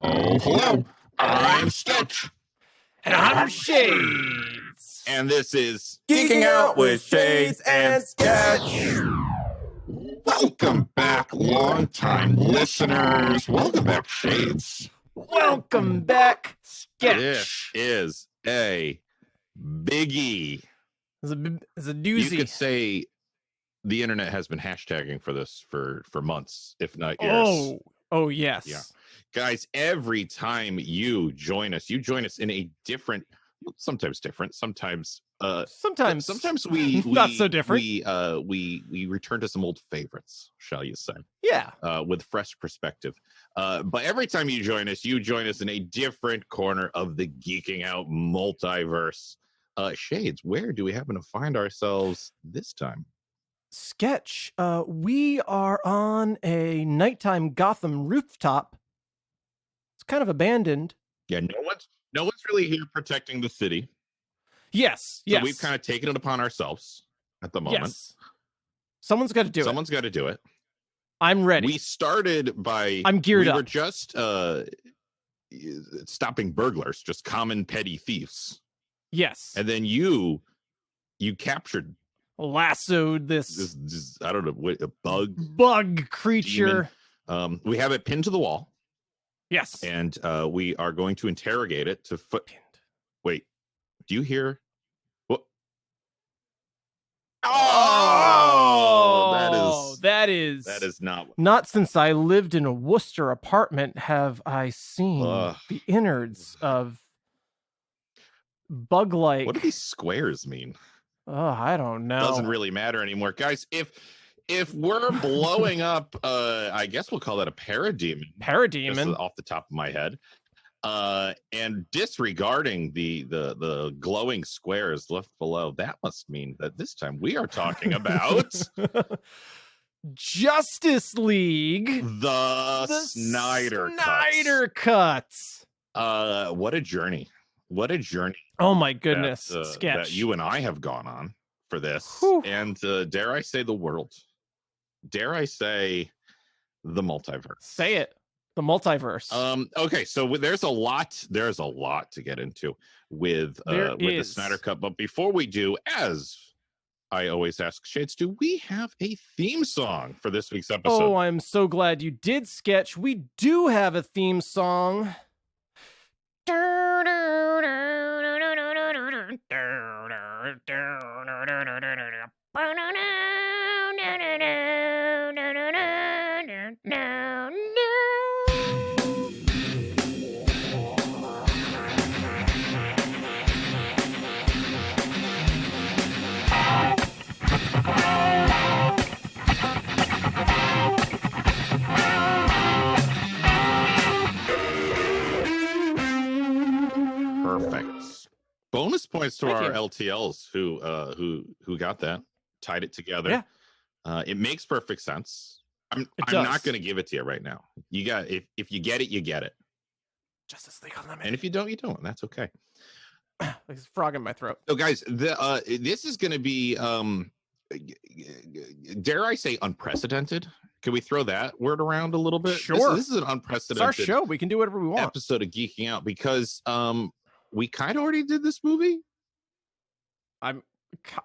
Oh, hello. I'm Sketch. And I'm Shades. And this is Geeking Out with Shades and Sketch. Welcome back, long-time listeners. Welcome back, Shades. Welcome back, Sketch. This is a biggie. It's a doozy. You could say the internet has been hashtagging for this for months, if not years. Oh yes. Yeah. Guys, every time you join us in a different, sometimes different, sometimes we not so different. We return to some old favorites, shall you say? Yeah. With fresh perspective. But every time you join us in a different corner of the Geeking Out multiverse. Shades, where do we happen to find ourselves this time? Sketch. We are on a nighttime Gotham rooftop. It's kind of abandoned. Yeah, no one's really here protecting the city. Yes. So we've kind of taken it upon ourselves at the moment. Yes. Someone's got to do it. Someone's got to do it. I'm ready. We started by... I'm geared up. We were just stopping burglars, just common petty thieves. Yes. And then you lassoed captured... this I don't know, what, a bug creature. Demon. We have it pinned to the wall. Yes. And we are going to interrogate it to... Wait, do you hear... What? Oh, that is not since I lived in a Worcester apartment have I seen the innards of bug-like. What do these squares mean? Oh, I don't know. Doesn't really matter anymore, guys. If we're blowing up, I guess we'll call that a parademon. Parademon, off the top of my head. And disregarding the glowing squares left below, that must mean that this time we are talking about Justice League, the Snyder Cuts. What a journey! What a journey! Oh my goodness, Sketch, that you and I have gone on for this. Whew. And dare I say the world? Dare I say the multiverse? Say it. The multiverse. Okay, so there's a lot to get into with the Snyder Cut. But before we do, as I always ask Shades, do we have a theme song for this week's episode? Oh, I'm so glad you did, Sketch. We do have a theme song. Bonus points to our LTLs who got that, tied it together. Yeah. It makes perfect sense. I'm not going to give it to you right now. You got if you get it, you get it. Justice League Unlimited. And if you don't, you don't. That's okay. There's a frog in my throat. So guys, this is going to be dare I say unprecedented? Can we throw that word around a little bit? Sure. This is an unprecedented. It's our show. We can do whatever we want. Episode of Geeking Out because we kind of already did this movie.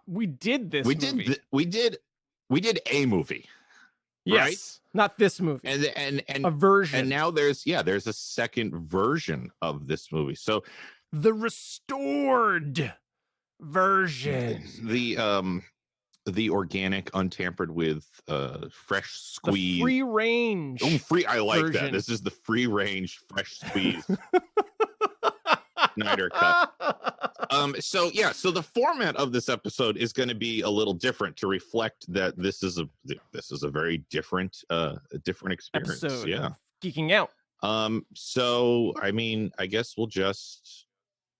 We did this. We did a movie. Yes, right? Not this movie. And a version. And now there's a second version of this movie. So the restored version. The organic, untampered with, fresh squeeze. The free range. Oh, free! I like version. that. This is the free range, fresh squeeze. Snyder Cut. So the format of this episode is going to be a little different to reflect that this is a very different experience. Episode yeah, of Geeking Out. So I mean, I guess we'll just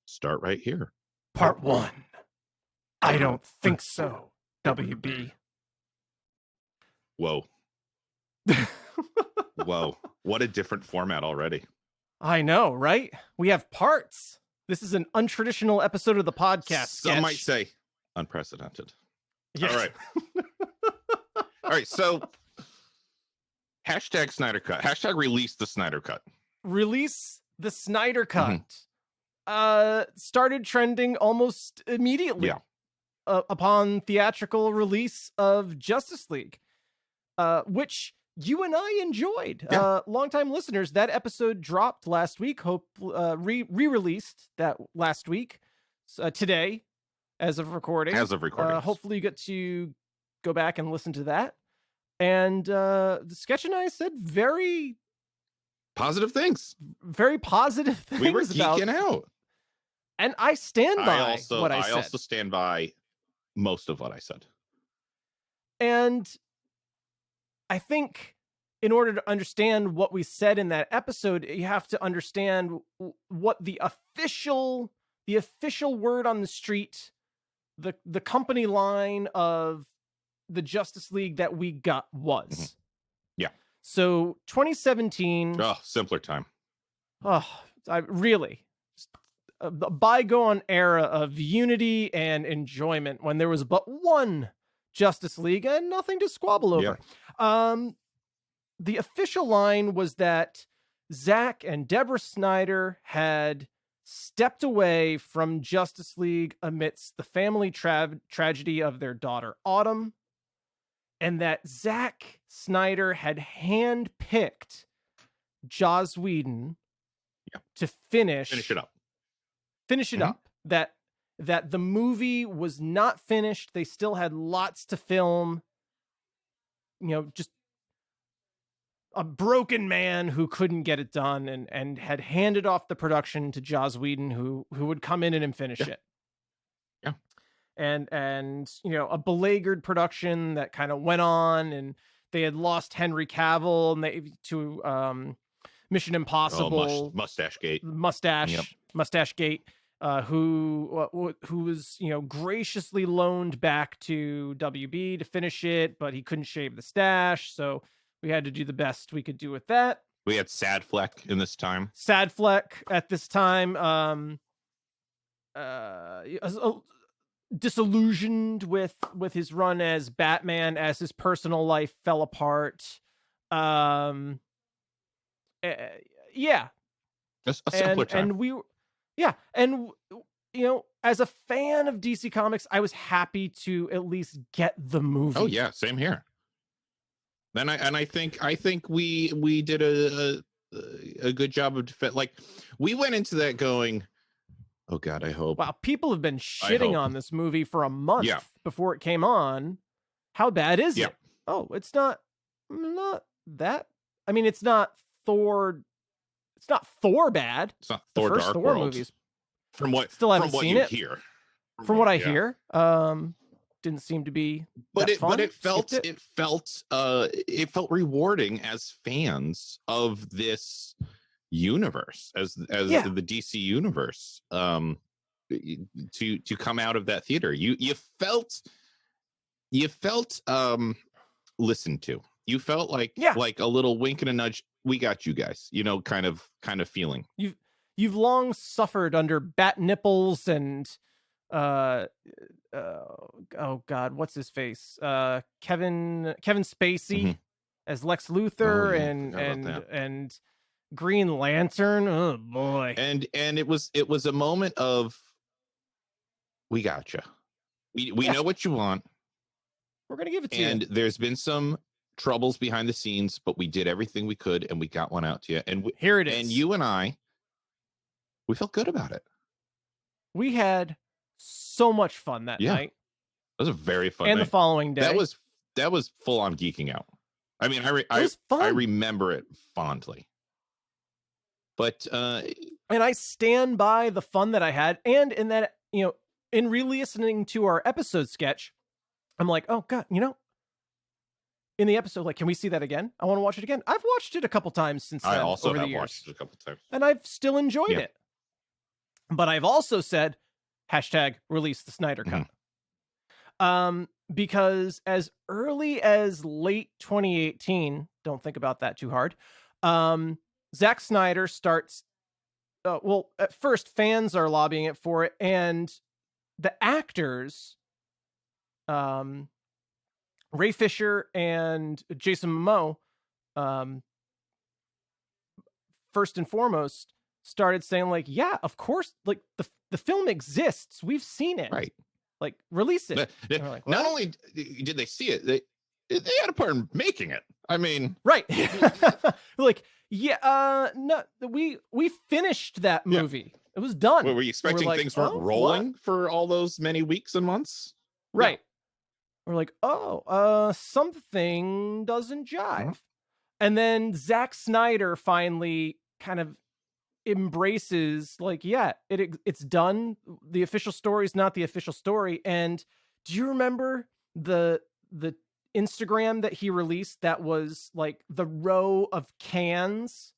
start right here. Part 1. I don't think so. WB. Whoa. Whoa. What a different format already. I know, right? We have parts. This is an untraditional episode of the podcast. Some might say unprecedented. Yes. All right. All right. So hashtag Snyder Cut. Hashtag release the Snyder Cut. release the Snyder Cut started trending almost immediately upon theatrical release of Justice League, which you and I enjoyed. Longtime listeners, that episode dropped last week. Re-released that last week, today, as of recording. Hopefully you get to go back and listen to that. And the Sketch and I said very positive things. Very positive things. We were geeking out. And I stand by what I said. I also stand by most of what I said. And I think in order to understand what we said in that episode, you have to understand what the official word on the street, the company line of the Justice League that we got was. Yeah. So 2017. Oh, simpler time. Oh, a bygone era of unity and enjoyment when there was but one Justice League and nothing to squabble over. Yeah. The official line was that Zack and Deborah Snyder had stepped away from Justice League amidst the family tragedy of their daughter Autumn, and that Zack Snyder had handpicked Joss Whedon to finish it up. That the movie was not finished. They still had lots to film. Just a broken man who couldn't get it done, and had handed off the production to Joss Whedon, who would come in and finish it. Yeah. And a beleaguered production that kind of went on, and they had lost Henry Cavill and to Mission Impossible, Mustache Gate, Mustache Gate, who was graciously loaned back to WB to finish it, but he couldn't shave the stash, so we had to do the best we could do with that. We had Sad Fleck in this time. Sad Fleck at this time, disillusioned with his run as Batman as his personal life fell apart. A simpler time. As a fan of DC Comics, I was happy to at least get the movie. Oh yeah, same here. And I think we did a good job of we went into that going, oh God, I hope. Wow, people have been shitting on this movie for a month before it came on. How bad is it? Oh, it's not that. I mean, it's not Thor. It's not Thor bad. It's not Thor Dark Thor World. Movies. From what seen it. Hear. From what I hear, didn't seem to be. But it felt rewarding as fans of this universe, as the DC universe, to come out of that theater. You felt listened to. You felt like a little wink and a nudge. We got you guys, kind of feeling. You've long suffered under bat nipples and oh God, what's his face? Kevin Spacey as Lex Luthor and Green Lantern. Oh boy. And it was a moment of, we gotcha. We know what you want. We're gonna give it to you. And there's been some troubles behind the scenes, but we did everything we could, and we got one out to you. And here it is. And you and I, we felt good about it. We had so much fun that night. It was a very fun and night. The following day. That was full on geeking out. I mean, I remember it fondly. But and I stand by the fun that I had, and in that, in re-listening to our episode sketch, I'm like, oh God, in the episode, like, can we see that again? I want to watch it again. I've watched it a couple times since then. I also over have the years, watched it a couple times, and I've still enjoyed it. But I've also said #release the Snyder Cut. Because as early as late 2018, don't think about that too hard. Zack Snyder starts. At first, fans are lobbying it for it, and the actors, Ray Fisher and Jason Momoa, first and foremost started saying like, yeah, of course, like the film exists. We've seen it. Right. Like, release it. Like, not only did they see it, they had a part in making it. I mean, right. Like, yeah, no, we finished that movie. Yeah. It was done. Were you expecting things weren't rolling for all those many weeks and months? Right. Yeah. We're like, something doesn't jive. And then Zack Snyder finally kind of embraces like, yeah, it's done. The official story is not the official story. And do you remember the Instagram that he released that was like the row of cans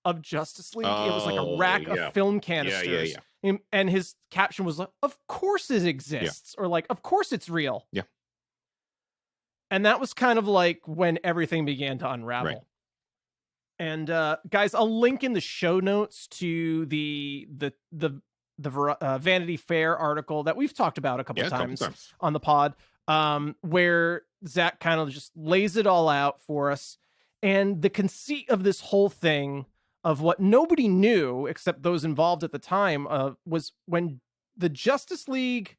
of Justice League? It was like a rack of film canisters. And his caption was like, of course it exists. Or like, of course it's real. Yeah. And that was kind of like when everything began to unravel. Right. And guys, I'll link in the show notes to the Vanity Fair article that we've talked about a couple times on the pod, where Zach kind of just lays it all out for us. And the conceit of this whole thing, of what nobody knew except those involved at the time, was when the Justice League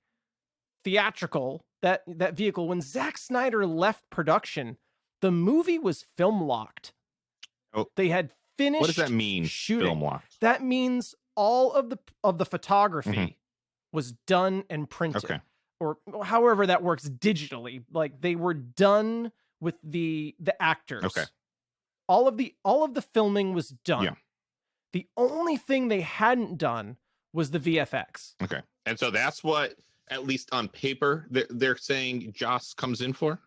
theatrical, that vehicle, when Zack Snyder left production, the movie was film locked. Oh, they had finished. What does that mean? Shooting. Film locked. That means all of the photography was done and printed, or however that works digitally. Like, they were done with the actors. Okay. All of the filming was done. Yeah. The only thing they hadn't done was the VFX. Okay. And so that's what, at least on paper, they're saying Joss comes in for?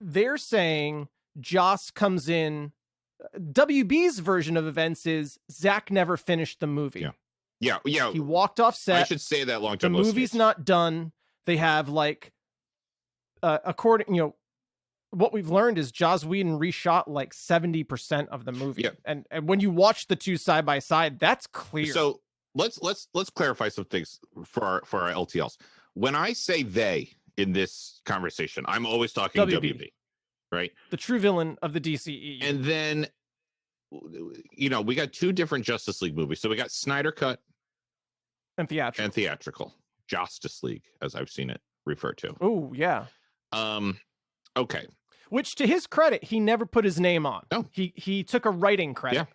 They're saying Joss comes in. WB's version of events is Zach never finished the movie. Yeah. He walked off set. I should say that long time. The movie's not done. They have like, according, what we've learned is Joss Whedon reshot like 70% of the movie. Yeah. And when you watch the two side by side, that's clear. So let's clarify some things for our LTLs. When I say they in this conversation, I'm always talking WB, right? The true villain of the DCEU. And then, we got two different Justice League movies. So we got Snyder Cut and theatrical. Justice League, as I've seen it referred to. Oh, yeah. Okay. Which, to his credit, he never put his name on. Oh. He took a writing credit.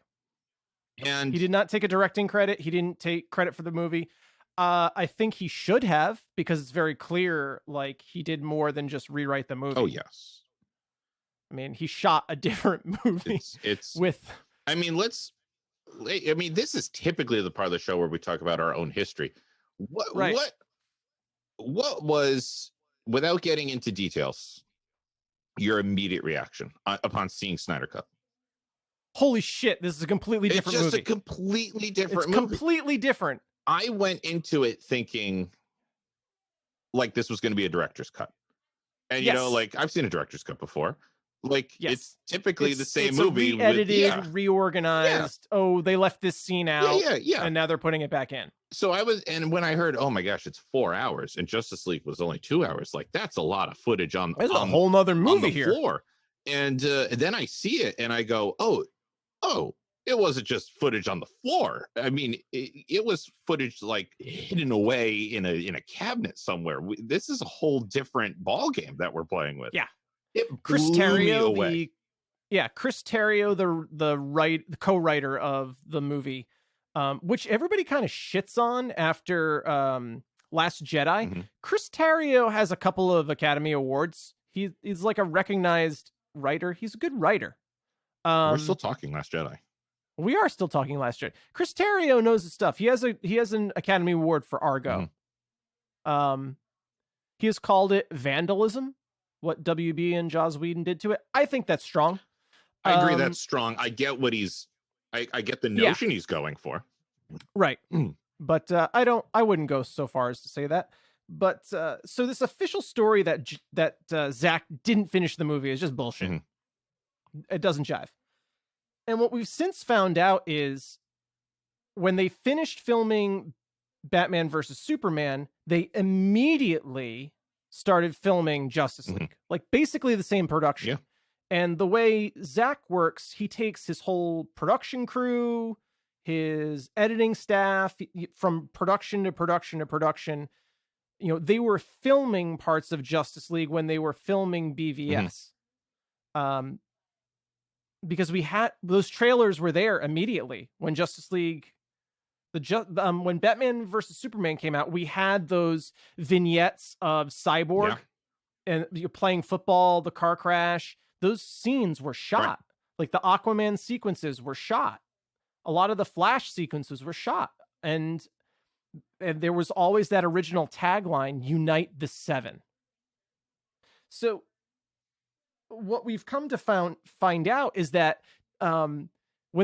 Yeah. And he did not take a directing credit. He didn't take credit for the movie. I think he should have, because it's very clear, like, he did more than just rewrite the movie. Oh, yes. I mean, he shot a different movie. It's with. I mean, this is typically the part of the show where we talk about our own history. What was, without getting into details, your immediate reaction upon seeing Snyder Cut? Holy shit, this is a completely different movie. It's just a completely different movie. Completely different. I went into it thinking like this was going to be a director's cut. And, like, I've seen a director's cut before. Like, it's typically the same movie. Re-edited, reorganized. Yeah. Oh, they left this scene out. Yeah. And now they're putting it back in. So and when I heard, oh my gosh, it's 4 hours and Justice League was only 2 hours, like, that's a lot of footage on a whole nother movie here. Floor. And then I see it and I go, oh, it wasn't just footage on the floor. I mean, it was footage like hidden away in a cabinet somewhere. This is a whole different ball game that we're playing with. Yeah. Chris Terrio, Chris Terrio, the co-writer of the movie, which everybody kind of shits on after Last Jedi. Mm-hmm. Chris Terrio has a couple of Academy Awards. He's like a recognized writer. He's a good writer. We're still talking Last Jedi. We are still talking Last Jedi. Chris Terrio knows his stuff. He has an Academy Award for Argo. Mm-hmm. He has called it vandalism, what WB and Joss Whedon did to it. I think that's strong. I agree that's strong. I get what I get the notion he's going for. Right. But I wouldn't go so far as to say that. But so this official story that Zach didn't finish the movie is just bullshit. Mm-hmm. It doesn't jive. And what we've since found out is when they finished filming Batman versus Superman, they immediately started filming Justice League. Like basically the same production. And the way Zack works, he takes his whole production crew, his editing staff, from production to production to production. They were filming parts of Justice League when they were filming BVS. Because we had those trailers were there immediately when Justice League, when Batman versus Superman came out, we had those vignettes of Cyborg and playing football, the car crash. Those scenes were shot. Right. Like the Aquaman sequences were shot. A lot of the Flash sequences were shot. And there was always that original tagline, "Unite the Seven." So what we've come to find out is that when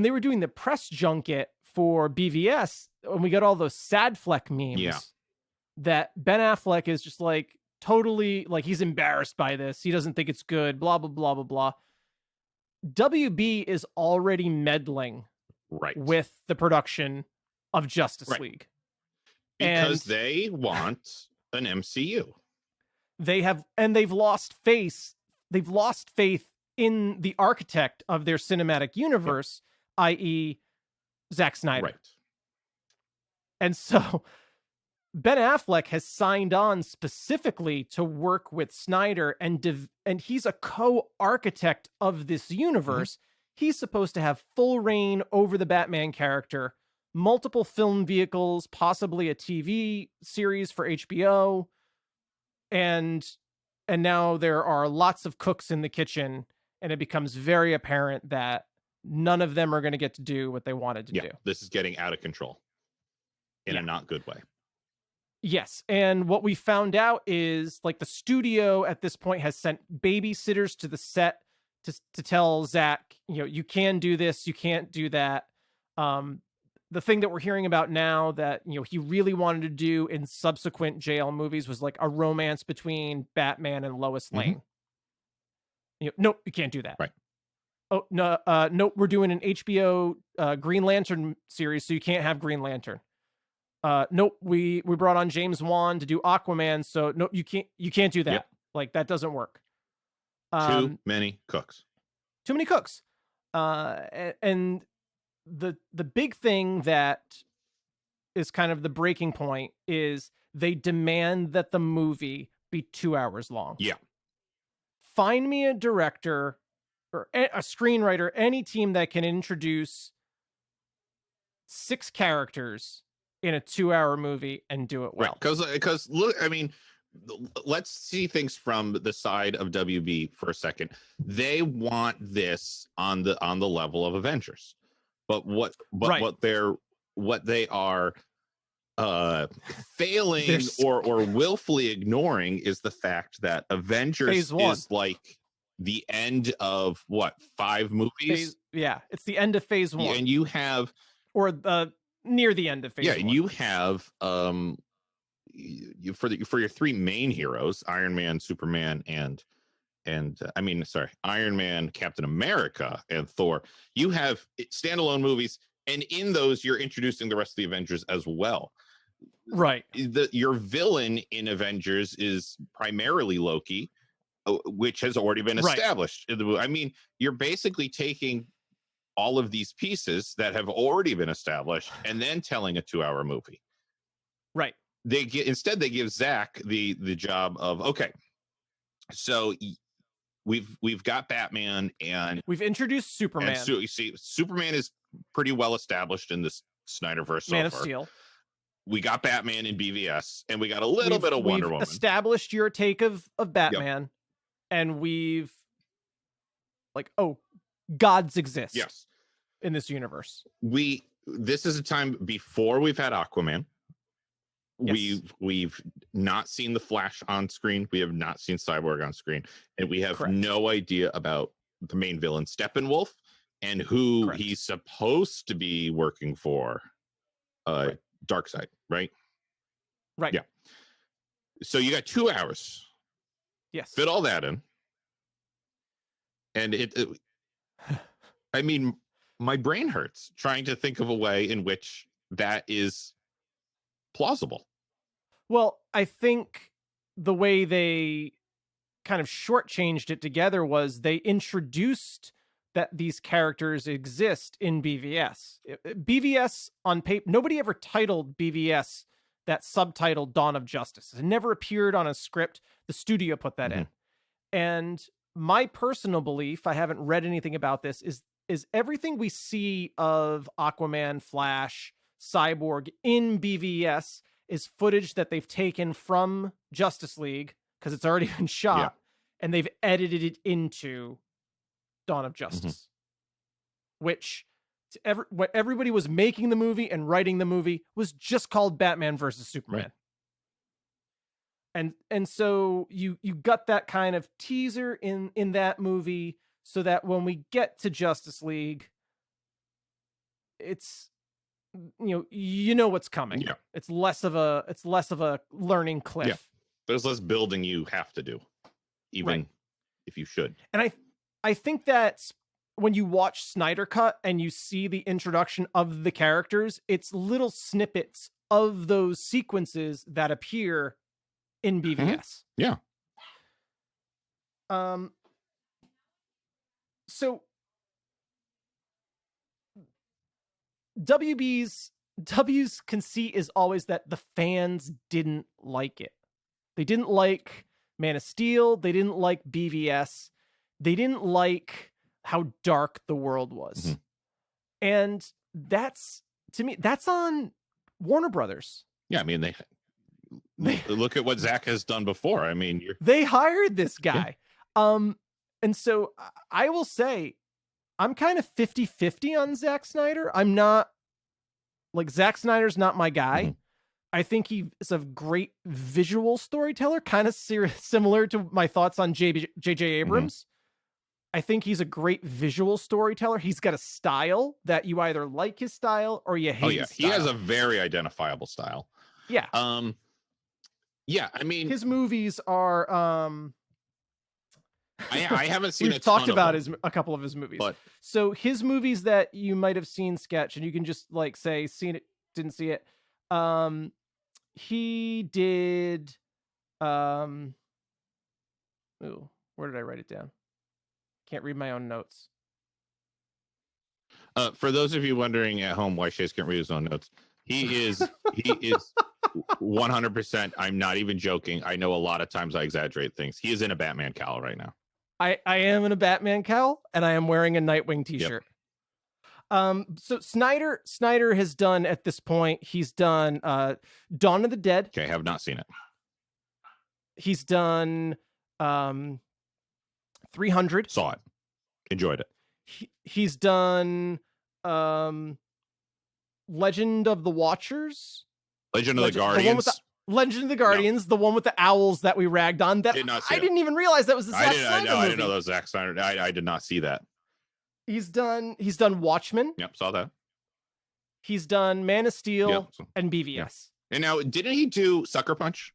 they were doing the press junket for BVS, when we got all those sad fleck memes, that Ben Affleck is just like totally like he's embarrassed by this. He doesn't think it's good, blah, blah, blah, blah, blah. WB is already meddling with the production of Justice League. Because they want an MCU. They've lost faith. They've lost faith in the architect of their cinematic universe, i.e. Zack Snyder. Right. And so Ben Affleck has signed on specifically to work with Snyder, and he's a co-architect of this universe. He's supposed to have full reign over the Batman character, multiple film vehicles, possibly a TV series for HBO, and now there are lots of cooks in the kitchen, and it becomes very apparent that none of them are going to get to do what they wanted to do. This is getting out of control in a not good way. Yes, and what we found out is like the studio at this point has sent babysitters to the set to tell Zack, you can do this, you can't do that. The thing that we're hearing about now that, he really wanted to do in subsequent JL movies was like a romance between Batman and Lois Lane. Nope, you can't do that. Right. Oh, no, nope, we're doing an HBO Green Lantern series, so you can't have Green Lantern. Nope, we brought on James Wan to do Aquaman, so nope, you can't do that. Yep. Like, that doesn't work. Too many cooks. Too many cooks. And the big thing that is kind of the breaking point is they demand that the movie be 2 hours long. Yeah. Find me a director or a screenwriter, any team that can introduce 6 characters in a 2-hour movie and do it well. Because look, I mean, let's see things from the side of WB for a second. They want this on the level of Avengers. But what they are failing or willfully ignoring is the fact that Avengers is like the end of 5 movies? It's the end of phase 1. And you have near the end of phase 1. And you have for your 3 main heroes, Iron Man, Superman, Iron Man, Captain America, and Thor. You have standalone movies, and in those, you're introducing the rest of the Avengers as well. Right. Your villain in Avengers is primarily Loki, which has already been established. Right. I mean, you're basically taking all of these pieces that have already been established and then telling a 2-hour movie. Right. Instead they give Zack the job of, okay, so we've got Batman, and we've introduced Superman. So you see, Superman is pretty well established in this Snyderverse. Man of Steel. We got Batman in BVS, and we got a little bit of Wonder Woman. Established your take of Batman, and we've gods exist. Yes, in this universe. This is a time before we've had Aquaman. Yes. We've not seen the Flash on screen. We have not seen Cyborg on screen, and we have no idea about the main villain Steppenwolf and who he's supposed to be working for. Darkseid, right? Right. Yeah. So you got 2 hours. Yes. Fit all that in, and I mean, my brain hurts trying to think of a way in which that is plausible. Well, I think the way they kind of shortchanged it together was they introduced that these characters exist in BVS. BVS on paper, nobody ever titled BVS that subtitled Dawn of Justice. It never appeared on a script. The studio put that in. And my personal belief, I haven't read anything about this, is everything we see of Aquaman, Flash, Cyborg in BVS is footage that they've taken from Justice League because it's already been shot, and they've edited it into Dawn of Justice, which what everybody was making the movie and writing the movie was just called Batman versus Superman. And so you got that kind of teaser in that movie so that when we get to Justice League, it's you know what's coming. Yeah. It's less of a learning cliff. Yeah. There's less building you have to do, even if you should. And I think that's when you watch Snyder Cut and you see the introduction of the characters, it's little snippets of those sequences that appear in BVS. Yeah. So W's conceit is always that the fans didn't like it. They didn't like Man of Steel. They didn't like BVS. They didn't like how dark the world was. And that's, to me, that's on Warner Brothers. Yeah, I mean, they look at what Zack has done before. I mean, they hired this guy. And so I will say, I'm kind of 50-50 on Zack Snyder. I'm not, like, Zack Snyder's not my guy. I think he is a great visual storyteller, kind of similar to my thoughts on J.J. Abrams. I think he's a great visual storyteller. He's got a style that you either like his style or you hate his style. He has a very identifiable style. Yeah. Yeah, I mean, his movies are I haven't seen we've talked about a couple of his movies. But so his movies that you might have seen, Sketch, and you can just like say seen it, didn't see it. He did where did I write it down? Can't read my own notes. For those of you wondering at home why Chase can't read his own notes, he is 100%. I'm not even joking. I know a lot of times I exaggerate things. He is in a Batman cowl right now. I am in a Batman cowl, and I am wearing a Nightwing t-shirt. So Snyder has done at this point, he's done Dawn of the Dead. Okay, I have not seen it. He's done 300. Saw it. Enjoyed it. He's done Legend of the Watchers. Legend of the Guardians. Legend of the Guardians, the one with the owls that we ragged on. That I didn't even realize that was the Zack Snyder movie. I didn't know that was Zack Snyder. I did not see that. He's done Watchmen. Yep, saw that. He's done Man of Steel and BVS. Yep. And now, didn't he do Sucker Punch?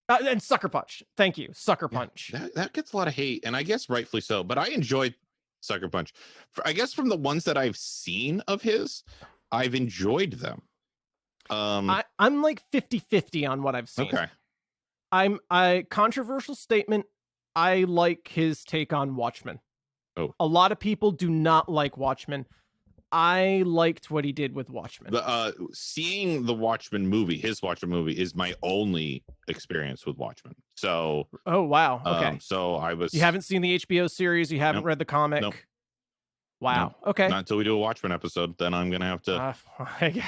And Sucker Punch. Thank you. Sucker Punch. That gets a lot of hate, and I guess rightfully so, but I enjoyed Sucker Punch. I guess from the ones that I've seen of his, I've enjoyed them. I'm like 50-50 on what I've seen. Okay. I controversial statement. I like his take on Watchmen. Oh. A lot of people do not like Watchmen. I liked what he did with Watchmen. Seeing the Watchmen movie, his Watchmen movie, is my only experience with Watchmen. So. Oh wow. Okay. So I was. You haven't seen the HBO series. You haven't read the comic. Nope. Wow. No, okay. Not until we do a Watchmen episode. Then I'm gonna have to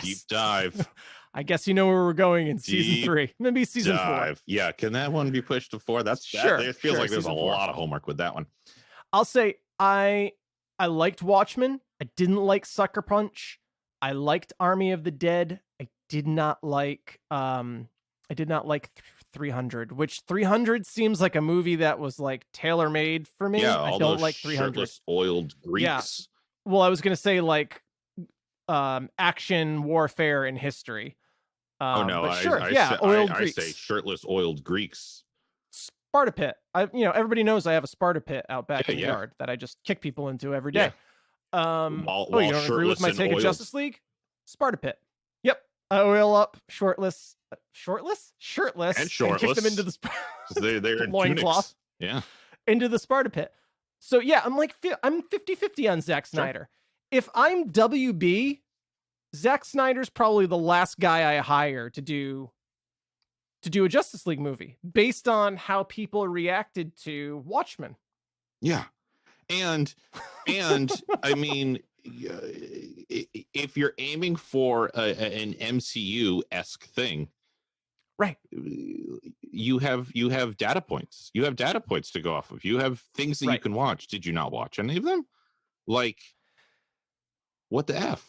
deep dive. I guess you know where we're going in season 3. Maybe season 4. Yeah. Can that one be pushed to 4? That's sure. It feels like there's a lot of homework with that one. I'll say I liked Watchmen. I didn't like Sucker Punch. I liked Army of the Dead. I did not like 300, which 300 seems like a movie that was like tailor-made for me. Yeah, I don't like 300. Shirtless, oiled Greeks. Yeah. Well, I was going to say like action warfare in history. Oiled Greeks. I say shirtless, oiled Greeks. Sparta pit. Everybody knows I have a Sparta pit out back in the yard that I just kick people into every day. Yeah. You don't agree with my take of Justice League? Sparta pit. Yep. I oil up shirtless, and kick them into the they're in loincloth. into the Sparta pit. So yeah, I'm 50-50 on Zack Snyder. Sure. If I'm WB, Zack Snyder's probably the last guy I hire to do a Justice League movie based on how people reacted to Watchmen. Yeah. And I mean, if you're aiming for an MCU-esque thing, right, you have data points. You have data points to go off of. You have things that you can watch. Did you not watch any of them? Like, what the F?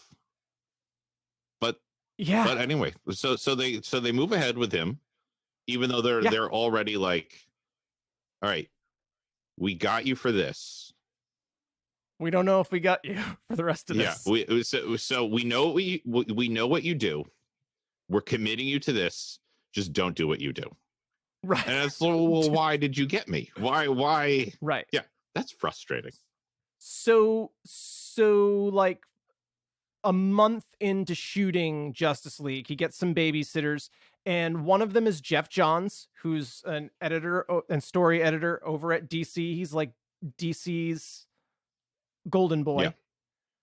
But anyway, so they move ahead with him, even though they're already like, all right, we got you for this. We don't know if we got you for the rest of this. Yeah, so we know we know what you do. We're committing you to this. Just don't do what you do. Right. And it's well, why did you get me? Why? Right. Yeah, that's frustrating. So like a month into shooting Justice League, he gets some babysitters, and one of them is Jeff Johns, who's an editor and story editor over at DC. He's like DC's golden boy. Yeah.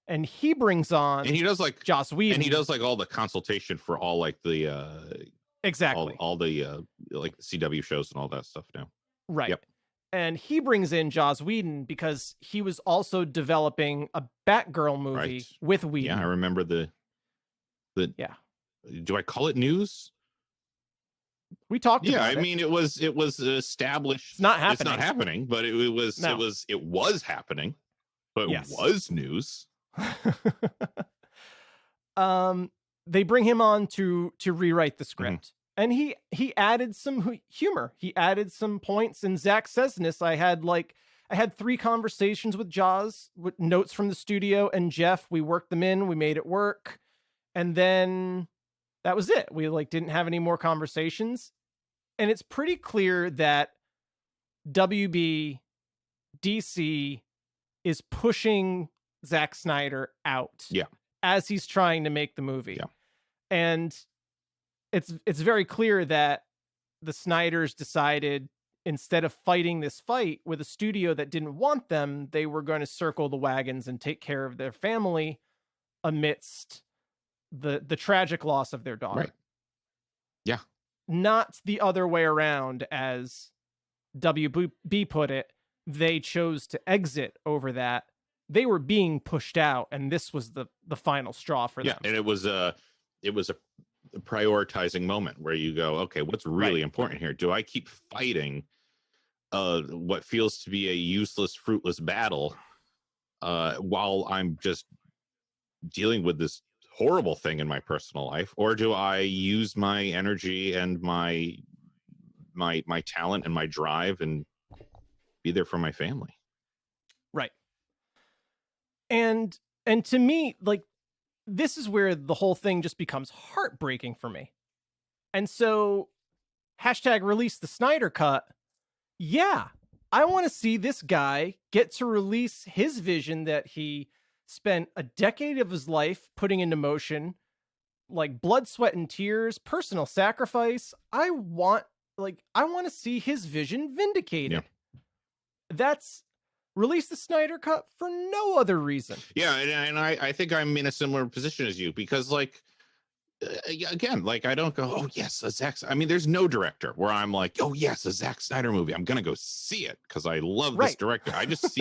And he brings on, and he does like Joss Whedon, and he does like all the consultation for all like the exactly all the like the CW shows and all that stuff now. Right. Yep. And he brings in Joss Whedon because he was also developing a Batgirl movie with Whedon. Yeah, I remember the yeah. Do I call it news? We talked about it. Yeah, I mean it was established. It's not happening. It's not happening, but it was happening. But it was news. They bring him on to rewrite the script, and he added some humor. He added some points. And Zach says in this, I had 3 conversations with Jaws with notes from the studio and Jeff. We worked them in. We made it work, and then that was it. We didn't have any more conversations, and it's pretty clear that WB DC is pushing Zack Snyder out. Yeah. As he's trying to make the movie. Yeah. And it's very clear that the Snyders decided, instead of fighting this fight with a studio that didn't want them, they were going to circle the wagons and take care of their family amidst the tragic loss of their daughter. Right. Yeah. Not the other way around, as WB put it. They chose to exit over that. They were being pushed out, and this was the final straw for them. Yeah, and it was a prioritizing moment where you go, okay, what's really important here? Do I keep fighting what feels to be a useless, fruitless battle while I'm just dealing with this horrible thing in my personal life, or do I use my energy and my talent and my drive and be there for my family? Right. And to me, this is where the whole thing just becomes heartbreaking for me. And so #release the Snyder Cut. Yeah, I want to see this guy get to release his vision that he spent a decade of his life putting into motion, like blood, sweat, and tears, personal sacrifice. I want to see his vision vindicated. Yeah. That's release the Snyder Cut for no other reason. Yeah, and I think I'm in a similar position as you, because again, I don't go, oh yes, a Zack. I mean, there's no director where I'm like, oh yes, a Zack Snyder movie. I'm gonna go see it because I love this director. I just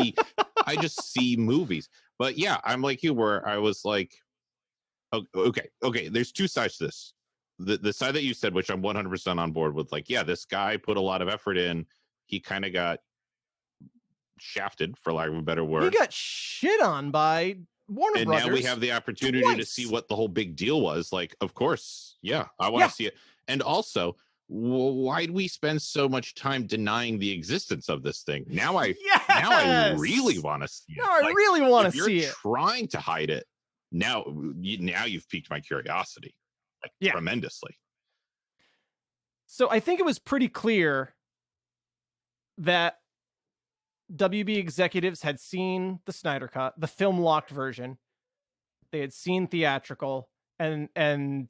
see movies. But yeah, I'm like you, where I was like, oh, okay. There's 2 sides to this. The side that you said, which I'm 100% on board with, yeah, this guy put a lot of effort in. He kind of got shafted, for lack of a better word. He got shit on by Warner Brothers. And now we have the opportunity to see what the whole big deal was. Of course, yeah, I want to see it. And also, why do we spend so much time denying the existence of this thing? Now I really want to see it. Now I really want to see it. You're trying to hide it. Now you've piqued my curiosity tremendously. So I think it was pretty clear that WB executives had seen the Snyder Cut, the film locked version. They had seen theatrical, and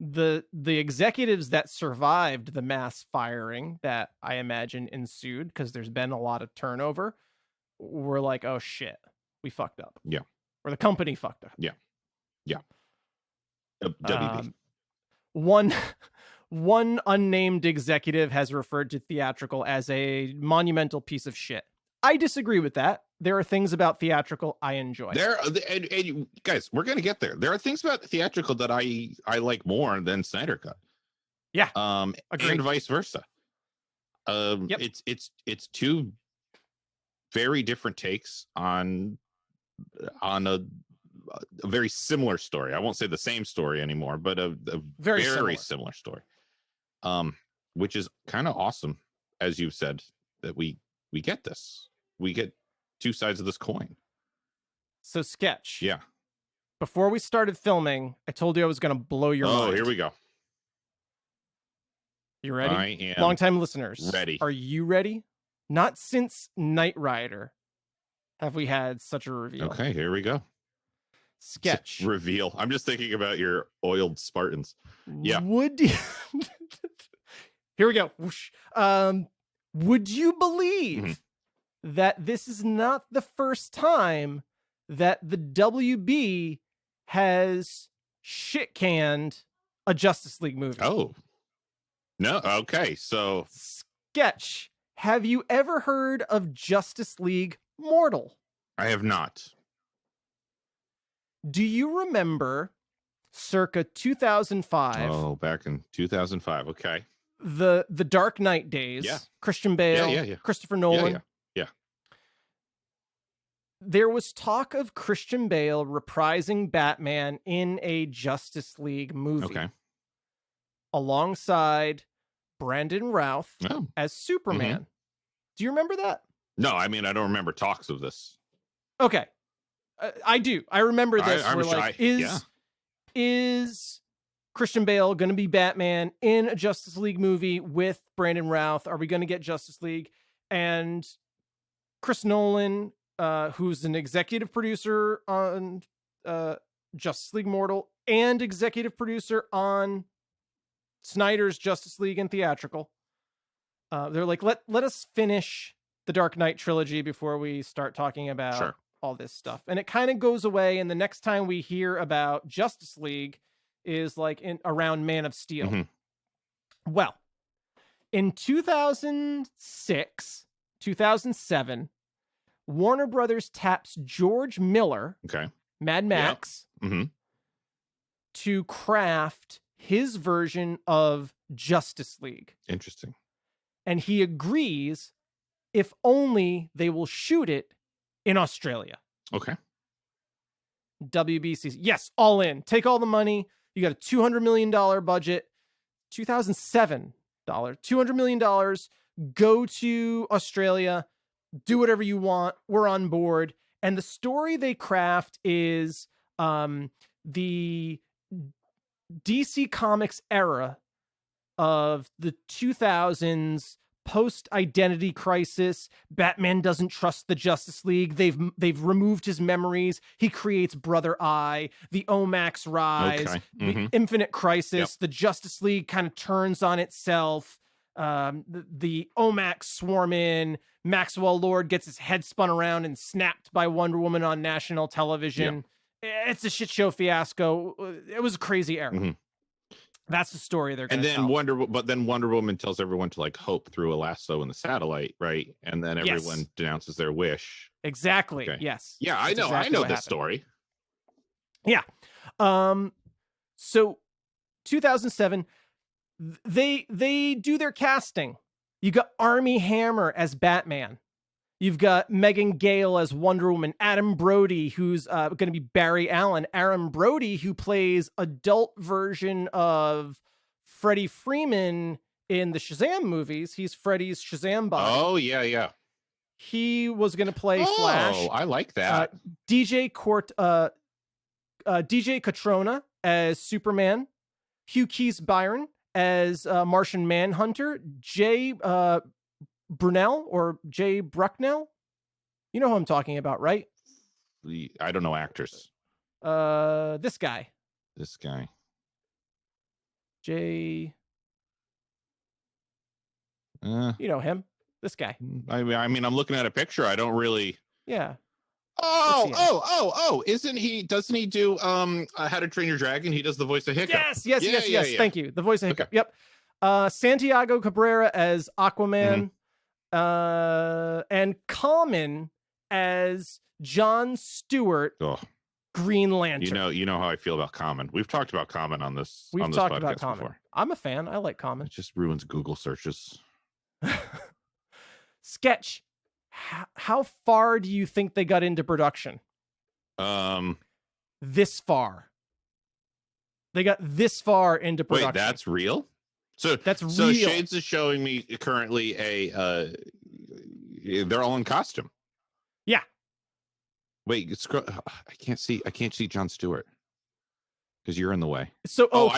the executives that survived the mass firing that I imagine ensued, because there's been a lot of turnover, were like, oh shit, we fucked up. Yeah. Or the company fucked up. Yeah. WB. One unnamed executive has referred to theatrical as a monumental piece of shit. I disagree with that. There are things about theatrical I enjoy. And guys, we're gonna get there. There are things about theatrical that I like more than Snyder Cut. Yeah. Agreed. And vice versa. Yep. It's two very different takes on a very similar story. I won't say the same story anymore, but a very similar story. Which is kind of awesome, as you've said, that we get this. We get two sides of this coin. So, Sketch. Yeah. Before we started filming, I told you I was going to blow your mind. Oh, here we go. You ready? I am. Longtime listeners. Ready. Are you ready? Not since Knight Rider have we had such a reveal. Okay, here we go. Sketch. Reveal. I'm just thinking about your oiled Spartans. Yeah. Here we go. Whoosh. Would you believe that this is not the first time that the WB has shit canned a Justice League movie? Oh. No. Okay. So, Sketch. Have you ever heard of Justice League Mortal? I have not. Do you remember circa 2005? Oh, back in 2005. Okay. The Dark Knight days. Yeah. Christian Bale, Christopher Nolan. Yeah. There was talk of Christian Bale reprising Batman in a Justice League movie. Okay. Alongside Brandon Routh as Superman. Do you remember that? No, I mean, I don't remember talks of this. Okay. I do. I remember this. Is Christian Bale going to be Batman in a Justice League movie with Brandon Routh? Are we going to get Justice League? And Chris Nolan, who's an executive producer on Justice League Mortal and executive producer on Snyder's Justice League and theatrical. They're like, let us finish the Dark Knight trilogy before we start talking about all this stuff. And it kind of goes away. And the next time we hear about Justice League is like around Man of Steel. Well, in 2006, 2007, Warner Brothers taps George Miller, Mad Max, to craft his version of Justice League. Interesting. And he agrees if only they will shoot it in Australia. Okay. WBC, yes, all in. Take all the money. You got a $200 million budget. $200 million. Go to Australia. Do whatever you want. We're on board. And the story they craft is the DC Comics era of the 2000s, post-identity crisis. Batman doesn't trust the Justice League. They've removed his memories. He creates Brother Eye, the Omax rise, the Infinite Crisis. The Justice League kind of turns on itself. The Omax swarm in. Maxwell Lord gets his head spun around and snapped by Wonder Woman on national television. It's a shit show fiasco. It was a crazy era. That's the story they're going to tell. Then Wonder Woman tells everyone to like hope through a lasso in the satellite, right? And then everyone denounces their wish. Exactly. Okay. Yes. Yeah, I know. Exactly, I know this story. Yeah. So 2007, they do their casting. You got Armie Hammer as Batman. You've got Megan Gale as Wonder Woman, Adam Brody, who's going to be Barry Allen, Aaron Brody, who plays adult version of Freddie Freeman in the Shazam movies. He's Freddie's Shazam body. Oh, yeah. He was going to play Flash. Oh, I like that. DJ Catrona as Superman, Hugh Keys Byron as Martian Manhunter, Jay Brunel or Jay Brucknell. You know who I'm talking about, right? I don't know actors. This guy. You know him. This guy. I mean, I'm looking at a picture. I don't really. Yeah. Doesn't he do How to Train Your Dragon? He does the voice of Hiccup. Yes. Thank you. The voice of Hiccup. Okay. Yep. Santiago Cabrera as Aquaman, and Common as John Stewart, Green Lantern. You know how I feel about Common. We've talked about Common on this. We've talked about Common before. I'm a fan. I like Common. It just ruins Google searches. Sketch. How far do you think they got into production? This far. They got this far into production. Wait, that's real? So Shades is showing me currently they're all in costume. Yeah. Wait, I can't see John Stewart because you're in the way. So I'll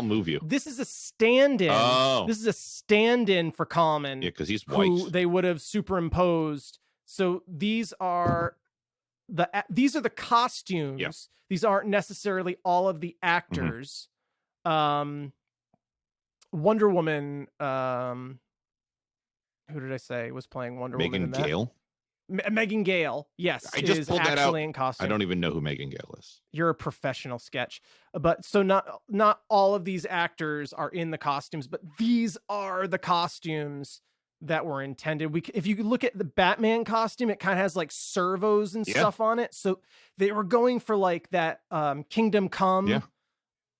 move you. This is a stand-in. Oh. This is a stand-in for Common. Yeah, because he's white. Who they would have superimposed. So these are the costumes. Yeah. These aren't necessarily all of the actors. Wonder Woman. Who did I say was playing Wonder Woman? Megan Gale. Megan Gale, yes, I just pulled that out. In costume. I don't even know who Megan Gale is. You're a professional, Sketch. But so not all of these actors are in the costumes, but these are the costumes that were intended. If you look at the Batman costume, it kind of has like servos and stuff on it. So they were going for like that Kingdom Come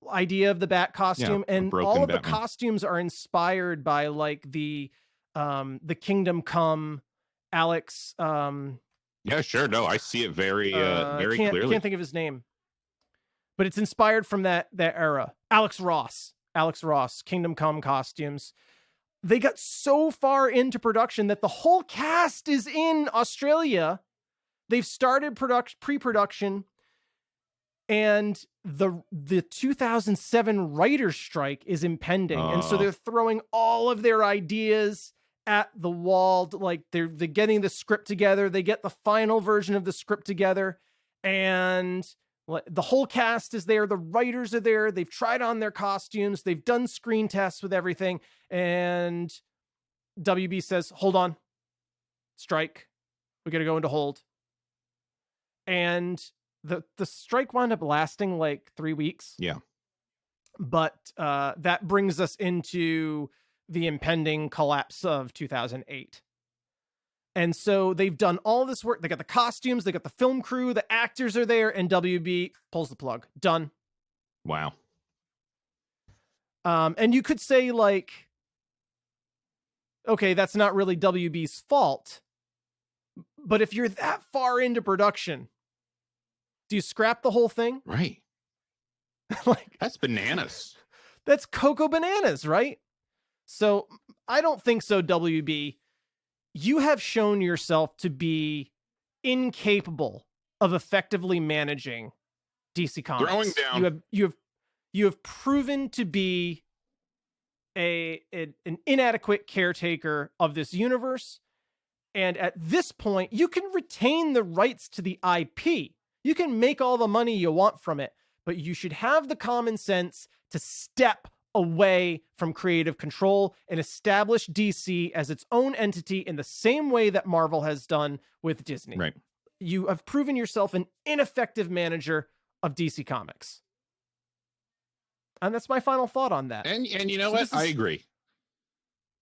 idea of the Bat costume, and all of the costumes are inspired by like the Kingdom Come. Alex. Yeah, sure. No, I see it very clearly. Can't think of his name, but it's inspired from that era. Alex Ross, Kingdom Come costumes. They got so far into production that the whole cast is in Australia. They've started pre-production, and the 2007 writer's strike is impending, and so they're throwing all of their ideas at the wall. Like they're getting the script together. They get the final version of the script together, and the whole cast is there. The writers are there. They've tried on their costumes. They've done screen tests with everything. And WB says, hold on, strike. We got to go into hold. And the strike wound up lasting like 3 weeks. Yeah. But that brings us into the impending collapse of 2008. And so they've done all this work. They got the costumes, they got the film crew, the actors are there, and WB pulls the plug. Done. Wow. And you could say like, okay, that's not really WB's fault. But if you're that far into production, do you scrap the whole thing? Right. Like that's bananas. That's cocoa bananas, right? So I don't think so, WB. You have shown yourself to be incapable of effectively managing DC Comics. Throwing down. You have proven to be an inadequate caretaker of this universe. And at this point, you can retain the rights to the IP. You can make all the money you want from it, but you should have the common sense to step away from creative control and establish DC as its own entity in the same way that Marvel has done with Disney. Right. You have proven yourself an ineffective manager of DC Comics. And that's my final thought on that. And you know what? I agree.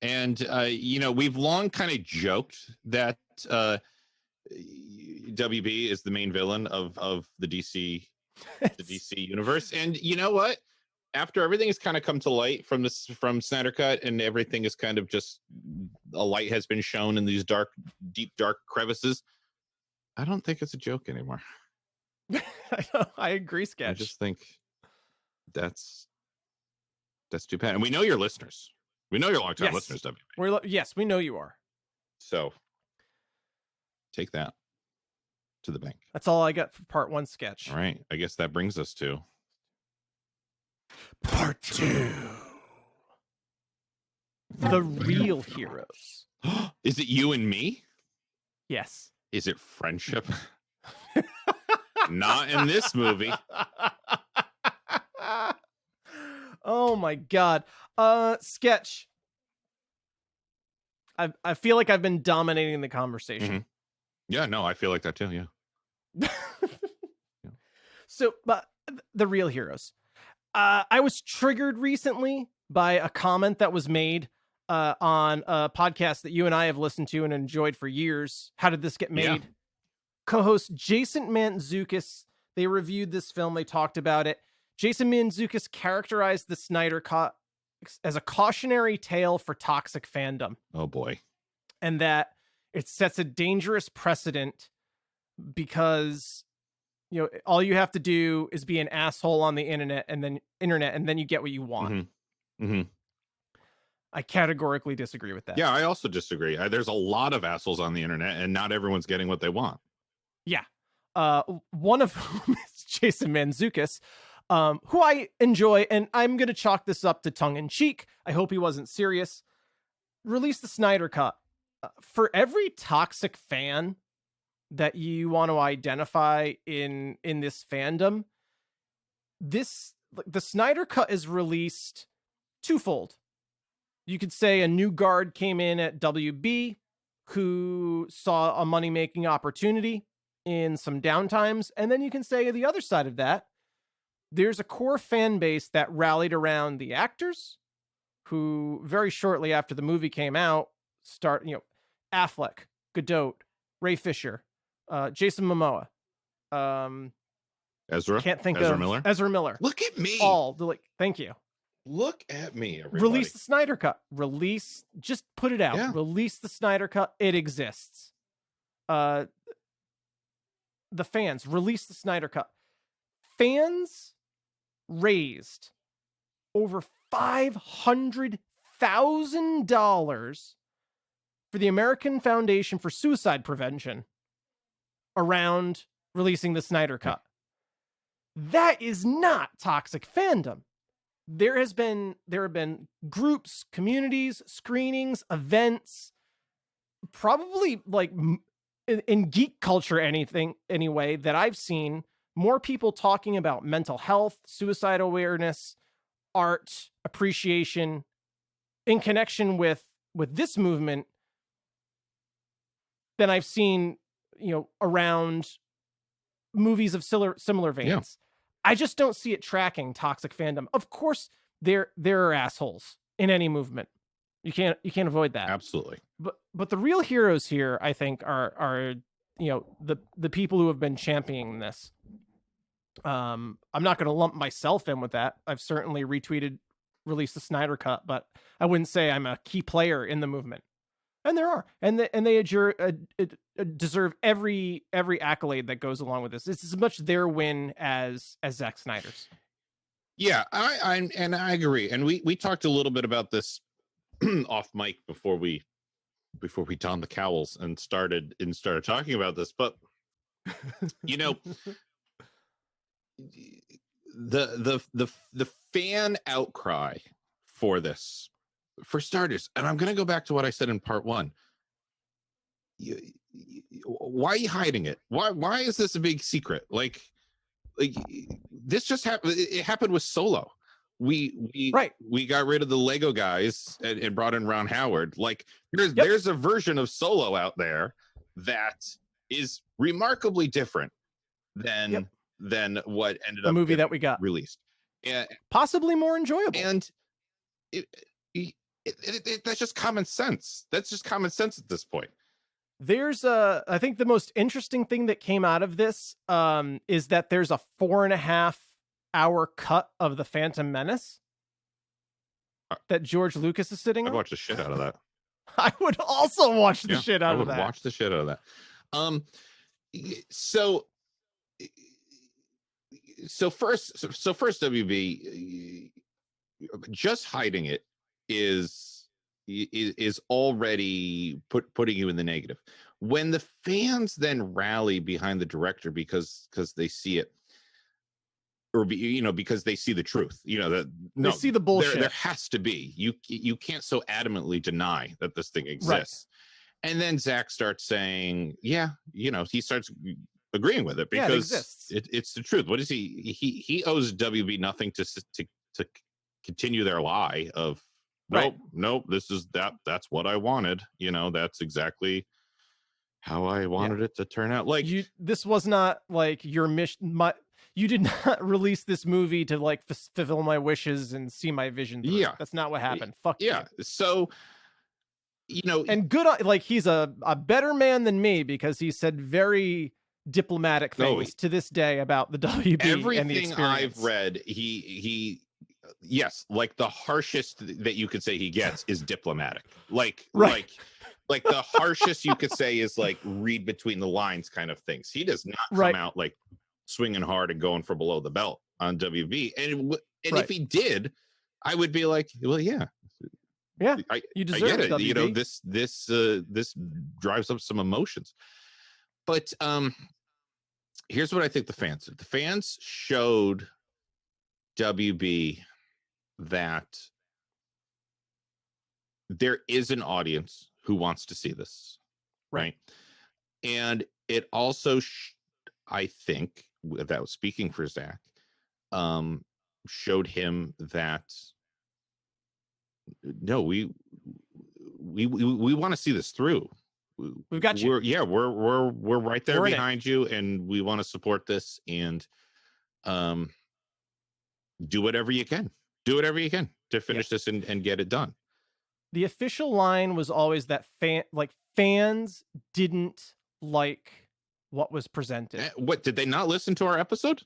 And, we've long kind of joked that WB is the main villain of the DC universe. And you know what? After everything has kind of come to light from Snyder Cut, and everything is kind of just a light has been shown in these deep dark crevices, I don't think it's a joke anymore. I agree, Sketch. I just think that's too bad. And we know your listeners. We know you're long-time listeners, WB. Yes, we know you are. So take that to the bank. That's all I got for part one, Sketch. All right. I guess that brings us to part two. The real heroes. Is it you and me? Yes. Is it friendship? Not in this movie. Oh my God. Sketch. I feel like I've been dominating the conversation. Mm-hmm. Yeah, no, I feel like that too. Yeah. So, but the real heroes. I was triggered recently by a comment that was made on a podcast that you and I have listened to and enjoyed for years. How Did This Get Made? Yeah. Co-host Jason Mantzoukas, they reviewed this film. They talked about it. Jason Mantzoukas characterized the Snyder Cut as a cautionary tale for toxic fandom. Oh boy. And that it sets a dangerous precedent because, you know, all you have to do is be an asshole on the internet and then you get what you want. Mm-hmm. Mm-hmm. I categorically disagree with that. Yeah, I also disagree. There's a lot of assholes on the internet and not everyone's getting what they want. Yeah. One of whom is Jason Mantzoukas, who I enjoy, and I'm going to chalk this up to tongue-in-cheek. I hope he wasn't serious. Release the Snyder Cut. For every toxic fan that you want to identify in this fandom, the Snyder Cut is released twofold. You could say a new guard came in at WB who saw a money-making opportunity in some downtimes. And then you can say the other side of that, there's a core fan base that rallied around the actors who very shortly after the movie came out, Affleck, Godot, Ray Fisher, Jason Momoa, Ezra. Can't think Ezra of Miller. Ezra Miller. Look at me. Thank you. Look at me, everybody. Release the Snyder Cut. Just put it out. Yeah. Release the Snyder Cut. It exists. The fans, release the Snyder Cut. Fans raised over $500,000 for the American Foundation for Suicide Prevention around releasing the Snyder Cut. That is not toxic fandom. There have been groups, communities, screenings, events, probably like in geek culture, anyway, that I've seen more people talking about mental health, suicide awareness, art, appreciation in connection with this movement than I've seen, around movies of similar veins. Yeah. I just don't see it tracking toxic fandom. Of course, there are assholes in any movement. You can't avoid that. Absolutely. But the real heroes here, I think, are the people who have been championing this. I'm not going to lump myself in with that. I've certainly retweeted Release the Snyder Cut, but I wouldn't say I'm a key player in the movement. And there are, and they deserve every accolade that goes along with this. It's as much their win as Zack Snyder's. Yeah, I agree. And we talked a little bit about this off mic before we donned the cowls and started talking about this. But the fan outcry for this. For starters, and I'm going to go back to what I said in part one. Why are you hiding it? Why is this a big secret? Like this just happened. It happened with Solo. We got rid of the Lego guys and brought in Ron Howard. Like there's a version of Solo out there that is remarkably different than what ended up the movie that we got released, and possibly more enjoyable. And that's just common sense. That's just common sense at this point. There's I think the most interesting thing that came out of this is that there's a 4.5-hour cut of the Phantom Menace that George Lucas is sitting on. I'd watch the shit out of that. I would also watch the shit out of that. I would watch the shit out of that. So first, WB, just hiding it is already putting you in the negative. When the fans then rally behind the director because they see it, or because they see the truth, they see the bullshit. There has to be. You can't so adamantly deny that this thing exists. Right. And then Zach starts saying, he starts agreeing with it because it exists. It's the truth. What is he owes WB nothing to continue their lie of nope, this is that's what I wanted. That's exactly how I wanted it to turn out. Like, this was not like your mission. You did not release this movie to like fulfill my wishes and see my vision through. Yeah, that's not what happened. Fuck yeah. You. So, and good, like he's a better man than me because he said very diplomatic things to this day about the WB. Everything and the experience. I've read, he yes, like the harshest that you could say he gets is diplomatic. Like the harshest you could say is like read between the lines kind of things. He does not come out like swinging hard and going for below the belt on WB. And if he did, I would be like, well, yeah, you deserve I get it. WB. This drives up some emotions. But here's what I think the fans showed WB that there is an audience who wants to see this, right? And it also I think that was speaking for Zach, showed him that no, we want to see this through. We've got you. We're right there behind you, and we want to support this and do whatever you can. Do whatever you can to finish this and get it done. The official line was always that fans didn't like what was presented. What, did they not listen to our episode?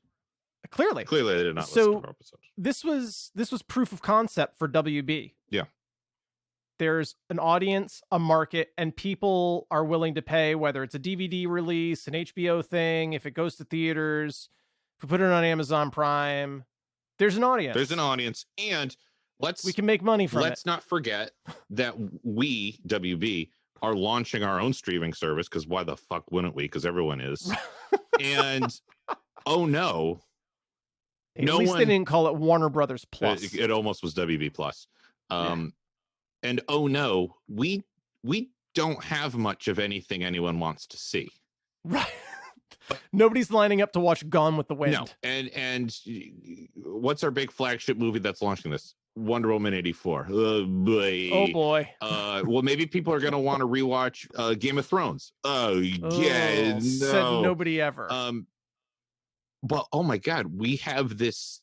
Clearly they did not listen to our episode. This was proof of concept for WB. Yeah. There's an audience, a market, and people are willing to pay, whether it's a DVD release, an HBO thing, if it goes to theaters, if we put it on Amazon Prime, there's an audience. There's an audience, and we can make money from it. Let's not forget that we, WB, are launching our own streaming service, because why the fuck wouldn't we? Because everyone is. And oh no. At least they didn't call it Warner Brothers Plus. It almost was WB Plus. And oh no, we don't have much of anything anyone wants to see. Right. Nobody's lining up to watch Gone with the Wind. No. And what's our big flagship movie that's launching this? Wonder Woman 84. Oh boy. Well, maybe people are going to want to rewatch Game of Thrones. No. Said nobody ever. But oh my God, we have this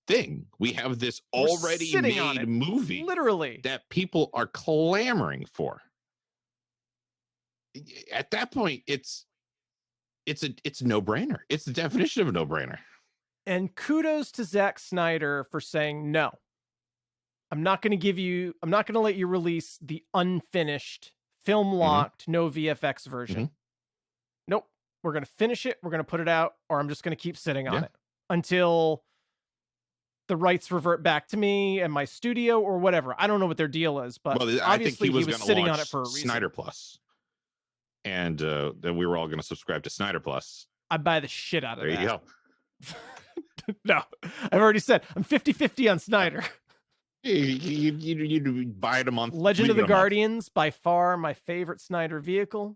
thing. We have this already made movie, literally, that people are clamoring for. At that point, it's a no-brainer. It's the definition of a no-brainer. And kudos to Zack Snyder for saying, no, I'm not going to let you release the unfinished, film locked, no VFX version. Nope. We're going to finish it. We're going to put it out, or I'm just going to keep sitting on it until the rights revert back to me and my studio or whatever. I don't know what their deal is, but I think he was sitting on it for a reason. Snyder Plus. And then we were all going to subscribe to Snyder Plus. I buy the shit out of that. There you go. No, I've already said I'm 50-50 on Snyder. You buy it a month. Legend of the Guardians, by far my favorite Snyder vehicle.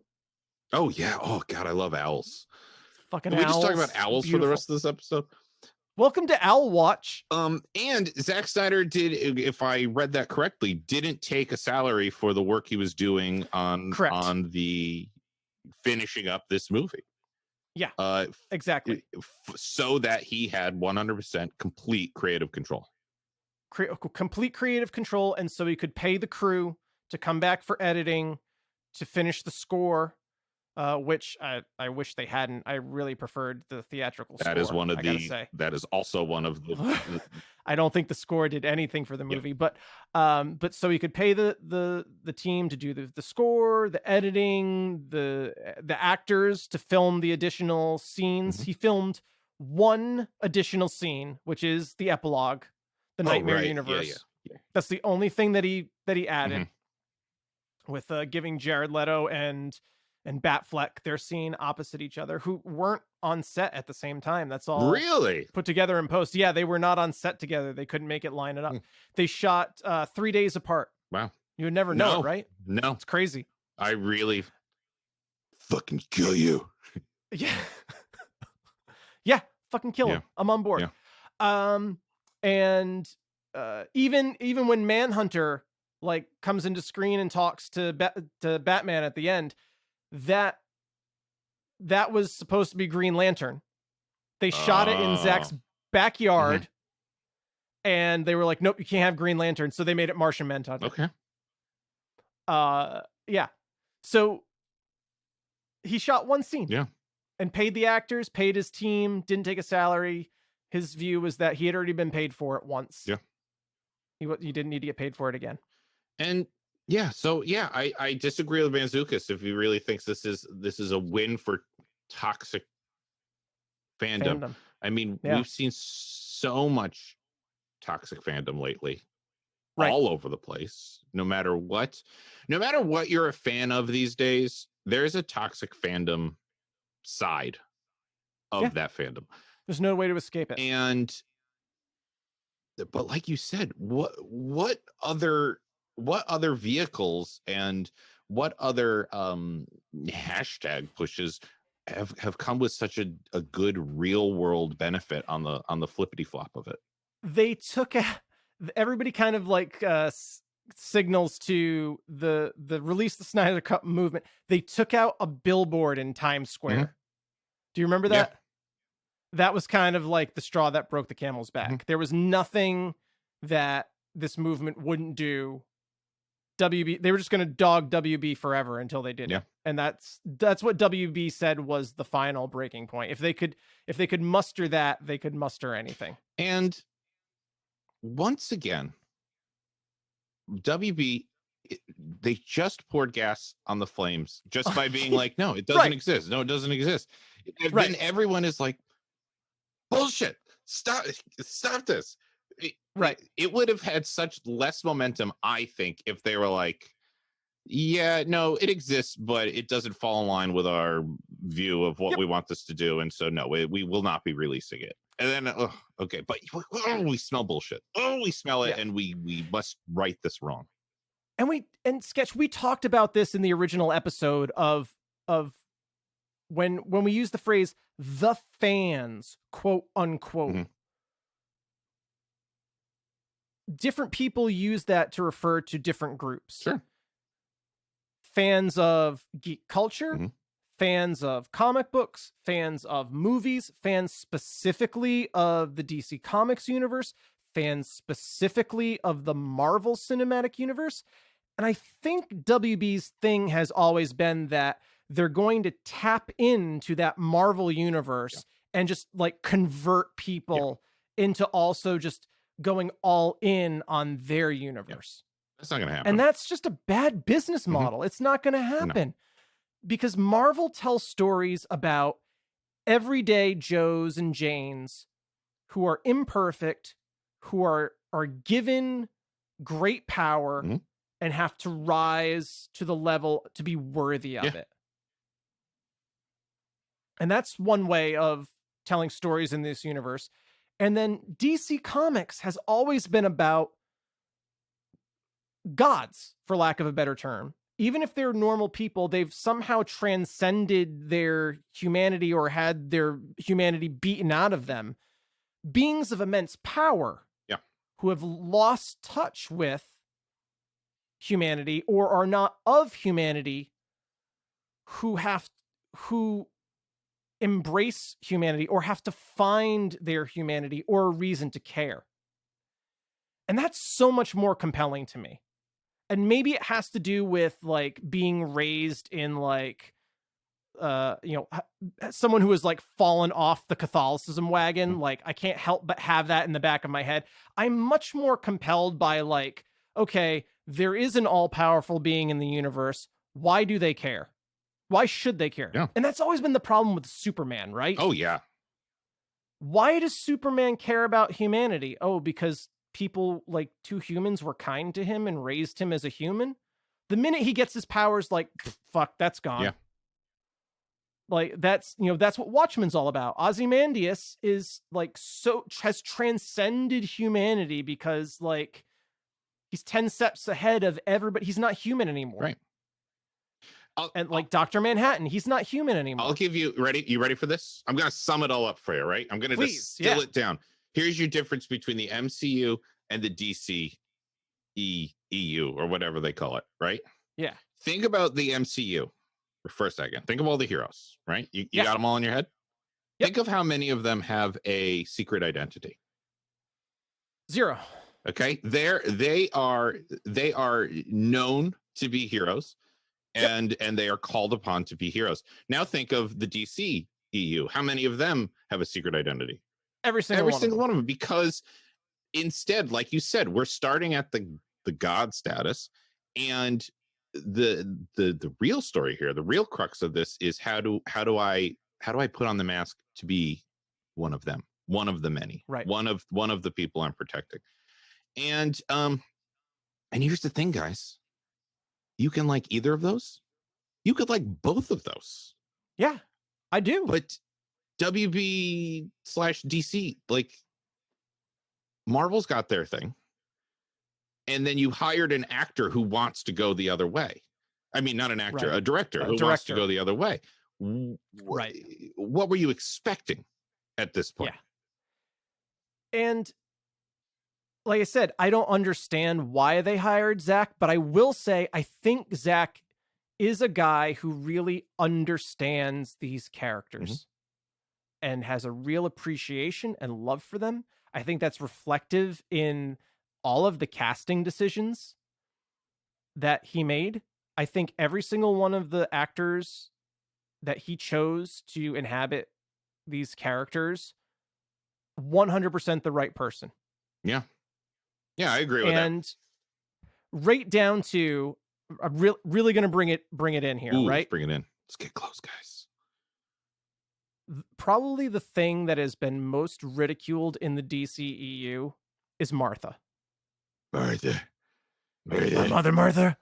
Oh yeah. Oh God, I love owls. Fucking Can we owls. just talk about owls for the rest of this episode? Welcome to Owl Watch. And Zack Snyder did, if I read that correctly, didn't take a salary for the work he was doing on the finishing up this movie. Yeah, exactly. So that he had 100% complete creative control. Complete creative control, and so he could pay the crew to come back for editing, to finish the score, which I wish they hadn't. I really preferred the theatrical score. That is one of the. That is also one of the. I don't think the score did anything for the movie, but so he could pay the team to do the score, the editing, the actors to film the additional scenes. He filmed one additional scene, which is the epilogue, the Nightmare Universe. Yeah. That's the only thing that he added, with giving Jared Leto and Batfleck their scene opposite each other, who weren't on set at the same time. That's all really put together in post. Yeah, they were not on set together. They couldn't make it line it up. They shot 3 days apart. Wow. You would never know it, right? No. It's crazy. I really fucking kill you. Yeah. Yeah, fucking kill him. I'm on board. Yeah. And even when Manhunter like comes into screen and talks to Batman at the end, that was supposed to be Green Lantern. They shot it in Zach's backyard, and they were like, nope, you can't have Green Lantern. So they made it Martian Manhunter. Okay. Yeah. So he shot one scene. Yeah. And paid the actors, paid his team, didn't take a salary. His view was that he had already been paid for it once. Yeah. He didn't need to get paid for it again. And yeah, so yeah, I disagree with Manzukis if he really thinks this is a win for toxic fandom. I mean, we've seen so much toxic fandom lately. Right. All over the place. No matter what you're a fan of these days, there's a toxic fandom side of that fandom. There's no way to escape it. But like you said, what other vehicles and what other hashtag pushes have come with such a good real world benefit on the flippity flop of it? They took everybody kind of like signals to the release the Snyder Cut movement. They took out a billboard in Times Square. Do you remember that? Yeah. That was kind of like the straw that broke the camel's back. There was nothing that this movement wouldn't do. WB, they were just going to dog WB forever until they did it. And that's what WB said was the final breaking point. If they could muster that, they could muster anything. And once again, WB, they just poured gas on the flames just by being like, no, it doesn't exist. No, it doesn't exist. And then everyone is like, bullshit. Stop this. It would have had such less momentum, I think, if they were like, yeah, no, it exists, but it doesn't fall in line with our view of what we want this to do. And so, no, we will not be releasing it. And then, okay, but we smell bullshit. We smell it, and we must right this wrong. And Sketch, we talked about this in the original episode of when we use the phrase "the fans," quote unquote. Different people use that to refer to different groups. Sure. Fans of geek culture, fans of comic books, fans of movies, fans specifically of the DC Comics universe, fans specifically of the Marvel Cinematic Universe. And I think WB's thing has always been that they're going to tap into that Marvel universe and just like convert people into also just going all in on their universe. That's not going to happen. And that's just a bad business model. It's not going to happen because Marvel tells stories about everyday Joes and Janes who are imperfect, who are given great power and have to rise to the level to be worthy of it. And that's one way of telling stories in this universe. And then DC Comics has always been about gods, for lack of a better term. Even if they're normal people, they've somehow transcended their humanity or had their humanity beaten out of them. Beings of immense power who have lost touch with humanity or are not of humanity, who embrace humanity or have to find their humanity or a reason to care. And that's so much more compelling to me. And maybe it has to do with like being raised in like, someone who has like fallen off the Catholicism wagon. Like I can't help but have that in the back of my head. I'm much more compelled by like, okay, there is an all-powerful being in the universe. Why do they care? Why should they care? Yeah. And that's always been the problem with Superman, right? Oh, yeah. Why does Superman care about humanity? Oh, because people, like two humans, were kind to him and raised him as a human? The minute he gets his powers, like, fuck, that's gone. Yeah. Like, that's what Watchmen's all about. Ozymandias is, like, has transcended humanity because, like, he's 10 steps ahead of everybody. He's not human anymore. Right. And like Dr. Manhattan, he's not human anymore. I'll give you ready. You ready for this? I'm going to sum it all up for you, right? I'm going to distill it down. Here's your difference between the MCU and the DC EU or whatever they call it, right? Yeah. Think about the MCU for a second. Think of all the heroes, right? You got them all in your head? Yep. Think of how many of them have a secret identity. 0. Okay. They are known to be heroes, and they are called upon to be heroes. Now think of the DC EU. How many of them have a secret identity? Every single one of them. Because instead, like you said, we're starting at the god status, and the real story here, the real crux of this is how do I put on the mask to be one of them, one of the many, right? One of the people I'm protecting. And here's the thing, guys. You can like either of those. You could like both of those. Yeah, I do. But WB/DC, like Marvel's got their thing. And then you hired an actor who wants to go the other way. I mean, not an actor, right. A director who wants to go the other way. Right. What were you expecting at this point? Yeah. And like I said, I don't understand why they hired Zach, but I will say I think Zach is a guy who really understands these characters and has a real appreciation and love for them. I think that's reflective in all of the casting decisions that he made. I think every single one of the actors that he chose to inhabit these characters, 100% the right person. Yeah. Yeah, I agree with that. And right down to, I'm really going to bring it in here, right? Let's bring it in. Let's get close, guys. Probably the thing that has been most ridiculed in the DCEU is Martha. Martha. Mother Martha?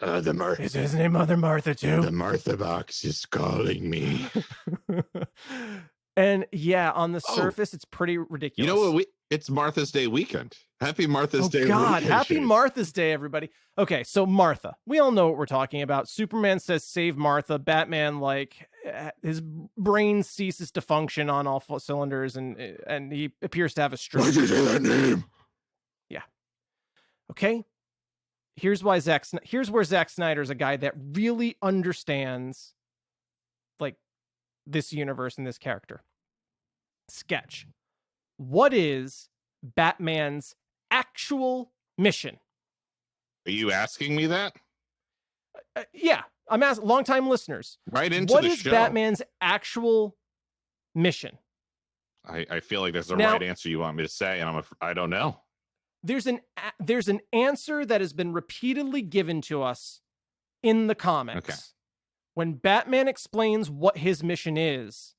The Martha. Is his name Mother Martha too? The Martha box is calling me. And yeah, on the surface, it's pretty ridiculous. You know what? It's Martha's Day weekend. Happy Martha's Day God, happy Martha's Day, everybody. Okay, so Martha. We all know what we're talking about. Superman says, save Martha. Batman, like, his brain ceases to function on all cylinders, and he appears to have a stroke. Why'd you say that name? Yeah. Okay. Here's where Zack Snyder's a guy that really understands, like, this universe and this character. Sketch. What is Batman's actual mission? Are you asking me that? Yeah, I'm asking longtime listeners. Right into the show. What is Batman's actual mission? I feel like there's a right answer you want me to say, and I don't know. There's an answer that has been repeatedly given to us in the comics. Okay. When Batman explains what his mission is,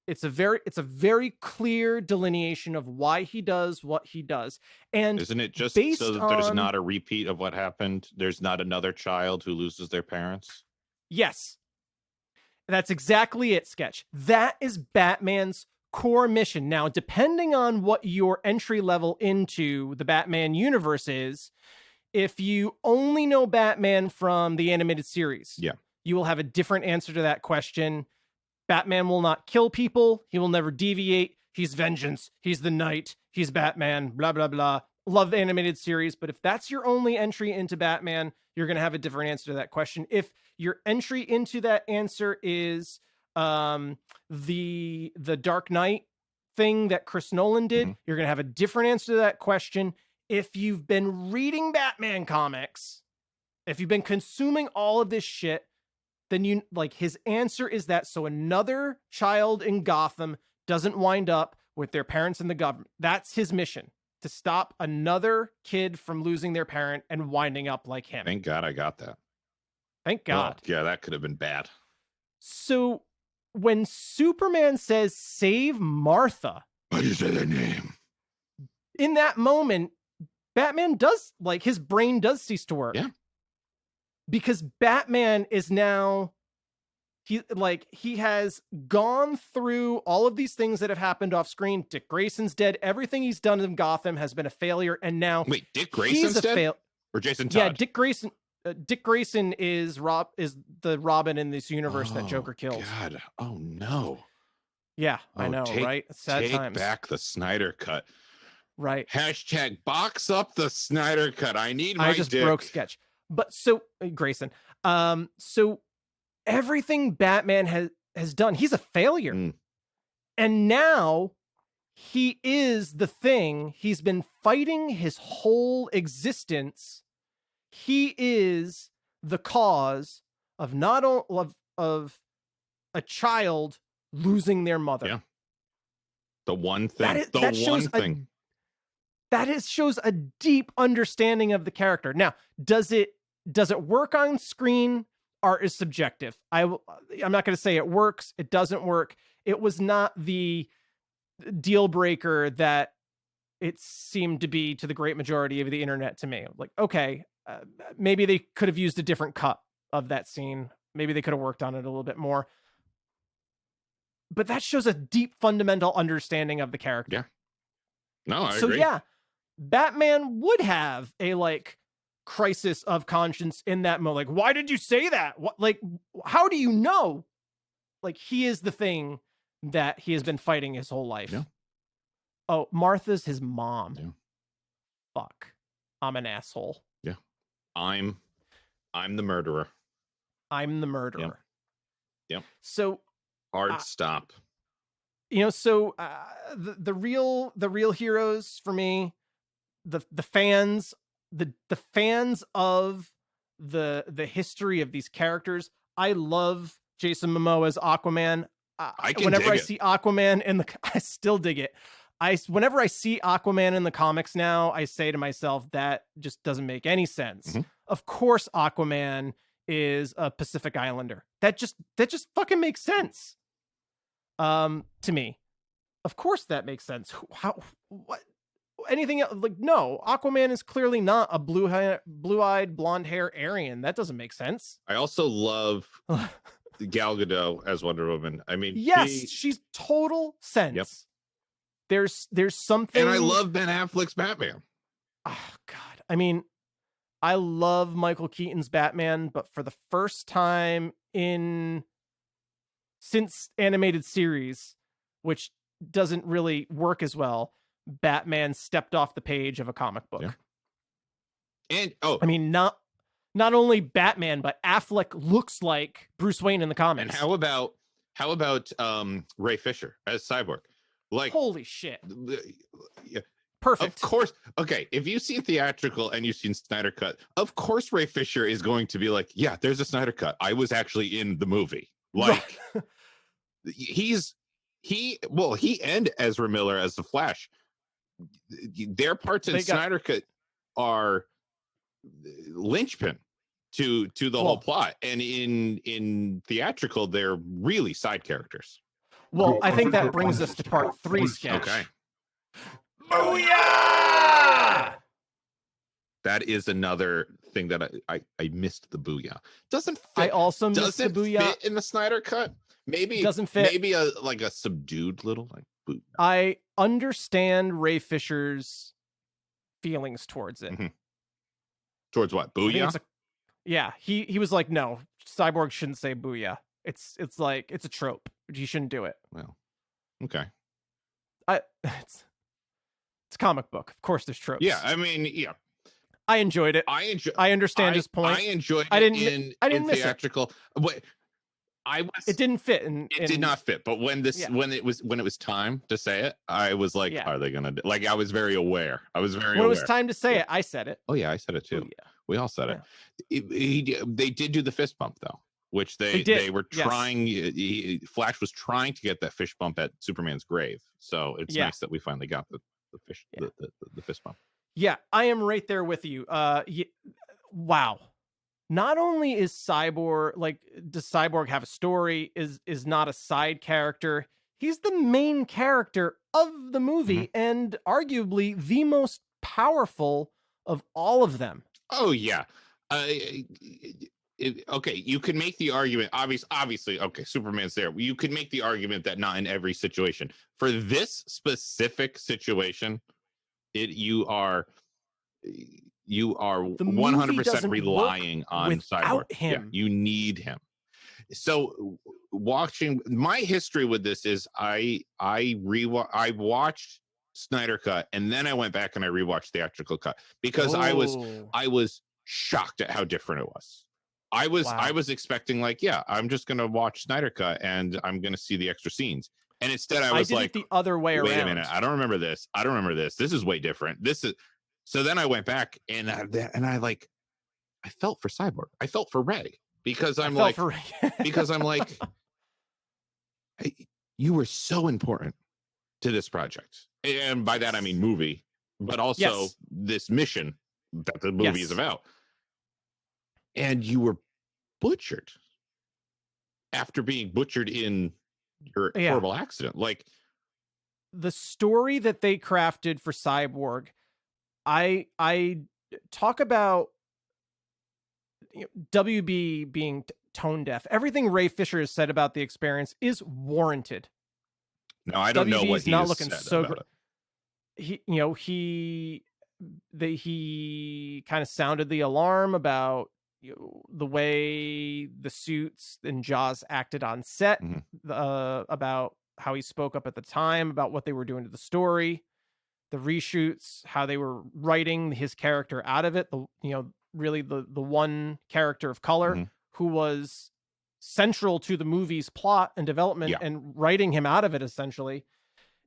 it's a very clear delineation of why he does what he does. And isn't it just so that there's not a repeat of what happened? There's not another child who loses their parents? Yes. That's exactly it, Sketch. That is Batman's core mission. Now, depending on what your entry level into the Batman universe is, if you only know Batman from the animated series, you will have a different answer to that question. Batman will not kill people. He will never deviate. He's vengeance. He's the knight. He's Batman, blah, blah, blah. Love the animated series. But if that's your only entry into Batman, you're going to have a different answer to that question. If your entry into that answer is the Dark Knight thing that Chris Nolan did, you're going to have a different answer to that question. If you've been reading Batman comics, if you've been consuming all of this shit, then his answer is that so another child in Gotham doesn't wind up with their parents in the government. That's his mission, to stop another kid from losing their parent and winding up like him. Thank God I got that. Thank God. Oh, yeah, that could have been bad. So when Superman says, save Martha. Why do you say their name? In that moment, Batman does, his brain does cease to work. Yeah. Because Batman is now, he has gone through all of these things that have happened off screen. Dick Grayson's dead. Everything he's done in Gotham has been a failure. And now wait, Dick Grayson's dead? Or Jason Todd? Yeah, Dick Grayson. Dick Grayson is the Robin in this universe that Joker killed. God, oh no. Yeah, I know, right? Sad take times. Back the Snyder Cut. Right. Hashtag box up the Snyder Cut. I need my I just dick. broke sketch. But so Grayson, so everything Batman has done, he's a failure. And now he is the thing he's been fighting his whole existence. He is the cause of not only of a child losing their mother. Yeah. The one thing. That shows a deep understanding of the character. Now, does it work on screen? Art is subjective. I'm not going to say it works. It doesn't work. It was not the deal breaker that it seemed to be to the great majority of the internet to me. Like, okay, maybe they could have used a different cut of that scene. Maybe they could have worked on it a little bit more. But that shows a deep fundamental understanding of the character. Yeah. No, I agree. So yeah, Batman would have a crisis of conscience in that moment. Like, why did you say that? What, how do you know? He is the thing that he has been fighting his whole life. Yeah. Oh, Martha's his mom. Yeah. Fuck. I'm an asshole. Yeah. I'm the murderer. I'm the murderer. Yep. So hard stop. So the real heroes for me, the fans, the fans of the history of these characters. I love Jason Momoa's Aquaman. Whenever I see Aquaman I still dig it. Whenever I see Aquaman in the comics now, I say to myself, that just doesn't make any sense. Mm-hmm. Of course, Aquaman is a Pacific Islander. That just fucking makes sense. To me, of course that makes sense. What? Anything else? No, Aquaman is clearly not a blue-eyed, blonde hair Aryan. That doesn't make sense. I also love Gal Gadot as Wonder Woman. I mean, yes, she's total sense. Yep. There's something, and I love Ben Affleck's Batman. Oh God, I mean, I love Michael Keaton's Batman, but for the first time since animated series, which doesn't really work as well, Batman stepped off the page of a comic book. Yeah. And I mean, not only Batman, but Affleck looks like Bruce Wayne in the comics. And how about Ray Fisher as Cyborg? Holy shit. Yeah. Perfect. Of course. Okay, if you've seen theatrical and you've seen Snyder Cut, of course Ray Fisher is going to be like, yeah, there's a Snyder Cut. I was actually in the movie. He and Ezra Miller as the Flash. Their parts in Snyder Cut are linchpin to the whole plot, and in theatrical they're really side characters. Well, I think that brings us to part 3 sketch. Okay. Booyah! That is another thing that I missed. The booyah doesn't fit. I also missed the booyah fit in the Snyder Cut. Maybe doesn't fit. Maybe a subdued little booyah. I understand Ray Fisher's feelings towards it. Mm-hmm. Towards what? Booyah? Yeah, he was like, no, Cyborg shouldn't say booyah. It's a trope. You shouldn't do it. Well, okay. It's a comic book. Of course there's tropes. Yeah, I mean, yeah. I enjoyed it. I understand his point. I enjoyed it. I didn't miss theatrical. It. It didn't fit. It did not fit. But when it was time to say it, I was like, are they gonna I was very aware. When it was time to say it, I said it. Oh yeah, I said it too. Yeah. We all said it. They did do the fist bump though, which they were trying. Flash was trying to get that fist bump at Superman's grave. So it's nice that we finally got the fist bump. Yeah, I am right there with you. Wow. Not only is Cyborg does Cyborg have a story? Is not a side character. He's the main character of the movie, and arguably the most powerful of all of them. Oh yeah. Okay, you can make the argument. Obviously, okay, Superman's there. You could make the argument that not in every situation. For this specific situation, you are 100% relying on Cyborg. Him. Yeah, you need him. So watching, my history with this is I watched Snyder Cut, and then I went back and I rewatched the theatrical cut because I was shocked at how different it was. I was expecting like, yeah, I'm just gonna watch Snyder Cut and I'm gonna see the extra scenes, and instead I was like, the other way around. Wait a minute, I don't remember this. This is way different. So then I went back and I felt for Cyborg. I felt for Ray because I'm like, you were so important to this project. And by that, I mean movie, but also this mission that the movie is about. And you were butchered after being butchered in your horrible accident. Like, the story that they crafted for Cyborg, I talk about WB being tone deaf. Everything Ray Fisher has said about the experience is warranted. No, I don't know what he's not looking so good. He kind of sounded the alarm about the way the suits and Jaws acted on set, about how he spoke up at the time about what they were doing to the story, the reshoots, how they were writing his character out of it. Really the one character of color who was central to the movie's plot and development and writing him out of it essentially.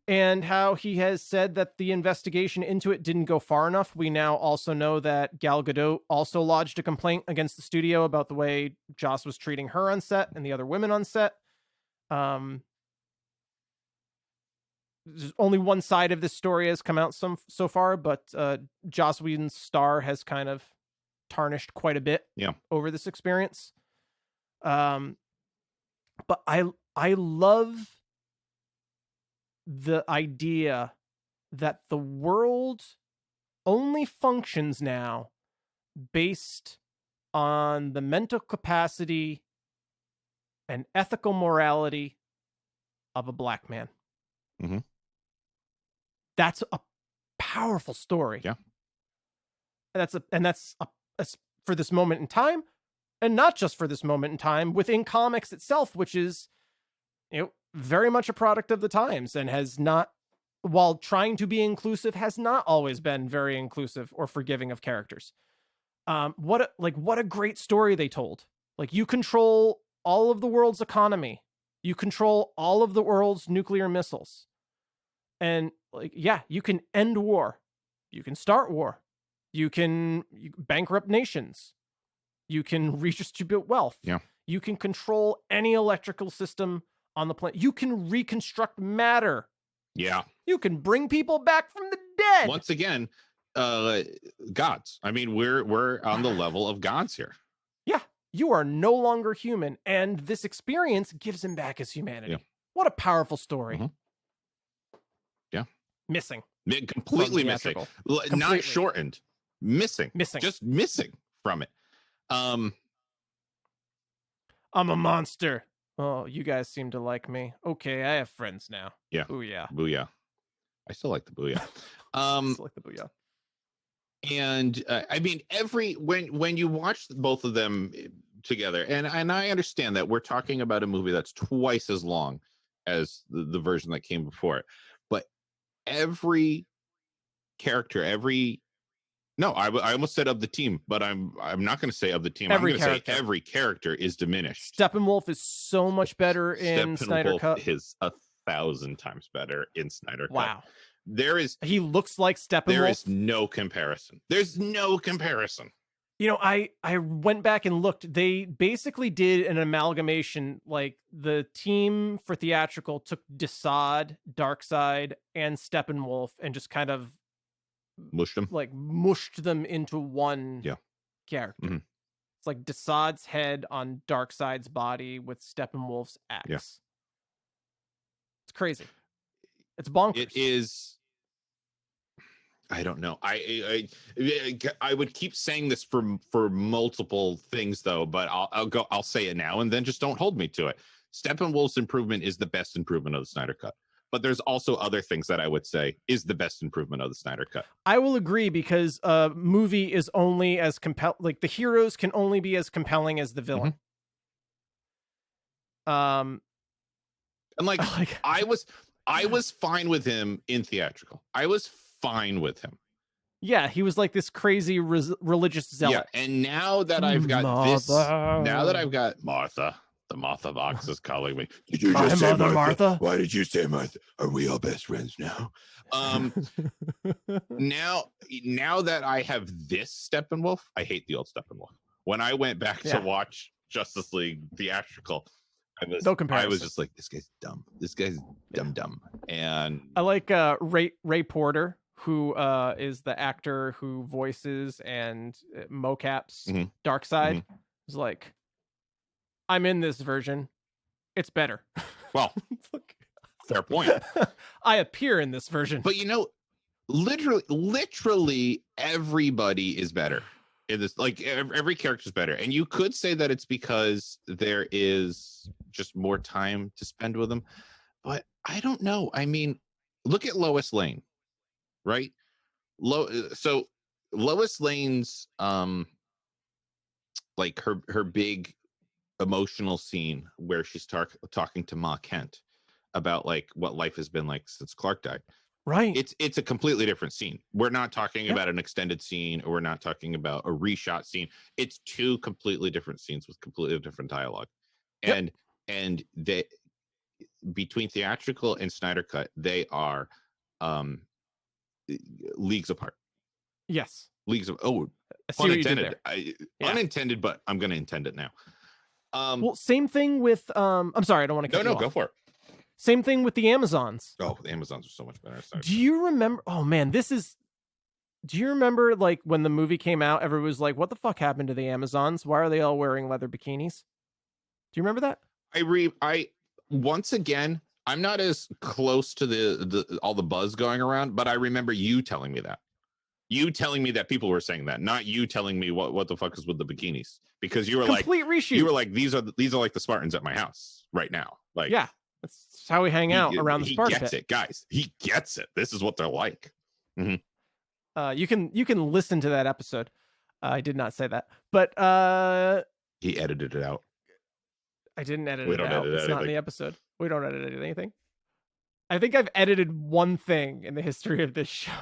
And how he has said that the investigation into it didn't go far enough. We now also know that Gal Gadot also lodged a complaint against the studio about the way Joss was treating her on set and the other women on set. There's only one side of this story has come out so far, but Joss Whedon's star has kind of tarnished quite a bit over this experience. But I love the idea that the world only functions now based on the mental capacity and ethical morality of a black man. That's a powerful story. Yeah. That's for this moment in time, and not just for this moment in time within comics itself, which is, very much a product of the times and has not, while trying to be inclusive, has not always been very inclusive or forgiving of characters. What a great story they told. Like, you control all of the world's economy. You control all of the world's nuclear missiles. And you can end war. You can start war. You can bankrupt nations. You can redistribute wealth. Yeah. You can control any electrical system on the planet. You can reconstruct matter. Yeah. You can bring people back from the dead. Once again, gods. I mean, we're on the level of gods here. Yeah. You are no longer human, and this experience gives him back his humanity. Yeah. What a powerful story. Yeah. Missing. Completely missing. Not shortened. Missing. Just missing from it. I'm a monster. Oh, you guys seem to like me. Okay, I have friends now. Yeah. Booyah. Booyah. I still like the booyah. I still like the booyah. And I mean, when you watch both of them together, and I understand that we're talking about a movie that's twice as long as the version that came before it, but every character, I almost said of the team, but I'm not going to say of the team. I'm going to say every character is diminished. Steppenwolf is so much better in Snyder Cut. Is 1,000 times better in Snyder Cut. Wow. He looks like Steppenwolf. There is no comparison. There's no comparison. I went back and looked. They basically did an amalgamation. Like, the team for theatrical took Desaad, Darkseid, and Steppenwolf and just kind of mushed them into one character. It's like Desaad's head on Darkseid's body with Steppenwolf's axe. Yeah. It's crazy. It's bonkers. It is. I don't know. I would keep saying this for multiple things though, but I'll say it now and then just don't hold me to it. Steppenwolf's improvement is the best improvement of the Snyder Cut. But there's also other things that I would say is the best improvement of the Snyder Cut. I will agree, because a movie is only as the heroes can only be as compelling as the villain. And I was fine with him in theatrical. I was fine with him. Yeah, he was like this crazy religious zealot. Yeah, and now that I've got Martha, the Martha box is calling me. Did you just say Martha? Why did you say Martha? Are we all best friends now? Now that I have this Steppenwolf, I hate the old Steppenwolf. When I went back to watch Justice League theatrical, I was just like, this guy's dumb. This guy's dumb. And I like Ray Porter, who is the actor who voices and mocaps Darkseid. Is like, I'm in this version. It's better. Well, fair point. I appear in this version. But literally everybody is better in this. Like every character is better. And you could say that it's because there is just more time to spend with them. But I don't know. I mean, look at Lois Lane, right? So Lois Lane's like her big emotional scene where she's talking to Ma Kent about like what life has been like since Clark died. Right. It's a completely different scene. We're not talking about an extended scene, or we're not talking about a reshot scene. It's two completely different scenes with completely different dialogue. And they, between theatrical and Snyder Cut, they are leagues apart. Yes. Leagues of unintended. Unintended, but I'm going to intend it now. Well, same thing with I'm sorry, I don't want to cut you off. Go for it. Same thing with the Amazons. Oh, the Amazons are so much better. Sorry. Do you remember? Oh man, do you remember like when the movie came out, everyone was like, what the fuck happened to the Amazons? Why are they all wearing leather bikinis? Do you remember that? I once again, I'm not as close to the all the buzz going around, but I remember you telling me that. You telling me that people were saying that, not you telling me what the fuck is with the bikinis, because you were complete reshoot. You were like, these are like the Spartans at my house right now. Like, yeah, that's how we hang out around the Spartan. He gets it, guys. He gets it. This is what they're like. Mm-hmm. You can listen to that episode. I did not say that, but he edited it out. I didn't edit it out. It's not in the episode. We don't edit anything. I think I've edited one thing in the history of this show.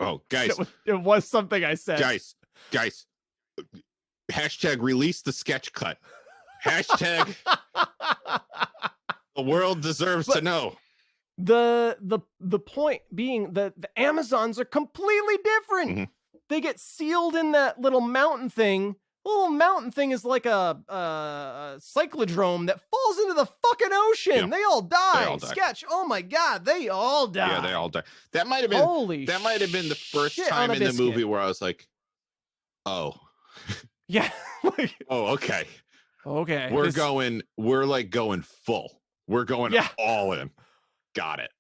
Oh, guys. It was something I said. Guys. Hashtag release the sketch cut. Hashtag the world deserves to know. The point being that the Amazons are completely different. Mm-hmm. They get sealed in that little mountain thing. The little mountain thing is like a cyclodrome that falls into the fucking ocean. Yeah. They all die. Sketch. Oh my god, they all die. Yeah, they all die. That might have been the first time in the movie where I was like, oh. Yeah. Oh, okay. Okay. We're going full. We're going all in. Got it.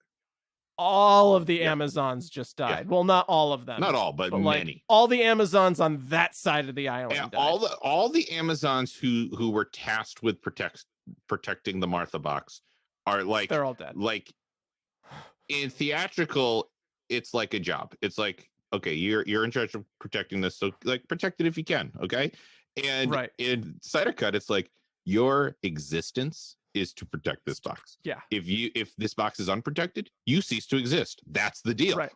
All of the Amazons just died. Yeah. Well, not all of them. Not all, but many. Like, all the Amazons on that side of the island died. All the Amazons who were tasked with protecting the Martha box are like, they're all dead. Like in theatrical, it's like a job. It's like, okay, you're in charge of protecting this, so like protect it if you can, okay? And in Snyder Cut, it's like your existence is to protect this box. Yeah. If this box is unprotected, you cease to exist. That's the deal. Right.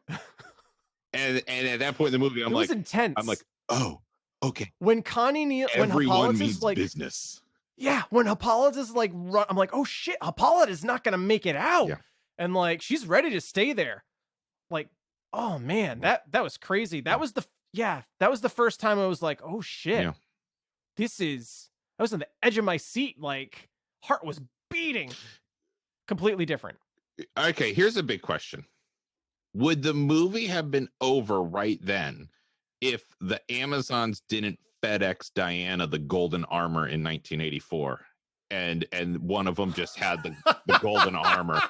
And at that point in the movie, I'm like, intense. I'm like, oh, okay. When Connie Neal, everyone means like business. Yeah. When Hippolyta is like, I'm like, oh shit, Hippolyta is not gonna make it out. Yeah. And like, she's ready to stay there. Like, oh man, that was crazy. That was the first time I was like, oh shit, I was on the edge of my seat. Like, heart was beating. Completely different. Okay, here's a big question. Would the movie have been over right then if the Amazons didn't FedEx Diana the golden armor in 1984 and one of them just had the golden armor?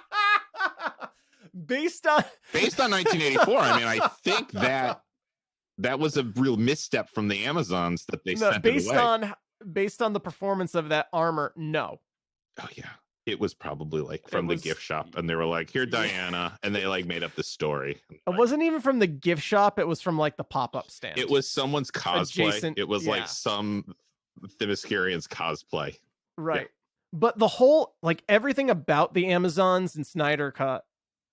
Based on 1984, I mean, I think that was a real misstep from the Amazons that they sent it away. Based on the performance of that armor, no. Oh yeah, it was probably like from the gift shop, and they were like, "Here, Diana," and they like made up the story. It wasn't even from the gift shop; it was from like the pop-up stand. It was someone's cosplay. It was like some Themyscirian's cosplay. Right. But the whole, like, everything about the Amazons in Snyder Cut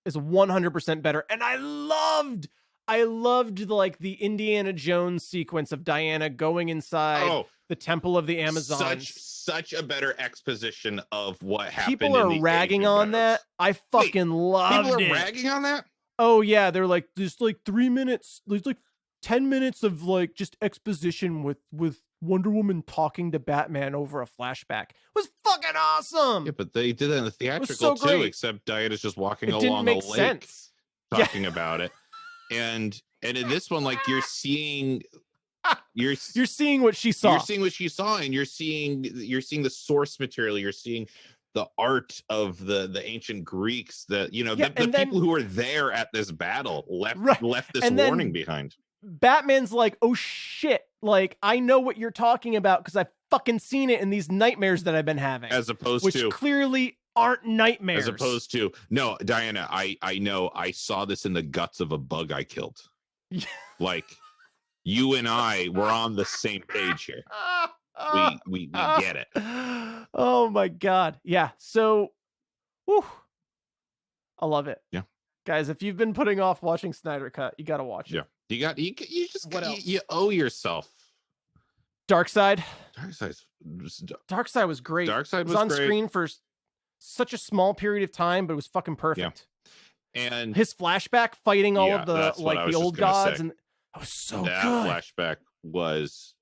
is 100% better. And I loved like the Indiana Jones sequence of Diana going inside the Temple of the Amazons. Such a better exposition of what happened. People are ragging on that. I fucking loved it. People are ragging on that? Oh yeah, they're like, there's like 3 minutes, there's like 10 minutes of like just exposition with Wonder Woman talking to Batman over a flashback. It was fucking awesome. Yeah, but they did that in the theatrical too, except Diana's just walking along the lake talking about it. And in this one, like, you're seeing what she saw. You're seeing what she saw, and you're seeing the source material. You're seeing the art of the ancient Greeks, the people who were there at this battle left this warning behind. Batman's like, oh shit, like, I know what you're talking about because I've fucking seen it in these nightmares that I've been having. As opposed which to clearly aren't nightmares. As opposed to, no, Diana, I know, I saw this in the guts of a bug I killed. Like, you and I were on the same page here. We get it. Oh my God. Yeah. So, whew, I love it. Yeah. Guys, if you've been putting off watching Snyder Cut, you got to watch it. Yeah. You owe yourself. Darkseid Darkseid was great. Darkseid was on great. Screen for such a small period of time, but it was fucking perfect. Yeah. And his flashback fighting all of the the old gods, and that was so good. That flashback was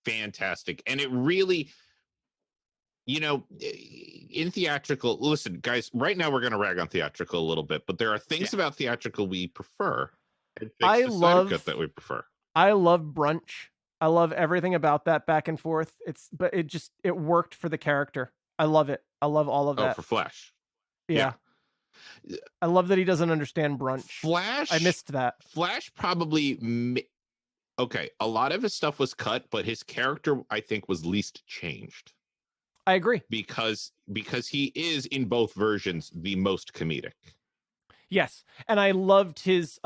fantastic. And it really, in theatrical, listen, guys, right now we're going to rag on theatrical a little bit, but there are things about theatrical we prefer. I love that we prefer. I love brunch. I love everything about that back and forth. But it worked for the character. I love it. I love all of that. Oh, for Flash. Yeah. I love that he doesn't understand brunch. Flash. I missed that. Flash probably. Okay, a lot of his stuff was cut, but his character, I think, was least changed. I agree. Because he is, in both versions, the most comedic. Yes. And I loved his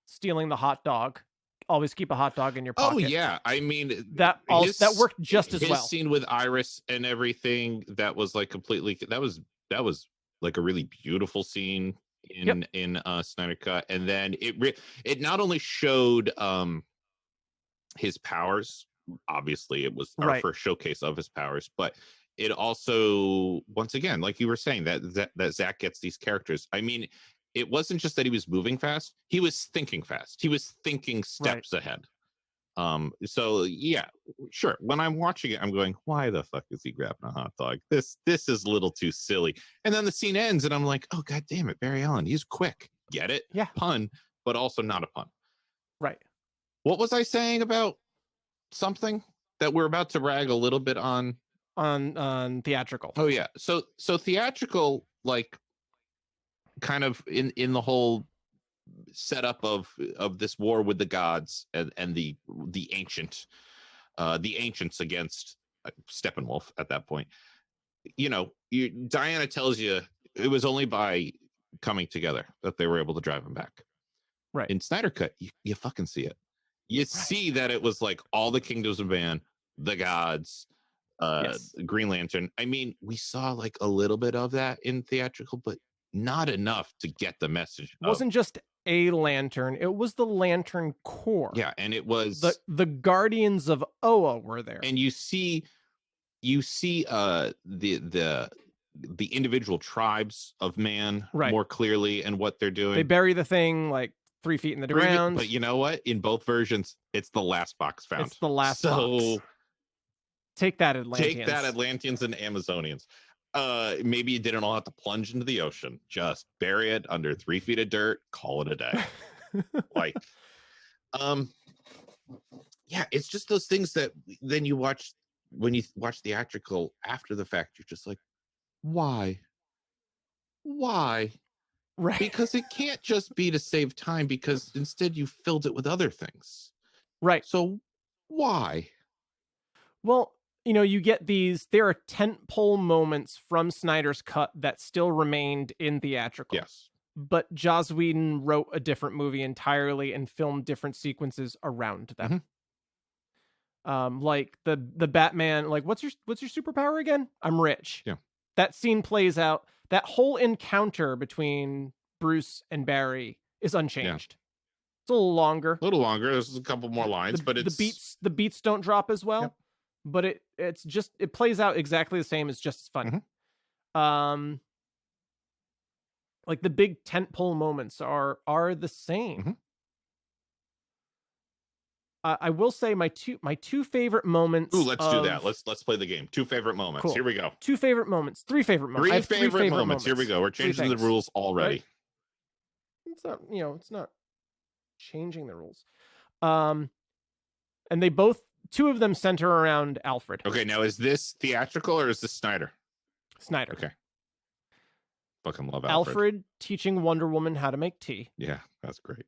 stealing the hot dog. Always keep a hot dog in your pocket. Oh yeah, I mean that worked just as well. His scene with Iris and everything, that was like completely. That was like a really beautiful scene in Snyder Cut, and then it not only showed his powers. Obviously, it was our first showcase of his powers, but it also, once again, like you were saying, that Zack gets these characters. I mean, it wasn't just that he was moving fast; he was thinking fast. He was thinking steps ahead. So yeah, sure. When I'm watching it, I'm going, "Why the fuck is he grabbing a hot dog? This is a little too silly." And then the scene ends, and I'm like, "Oh God damn it, Barry Allen! He's quick. Get it? Yeah, pun, but also not a pun." Right. What was I saying about something that we're about to rag a little bit on theatrical? Oh yeah, so theatrical, like, kind of in the whole setup of this war with the gods and the ancients against Steppenwolf at that point. Diana tells you it was only by coming together that they were able to drive him back. Right. In Snyder Cut, you fucking see it. You see that it was like all the kingdoms of man, the gods, Green Lantern. I mean, we saw like a little bit of that in theatrical, but not enough to get the message. It wasn't just a lantern, it was the Lantern Corps. Yeah, and it was the Guardians of Oa were there. And you see the individual tribes of man more clearly and what they're doing. They bury the thing like 3 feet in the ground. But you know what? In both versions, it's the last box found. It's the last box. Take that, Atlanteans. Take that, Atlanteans and Amazonians. Maybe you didn't all have to plunge into the ocean. Just bury it under 3 feet of dirt. Call it a day. Yeah, it's just those things that then you watch when you watch theatrical after the fact. You're just like, why? Right. Because it can't just be to save time, because instead you filled it with other things. Right. So why? Well, you get there are tentpole moments from Snyder's Cut that still remained in theatrical. Yes. But Joss Whedon wrote a different movie entirely and filmed different sequences around them. Like the Batman, like what's your superpower again? I'm rich. Yeah. That scene plays out. That whole encounter between Bruce and Barry is unchanged. It's a little longer. There's a couple more lines, but the beats don't drop as well. Yep. But it plays out exactly the same. It's just as funny. Like the big tentpole moments are the same. I will say my two favorite moments. Ooh, let's do that. Let's play the game. 2 favorite moments. Cool. Here we go. 2 favorite moments. 3 favorite moments. 3 favorite moments. Here we go. We're changing the rules already. Right? It's not, it's not changing the rules. And they both, 2 of them center around Alfred. Okay, now is this theatrical or is this Snyder? Snyder. Okay. Fucking love Alfred teaching Wonder Woman how to make tea. Yeah, that's great.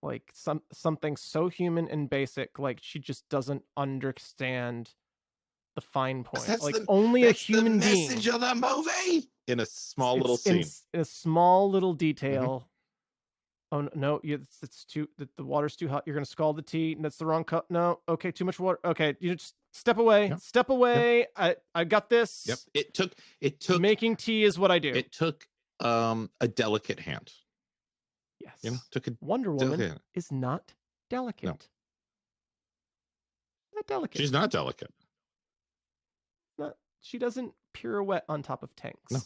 Like something so human and basic, like she just doesn't understand the fine point. Like only a human being. Message of the movie in a small little scene. In a small little detail. Oh no, it's too. The water's too hot. You're gonna scald the tea. That's the wrong cup. No, okay, too much water. Okay, you just step away. Yep. Step away. Yep. I got this. Yep. It took making tea is what I do. It took a delicate hand. Yes. Took a Wonder Woman is not delicate. No. Not delicate. She's not delicate. She doesn't pirouette on top of tanks. No.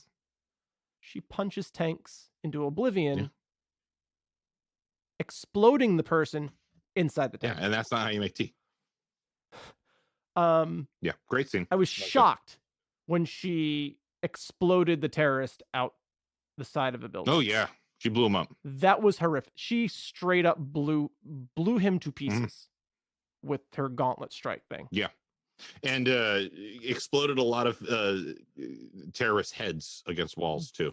She punches tanks into oblivion, exploding the person inside the tank. Yeah, and that's not how you make tea. Yeah, great scene. I was shocked when she exploded the terrorist out the side of a building. Oh yeah, she blew him up. That was horrific. She straight up blew him to pieces with her gauntlet strike thing. Yeah, and exploded a lot of terrorist heads against walls too.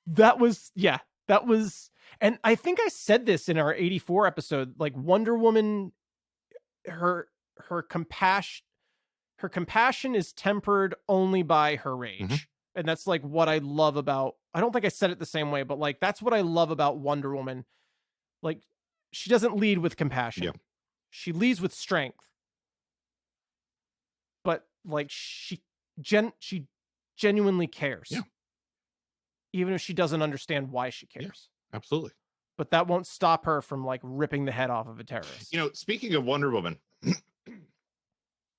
That was, and I think I said this in our 84 episode, like Wonder Woman, her compassion is tempered only by her rage. And that's like what I love about, I don't think I said it the same way, but like, that's what I love about Wonder Woman. Like, she doesn't lead with compassion. Yeah. She leads with strength. But like, she genuinely cares. Yeah. Even if she doesn't understand why she cares. Yeah, absolutely. But that won't stop her from like ripping the head off of a terrorist. Speaking of Wonder Woman,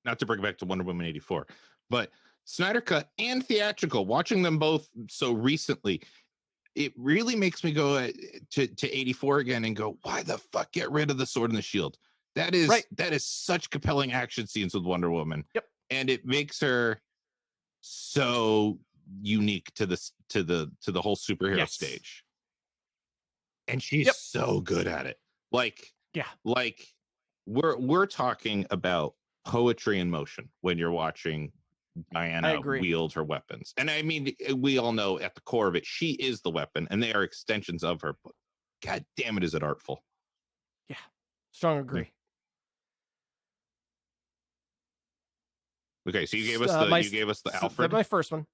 not to bring it back to Wonder Woman 84, but Snyder Cut and theatrical, watching them both so recently, it really makes me go to 84 again and go, why the fuck get rid of the sword and the shield? That is such compelling action scenes with Wonder Woman. Yep. And it makes her so unique to the whole superhero stage. And she's so good at it. Like we're talking about poetry in motion when you're watching Diana wield her weapons. And I mean, we all know at the core of it, she is the weapon and they are extensions of her, but god damn it, is it artful. Yeah, strong agree. Okay, so you gave us the Alfred. My first one.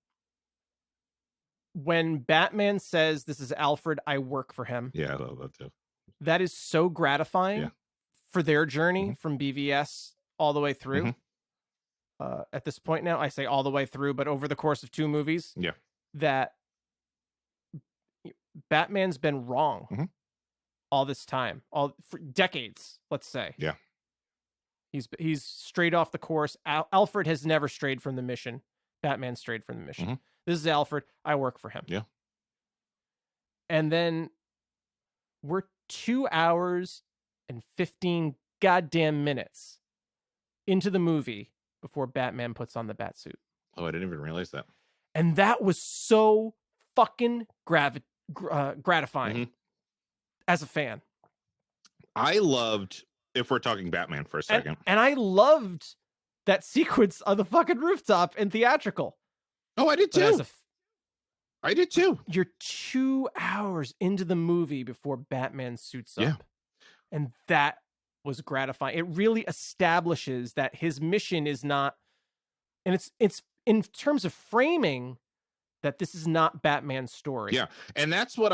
When Batman says, "This is Alfred, I work for him." Yeah, I love that too. That is so gratifying for their journey from BVS all the way through. At this point now, I say all the way through, but over the course of 2 movies, that Batman's been wrong all this time, for decades, let's say. Yeah. He's strayed off the course. Alfred has never strayed from the mission. Batman strayed from the mission. This is Alfred. I work for him. Yeah. And then we're 2 hours and 15 goddamn minutes into the movie before Batman puts on the Batsuit. Oh, I didn't even realize that. And that was so fucking gratifying as a fan. I loved, if we're talking Batman for a second. And I loved that sequence on the fucking rooftop in theatrical. Oh, I did too. I did too. You're 2 hours into the movie before Batman suits up. Yeah. And that was gratifying. It really establishes that his mission is not, and it's in terms of framing, that this is not Batman's story. Yeah. And that's what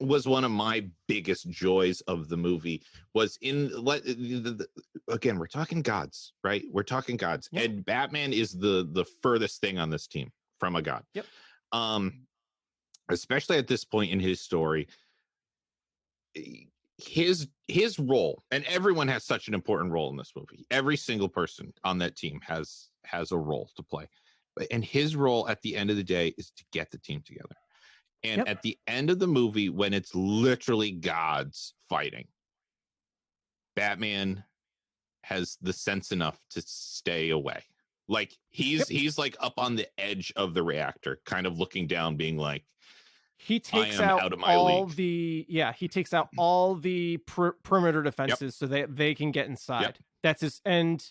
was one of my biggest joys of the movie. Was again, we're talking gods, right? We're talking gods, and Batman is the furthest thing on this team from a god. Yep. Especially at this point in his story, his role, and everyone has such an important role in this movie. Every single person on that team has a role to play, and his role at the end of the day is to get the team together. And at the end of the movie, when it's literally gods fighting, Batman has the sense enough to stay away. Like he's like up on the edge of the reactor, kind of looking down, being like, he takes out all the perimeter defenses so they can get inside. That's his, and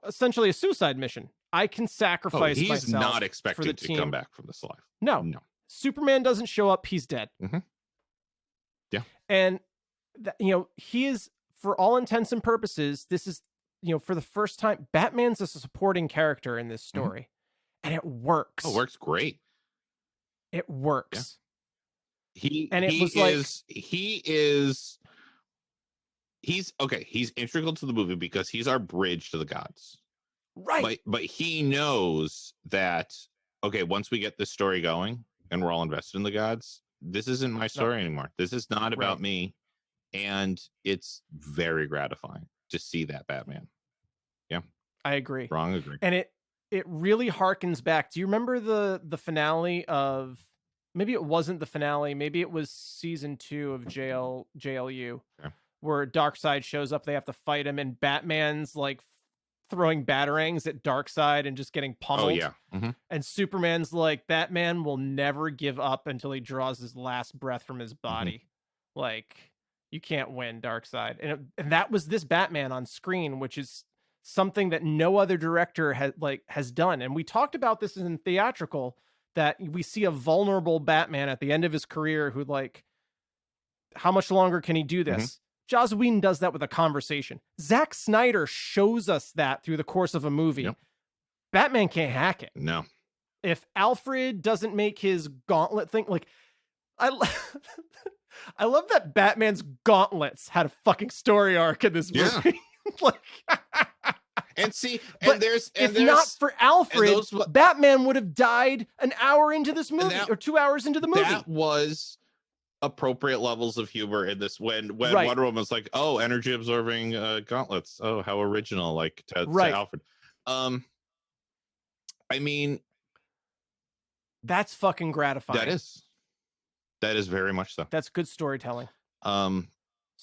essentially a suicide mission. I can sacrifice myself. He's not expecting to come back from this life. No. Superman doesn't show up, he's dead. Yeah. And he is, for all intents and purposes, this is for the first time, Batman's a supporting character in this story, and it works. Oh, it works great. It works. He's integral to the movie because he's our bridge to the gods. Right. But he knows that, okay, once we get this story going and we're all invested in the gods, this isn't my story anymore. This is not about me. And it's very gratifying to see that Batman. Yeah. I agree. Strong agree. And it really harkens back. Do you remember the finale of, maybe it wasn't the finale, maybe it was season 2 of JLU, where Darkseid shows up, they have to fight him, and Batman's like throwing batarangs at Darkseid and just getting pummeled. Oh, yeah. And Superman's like, Batman will never give up until he draws his last breath from his body. Like, you can't win, Darkseid. And that was this Batman on screen, which is something that no other director has done. And we talked about this in theatrical, that we see a vulnerable Batman at the end of his career who, like, how much longer can he do this? Joss Whedon does that with a conversation. Zack Snyder shows us that through the course of a movie. Batman can't hack it. No. If Alfred doesn't make his gauntlet thing, like, I love that Batman's gauntlets had a fucking story arc in this movie. Like, and see, if not for Alfred, Batman would have died an hour into this movie, or 2 hours into the movie. That was appropriate levels of humor in this, when Wonder Woman's like, oh, energy absorbing gauntlets. Oh, how original, like to Alfred. I mean, that's fucking gratifying. That is very much so. That's good storytelling. So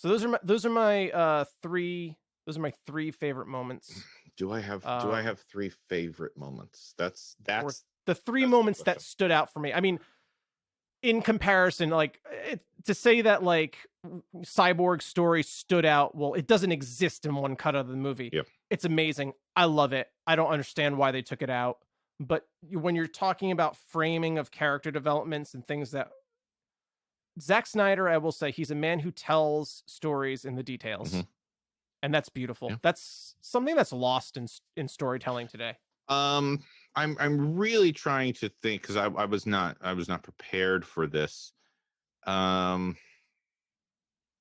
those are my three favorite moments. Do I have 3 favorite moments? That's the 3 moments that stood out for me. I mean, in comparison, like, to say that like Cyborg's story stood out, well, it doesn't exist in one cut of the movie. It's amazing. I love it. I don't understand why they took it out. But when you're talking about framing of character developments and things that Zack Snyder, I will say, he's a man who tells stories in the details. And that's beautiful. That's something that's lost in storytelling today. I'm really trying to think, because I was not prepared for this. I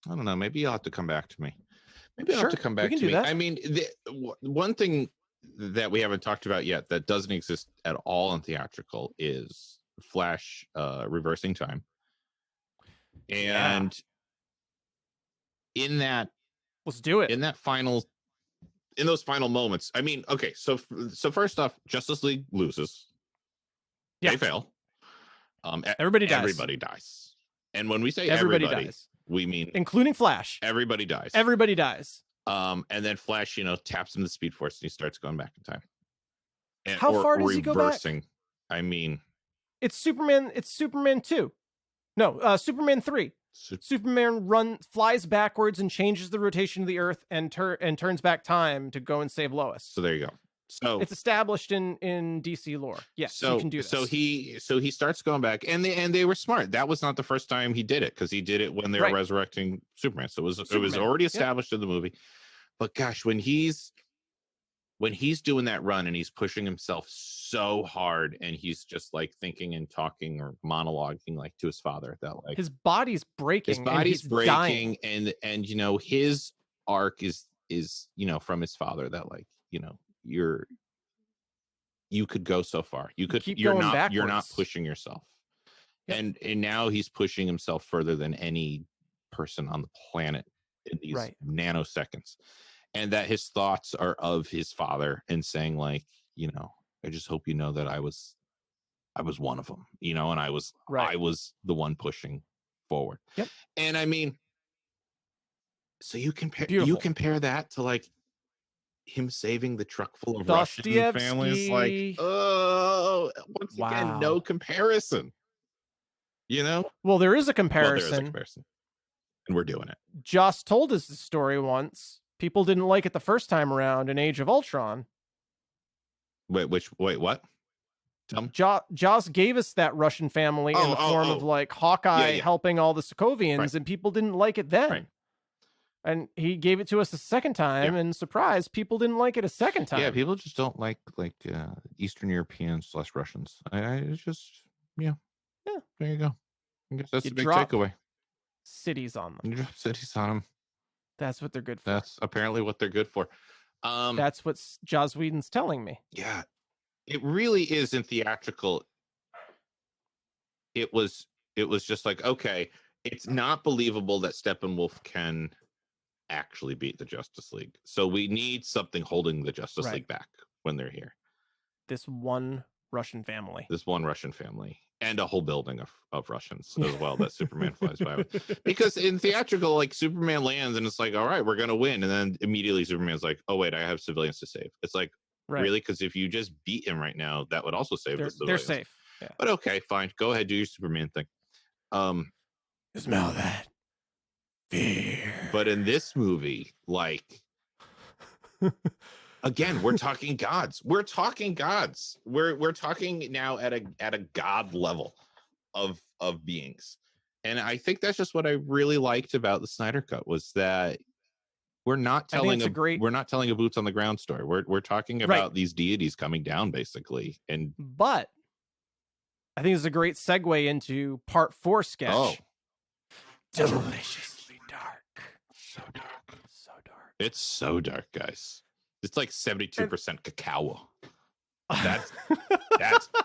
don't know. Maybe you'll have to come back to me. Maybe I'll have to come back to me. I mean, one thing that we haven't talked about yet that doesn't exist at all in theatrical is Flash reversing time. And in that, let's do it. In those final moments. I mean, okay, so first off, Justice League loses. They fail. Everybody dies. And when we say everybody dies, we mean including Flash. Everybody dies. Everybody dies. And then Flash, taps him the Speed Force and he starts going back in time. How far does he go back? I mean, it's Superman 2. No, Superman 3. Superman flies backwards and changes the rotation of the Earth and turns back time to go and save Lois. So there you go. So it's established in DC lore. Yes, you can do this. So he starts going back, and they were smart. That was not the first time he did it, because he did it when they were resurrecting Superman. So it was already established in the movie. But gosh, when he's when he's doing that run and he's pushing himself so hard and he's just like thinking and talking or monologuing like to his father that like his body's breaking. His body's breaking, dying. and you know his arc is you know from his father that like you know you could go so far. You're not pushing yourself. Yep. And now he's pushing himself further than any person on the planet in these nanoseconds. And that his thoughts are of his father and saying like, you know, I just hope you know that I was one of them, you know, and I was the one pushing forward. Yep. And I mean, so you compare that to like him saving the truck full of Russian families, like, oh, once again, no comparison. You know? Well, there is a comparison. And we're doing it. Joss told us the story once. People didn't like it the first time around in Age of Ultron. Wait, what? Joss gave us that Russian family in the form of like Hawkeye helping all the Sokovians, and people didn't like it then. Right. And he gave it to us a second time, and surprise, people didn't like it a second time. Yeah, people just don't like Eastern Europeans / Russians. It's just yeah. There you go. I guess that's the big takeaway. Cities on them. You drop cities on them. That's what they're good for. That's apparently what they're good for. That's what Joss Whedon's telling me. Yeah, it really is in theatrical. It was just like, okay, it's not believable that Steppenwolf can actually beat the Justice League. So we need something holding the Justice League back when they're here. This one Russian family. And a whole building of Russians as well that Superman flies by with. Because in theatrical, like Superman lands and it's like, all right, we're gonna win, and then immediately Superman's like, oh wait, I have civilians to save. It's like, really? Because if you just beat him right now, that would also save the civilians. They're safe. Yeah. But okay, fine, go ahead, do your Superman thing. Smell that fear. But in this movie, like, again, we're talking gods. We're talking now at a god level of beings. And I think that's just what I really liked about the Snyder Cut was that we're not telling a boots on the ground story. We're talking about these deities coming down basically. But I think it's a great segue into part 4 sketch. Oh. Deliciously dark. So dark. It's so dark, guys. It's like 72% cacao. That's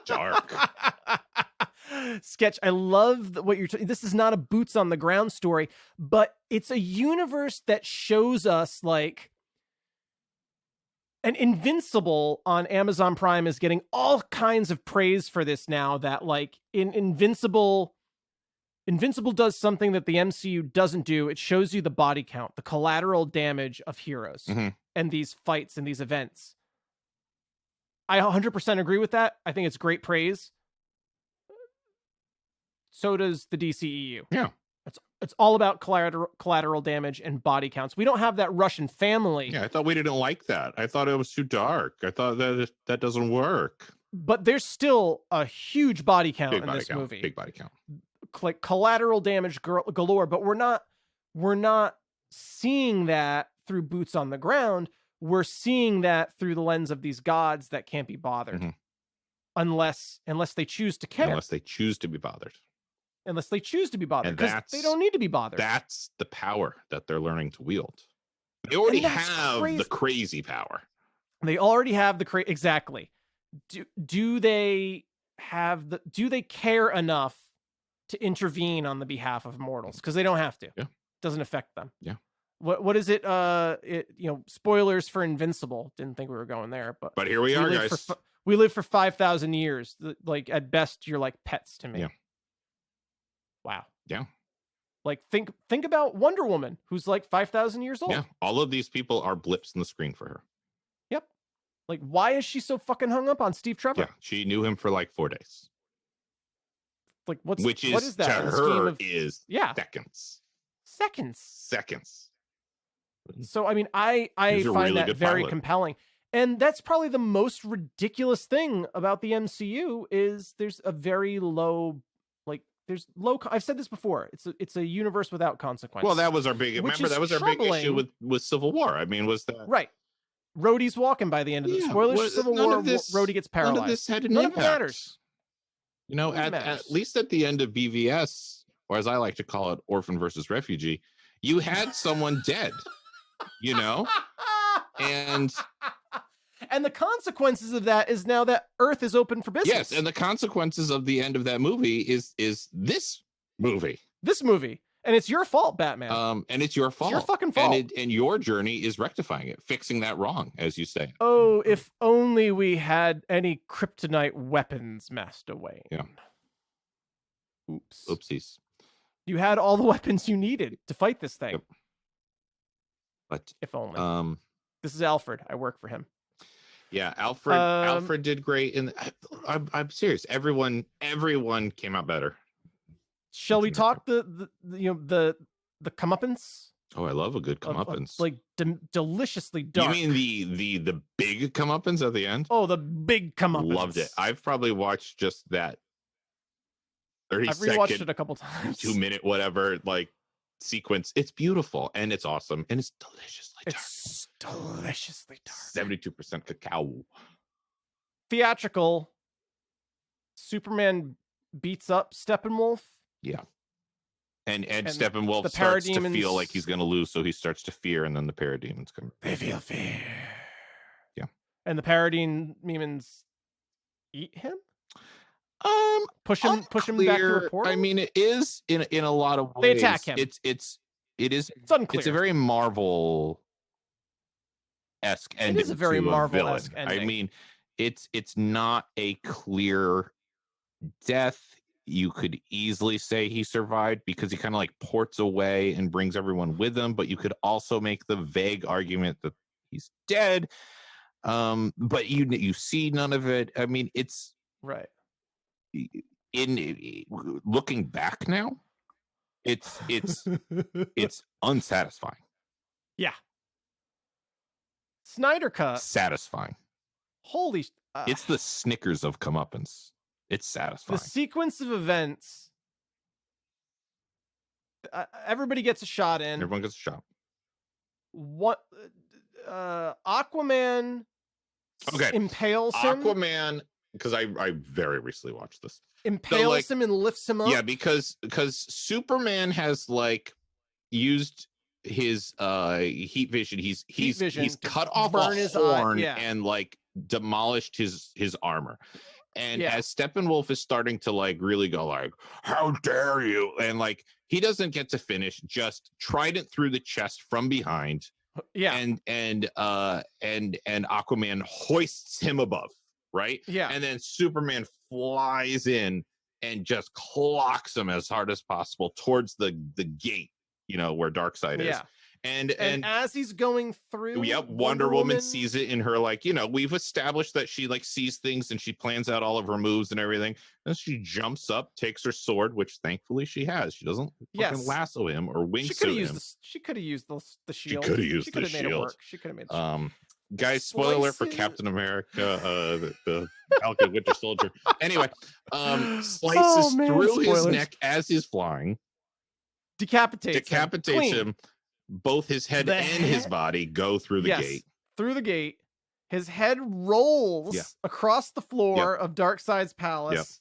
dark. Sketch, I love what you're this is not a boots on the ground story, but it's a universe that shows us like an Invincible on Amazon Prime is getting all kinds of praise for this now, that like in Invincible does something that the MCU doesn't do. It shows you the body count, the collateral damage of heroes and these fights and these events. I 100% agree with that. I think it's great praise. So does the DCEU. Yeah. It's all about collateral damage and body counts. We don't have that Russian family. Yeah, I thought we didn't like that. I thought it was too dark. I thought that doesn't work. But there's still a huge body count in this movie. Big body count. Like collateral damage galore, but we're not seeing that through boots on the ground. We're seeing that through the lens of these gods that can't be bothered unless they choose to care. Unless they choose to be bothered. Because they don't need to be bothered. That's the power that they're learning to wield. They already have the crazy power. They already have the exactly. Do they care enough to intervene on the behalf of mortals? Because they don't have to. Yeah. Doesn't affect them. Yeah. What is it? Spoilers for Invincible. Didn't think we were going there, but here we are, guys. We live for 5,000 years. Like at best, you're like pets to me. Yeah. Wow. Yeah. Like think about Wonder Woman, who's like 5,000 years old. Yeah. All of these people are blips in the screen for her. Yep. Like, why is she so fucking hung up on Steve Trevor? Yeah. She knew him for like 4 days. Like what is that? To her is seconds. So I mean, I find really that very compelling. And that's probably the most ridiculous thing about the MCU is there's a very low, I've said this before. It's a universe without consequence. Well, that was our big issue with Civil War. I mean, was that right? Rhodey's walking by the end of the spoilers. For Civil War, Rhodey gets paralyzed. None of this had an impact. Of it matters. You know, at least at the end of BVS, or as I like to call it, Orphan versus Refugee, you had someone dead. You know, and the consequences of that is now that Earth is open for business. Yes, and the consequences of the end of that movie is this movie. This movie. And it's your fault, Batman. And it's your fault. It's your fucking fault. And your journey is rectifying it, fixing that wrong, as you say. Oh, if only we had any kryptonite weapons, Master Wayne. Yeah. Oops. Oopsies. You had all the weapons you needed to fight this thing. Yep. But if only. This is Alfred. I work for him. Yeah, Alfred did great, and I'm serious. Everyone came out better. Shall we talk the comeuppance? Oh, I love a good comeuppance. Like deliciously dark. You mean the big comeuppance at the end? Oh, the big comeuppance. Loved it. I've probably watched just that 30 I've rewatched it a couple times. 2-minute whatever like sequence. It's beautiful and it's awesome and it's deliciously dark. It's deliciously dark. 72% cacao. Theatrical. Superman beats up Steppenwolf. Yeah. And Steppenwolf starts to feel like he's going to lose, so he starts to fear, and then the parademons come. They feel fear. Yeah. And the parademons eat him? Push him back to a portal? I mean, it is in a lot of ways. They attack him. It's unclear. It's a very Marvel-esque ending. It is a very Marvel-esque ending. I mean, it's not a clear death. You could easily say he survived because he kind of like ports away and brings everyone with him, but you could also make the vague argument that he's dead. But you see none of it. I mean, it's right. In looking back now, it's unsatisfying. Yeah. Snyder Cut. Satisfying. Holy. It's the Snickers of comeuppance. It's satisfying. The sequence of events. Everybody gets a shot in. Everyone gets a shot. What? Aquaman. Okay. Impales him. Aquaman, because I very recently watched this. Impales him and lifts him up. Yeah, because Superman has like used his heat vision. He's cut off a horn and like demolished his armor. And as Steppenwolf is starting to like really go like, how dare you? And like, he doesn't get to finish, just trident through the chest from behind. Yeah. And Aquaman hoists him above. Right. Yeah. And then Superman flies in and just clocks him as hard as possible towards the gate, where Darkseid is. Yeah. And as he's going through, Wonder Woman sees it in her, like, we've established that she like sees things and she plans out all of her moves and everything. And she jumps up, takes her sword, which thankfully she has. She doesn't fucking lasso him or wingsuit him. She could have used the shield. She could have used the shield. Made it work. She could have made it. Guys, spoiler alert for Captain America, the Falcon Winter Soldier. Anyway, slices through his neck as he's flying. Decapitates him. Both his head and his body go through the gate. Through the gate. His head rolls across the floor of Darkseid's palace.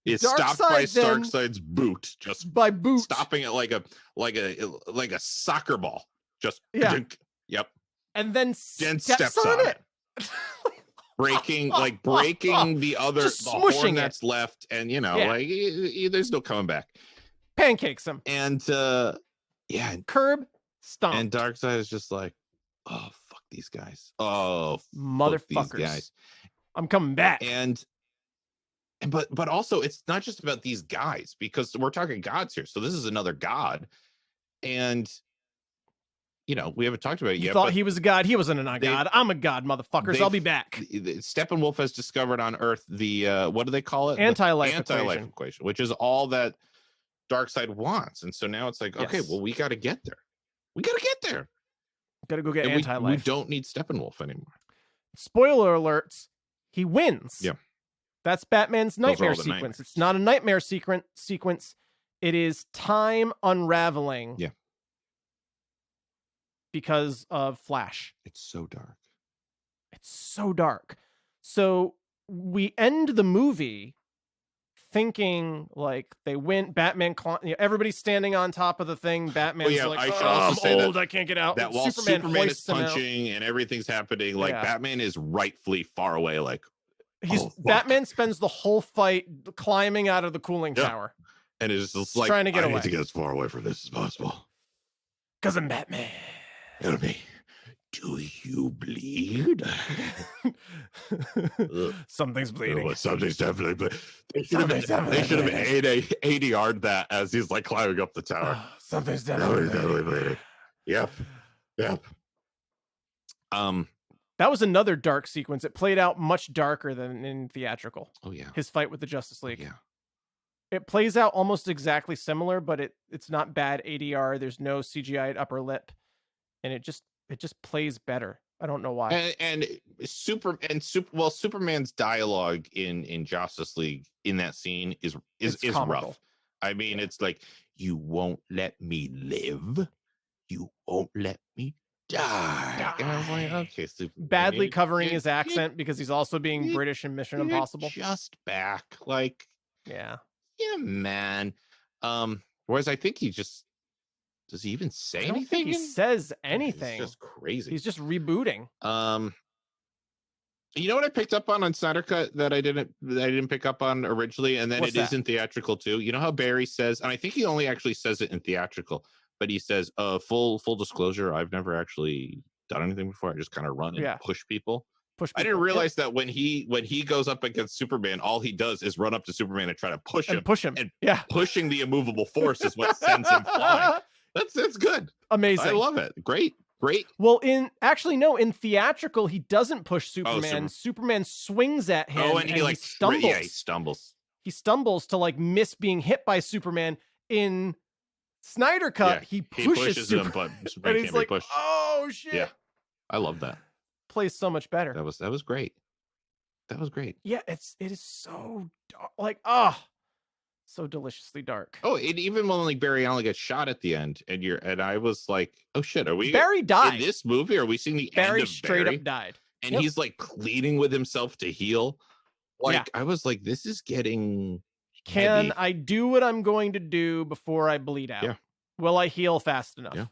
Is stopped by Darkseid's boot, just by boot, stopping it like a soccer ball. Just and then steps on it. breaking the horn that's left, and there's no coming back. Pancakes him. And curb stomp. And Darkseid is just like, oh, fuck these guys. Oh, motherfuckers. These guys. I'm coming back. But also, it's not just about these guys, because we're talking gods here. So this is another god. And, we haven't talked about it yet. Thought he was a god. He wasn't a god. I'm a god, motherfuckers. I'll be back. Steppenwolf has discovered on Earth the, what do they call it? Anti-life equation, which is all that Darkseid wants. And so now it's like, okay, well, we got to get there. Got to go get anti-life. We don't need Steppenwolf anymore. Spoiler alerts. He wins. Yeah. That's Batman's nightmare sequence. Nightmares. It's not a nightmare sequence. It is time unraveling. Yeah. Because of Flash. It's so dark. so dark. So we end the movie thinking like they win. Batman, everybody's standing on top of the thing. Batman's like, I should also say old, I can't get out. That while Superman is punching and everything's happening, like Batman is rightfully far away. Like Batman spends the whole fight climbing out of the cooling tower, and it's just like trying to get I away. need to get as far away from this as possible. Because I'm Batman. It'll be. Do you bleed? Something's bleeding. Oh, something's definitely bleeding. They should have ADR'd that as he's like climbing up the tower. Something's definitely bleeding. Yep. That was another dark sequence. It played out much darker than in theatrical. Oh yeah. His fight with the Justice League. Yeah. It plays out almost exactly similar, but it's not bad ADR. There's no CGI upper lip, and it just plays better. I don't know why. And Superman's dialogue in Justice League in that scene is rough. I mean, it's like, you won't let me live, you won't let me die. And I was like, okay, Superman, badly covering his accent because he's also being British in Mission Impossible. Just back, like, yeah, man. Whereas I think he just. Does he even say anything? Think he says anything. It's just crazy. He's just rebooting. You know what I picked up on Snyder Cut that I didn't pick up on originally, and then is in theatrical too. You know how Barry says, and I think he only actually says it in theatrical, but he says, full disclosure, I've never actually done anything before. I just kind of run and push people. I didn't realize that when he goes up against Superman, all he does is run up to Superman and try to push him. And pushing the immovable force is what sends him flying. That's good. Amazing. I love it. Great. Well, in theatrical, he doesn't push Superman. Superman swings at him. And he stumbles. Yeah, he stumbles. He stumbles to like miss being hit by Superman. In Snyder Cut, he pushes him, but Superman can't be pushed. Oh shit! Yeah, I love that. Plays so much better. That was great. That was great. Yeah, it is so dark, so deliciously dark. Oh, even when like Barry Allen gets shot at the end, and I was like, oh shit, are we Barry died in this movie? Are we seeing the Barry end of straight Barry? Up died, and he's like pleading with himself to heal. Like I was like, this is getting. Can heavy. I do what I'm going to do before I bleed out? Yeah. Will I heal fast enough? Yeah.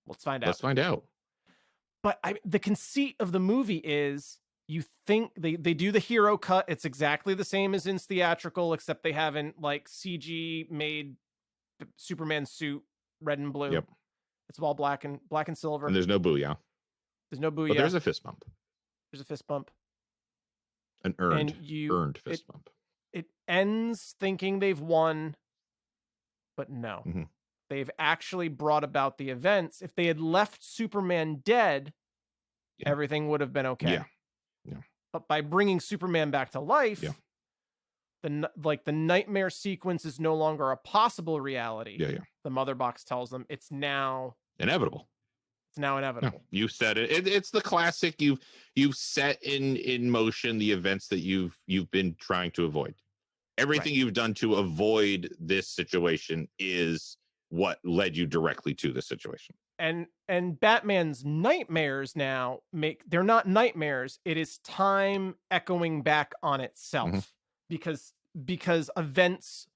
Let's find out. Let's find out. But the conceit of the movie is. You think they do the hero cut. It's exactly the same as in theatrical, except they haven't like CG made the Superman suit red and blue. Yep. It's all black and silver. And there's no booyah. There's no booyah. But there's a fist bump. There's a fist bump. An earned fist bump. It ends thinking they've won, but no. Mm-hmm. They've actually brought about the events. If they had left Superman dead, everything would have been okay. Yeah. But by bringing Superman back to life, the nightmare sequence is no longer a possible reality. Yeah. The Mother Box tells them it's now inevitable. It's now inevitable. No, you said it. It's the classic. You've set in motion the events that you've been trying to avoid. Everything you've done to avoid this situation is what led you directly to the situation. And Batman's nightmares now they're not nightmares. It is time echoing back on itself because events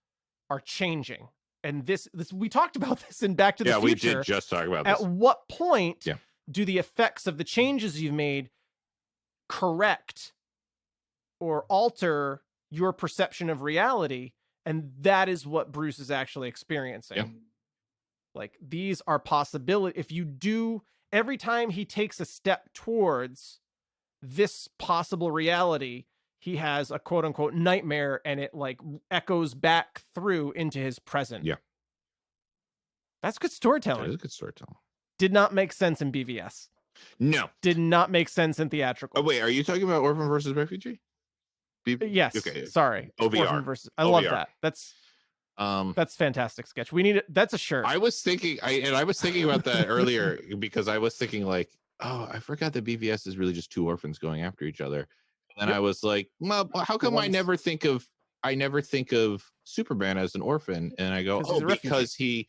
are changing. And this we talked about this in Back to the Future. Yeah, we did just talk about this. At what point do the effects of the changes you've made correct or alter your perception of reality? And that is what Bruce is actually experiencing. Yeah. Like these are possibilities. If you do every time he takes a step towards this possible reality, he has a quote unquote nightmare and it like echoes back through into his present. Yeah. That's good storytelling. That is good storytelling. Did not make sense in BVS. No. Did not make sense in theatrical. Oh, wait, are you talking about Orphan versus Refugee? Yes. Okay. Sorry. OVR. Orphan versus. I love that. That's fantastic sketch. We need it. That's a shirt. I was thinking about that earlier because I was thinking like, oh, I forgot that BVS is really just two orphans going after each other. And I was like, well, how come I never think of Superman as an orphan? And I go, because he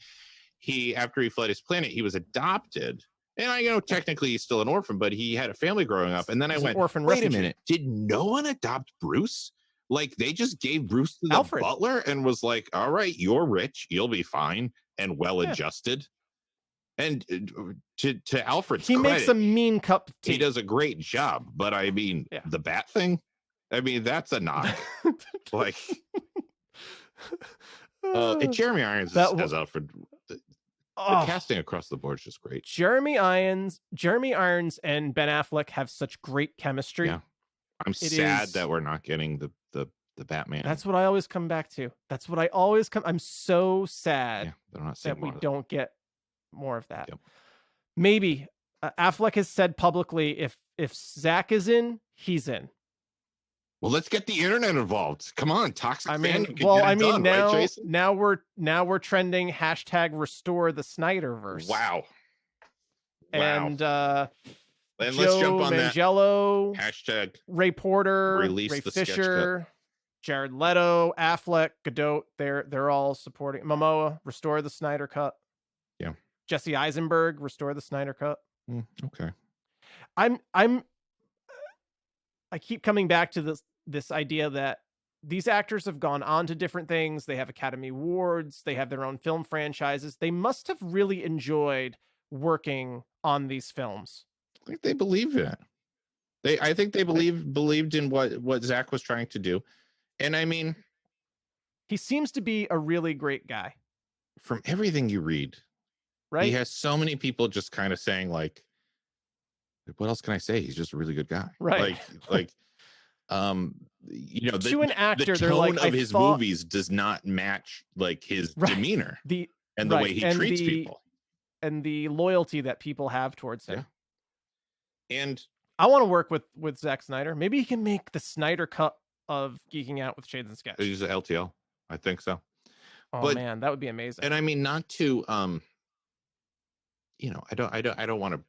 after he fled his planet, he was adopted And I know technically he's still an orphan, but he had a family growing up. And then I went, orphan wait refugee. a minute, did no one adopt Bruce? Like they just gave Bruce to the Alfred. butler and was like, all right, you're rich, you'll be fine and well-adjusted. And to Alfred's he credit, makes a mean cup of tea. He does a great job. But I mean, the bat thing, I mean, that's a knock. Like, Jeremy Irons as Alfred. The casting across the board is just great. Jeremy Irons and Ben Affleck have such great chemistry. Yeah. I'm sad that we're not getting the Batman. That's what I always come back to. I'm so sad that we don't get more of that. Yep. Maybe Affleck has said publicly if Zach is in, he's in. Well, let's get the internet involved. Come on, toxic fandom. Now we're trending # restore the Snyderverse. Wow. And let's Joe jump on Manganiello, that. # Ray Porter, release Ray the Fisher, Jared Leto, Affleck, Godot. They're all supporting Momoa. Restore the Snyder Cut. Yeah. Jesse Eisenberg. Restore the Snyder Cut. Okay. I keep coming back to this idea that these actors have gone on to different things. They have Academy Awards. They have their own film franchises. They must have really enjoyed working on these films. I think they believe in it. I think they believed in what Zach was trying to do. And I mean, he seems to be a really great guy. From everything you read, right? He has so many people just kind of saying like, what else can I say? He's just a really good guy. Right. Like, to an actor, the tone of his movies does not match like his demeanor and the way he treats people. And the loyalty that people have towards him. Yeah. And I want to work with Zack Snyder. Maybe he can make the Snyder Cut of Geeking Out with Shades and Sketch. He's an LTL. I think so. Oh man, that would be amazing. And I mean, not to I don't want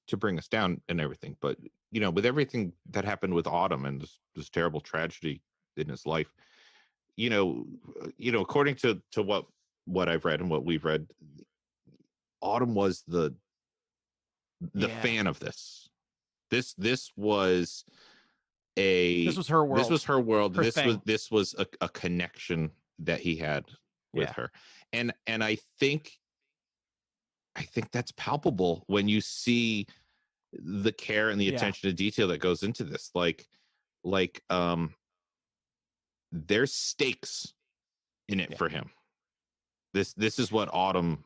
to bring us down and everything, but with everything that happened with Autumn and this terrible tragedy in his life, according to what I've read and what we've read, Autumn was the fan of this. This was her world. This was her world. This was a connection that he had with her. And I think that's palpable when you see the care and the attention to detail that goes into this. Like there's stakes in it for him. This is what Autumn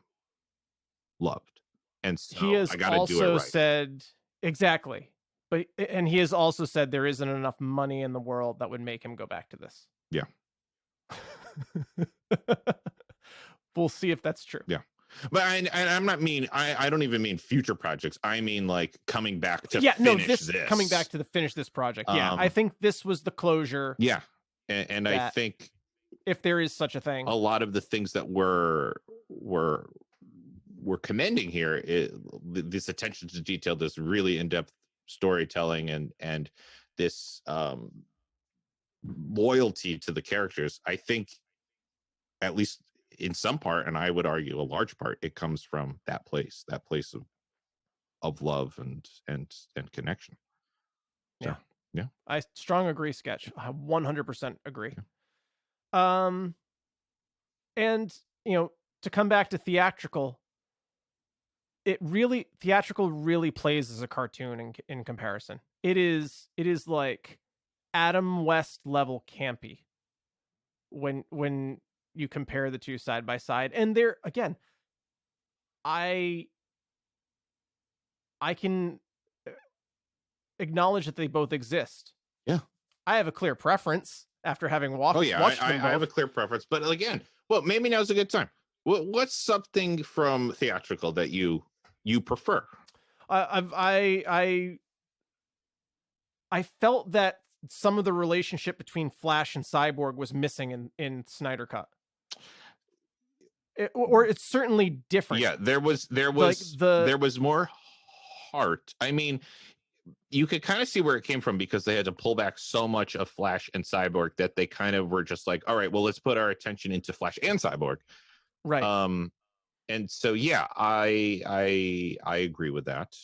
loved. And so he has also said exactly. And he has also said there isn't enough money in the world that would make him go back to this. Yeah. We'll see if that's true. Yeah. But I'm not mean. I don't even mean future projects. I mean like coming back to finish this. Coming back to finish this project. Yeah, I think this was the closure. Yeah, and I think if there is such a thing, a lot of the things that we're commending here, this attention to detail, this really in-depth storytelling, and this loyalty to the characters. I think, at least in some part, and I would argue a large part, it comes from that place of love and connection. Yeah. Yeah. I strong agree, Sketch. I 100% agree. Yeah. And to come back to theatrical really plays as a cartoon in comparison. It is like Adam West level campy when you compare the two side by side. And there again, I can acknowledge that they both exist. Yeah. I have a clear preference after having watched. Oh yeah, I have a clear preference, but again, well, maybe now's a good time. What's something from theatrical that you prefer? I felt that some of the relationship between Flash and Cyborg was missing in Snyder Cut. Or it's certainly different. Yeah, there was more heart. I mean, you could kind of see where it came from because they had to pull back so much of Flash and Cyborg that they kind of were just like, all right, well, let's put our attention into Flash and Cyborg. Right. so yeah, I agree with that.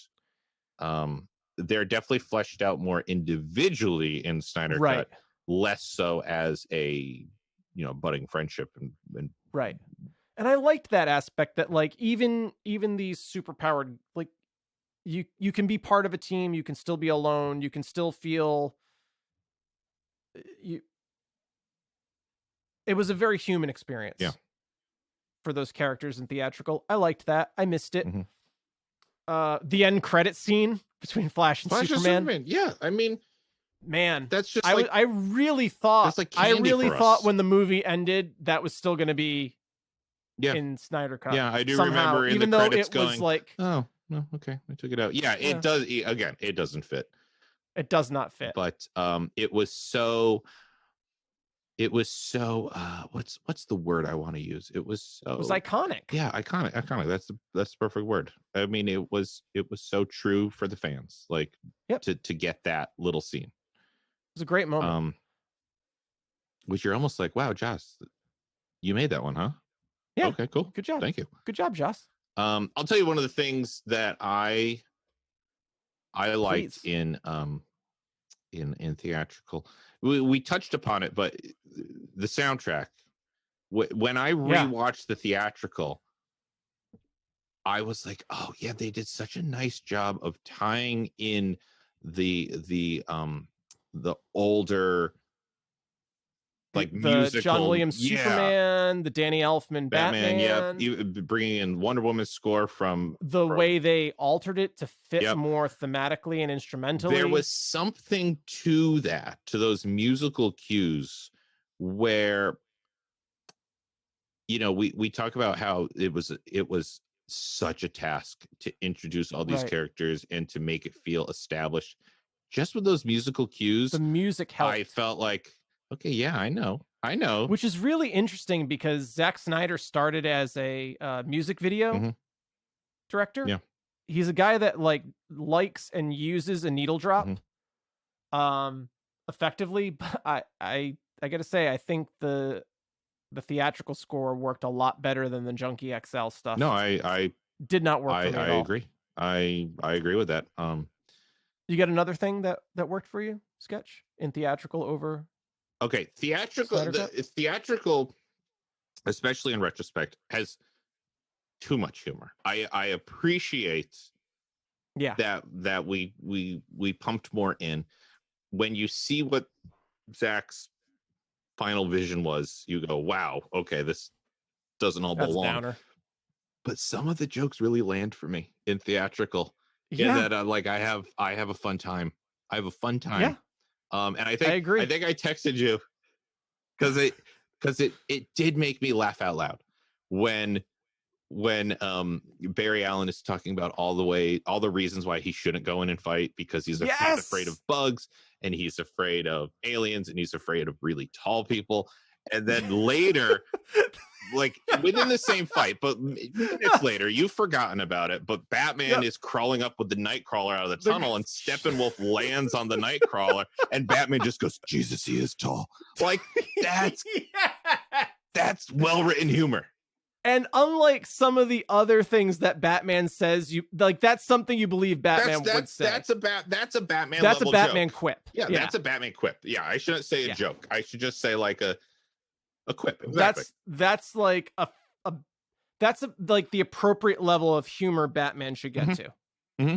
They're definitely fleshed out more individually in Snyder Cut, less so as a budding friendship and right. And I liked that aspect that like even these superpowered, like you can be part of a team, you can still be alone, you can still feel it was a very human experience. Yeah. For those characters in theatrical. I liked that. I missed it. The end credit scene between Flash and Superman. Yeah, I mean, man, that's just I really thought when the movie ended that was still going to be in Snyder Cut. Yeah, I do somehow, remember in even the though credits it going, was like, oh no, okay, I took it out. Yeah, it does. Again, it doesn't fit. It does not fit. But it was so what's the word I want to use? It was iconic. Yeah, iconic. That's the perfect word. I mean, it was so true for the fans, like to get that little scene. It was a great moment. Which you're almost like, wow, Joss, you made that one, huh? Yeah. Okay, cool. Good job. Thank you. Good job, Joss. I'll tell you one of the things that I liked in theatrical. We touched upon it, but the soundtrack. When I rewatched the theatrical, I was like, oh yeah, they did such a nice job of tying in the older, like the musical John Williams Superman, the Danny Elfman Batman. Yeah, bringing in Wonder Woman's score from way they altered it to fit more thematically and instrumentally. There was something to those musical cues where, we talk about how it was such a task to introduce all these characters and to make it feel established. Just with those musical cues, the music helped. I felt like, okay, yeah, I know. Which is really interesting because Zack Snyder started as a music video director. Yeah. He's a guy that likes and uses a needle drop effectively. But I got to say, I think the theatrical score worked a lot better than the Junkie XL stuff. No, I did not work for me at all. Agree. I agree with that. You got another thing that worked for you, Sketch, in theatrical over? Okay, theatrical, especially in retrospect, has too much humor. I appreciate that we pumped more in. When you see what Zach's final vision was, you go, wow, okay, this doesn't all belong. Downer. But some of the jokes really land for me in theatrical. Yeah, in that I have a fun time. I have a fun time. Yeah. And I think agree. I think I texted you because it did make me laugh out loud when Barry Allen is talking about all the reasons why he shouldn't go in and fight, because he's afraid of bugs and he's afraid of aliens and he's afraid of really tall people. And then later, like within the same fight, but minutes later, you've forgotten about it. But Batman is crawling up with the Nightcrawler out of the tunnel, and Steppenwolf lands on the Nightcrawler, and Batman just goes, "Jesus, he is tall." Like that's well written humor. And unlike some of the other things that Batman says, that's something you believe Batman would say. That's a Batman. That's a Batman joke. Quip. Yeah, that's a Batman quip. Yeah, I shouldn't say a joke. I should just say like a quip. Exactly. That's like that's like the appropriate level of humor Batman should get to. Mm-hmm.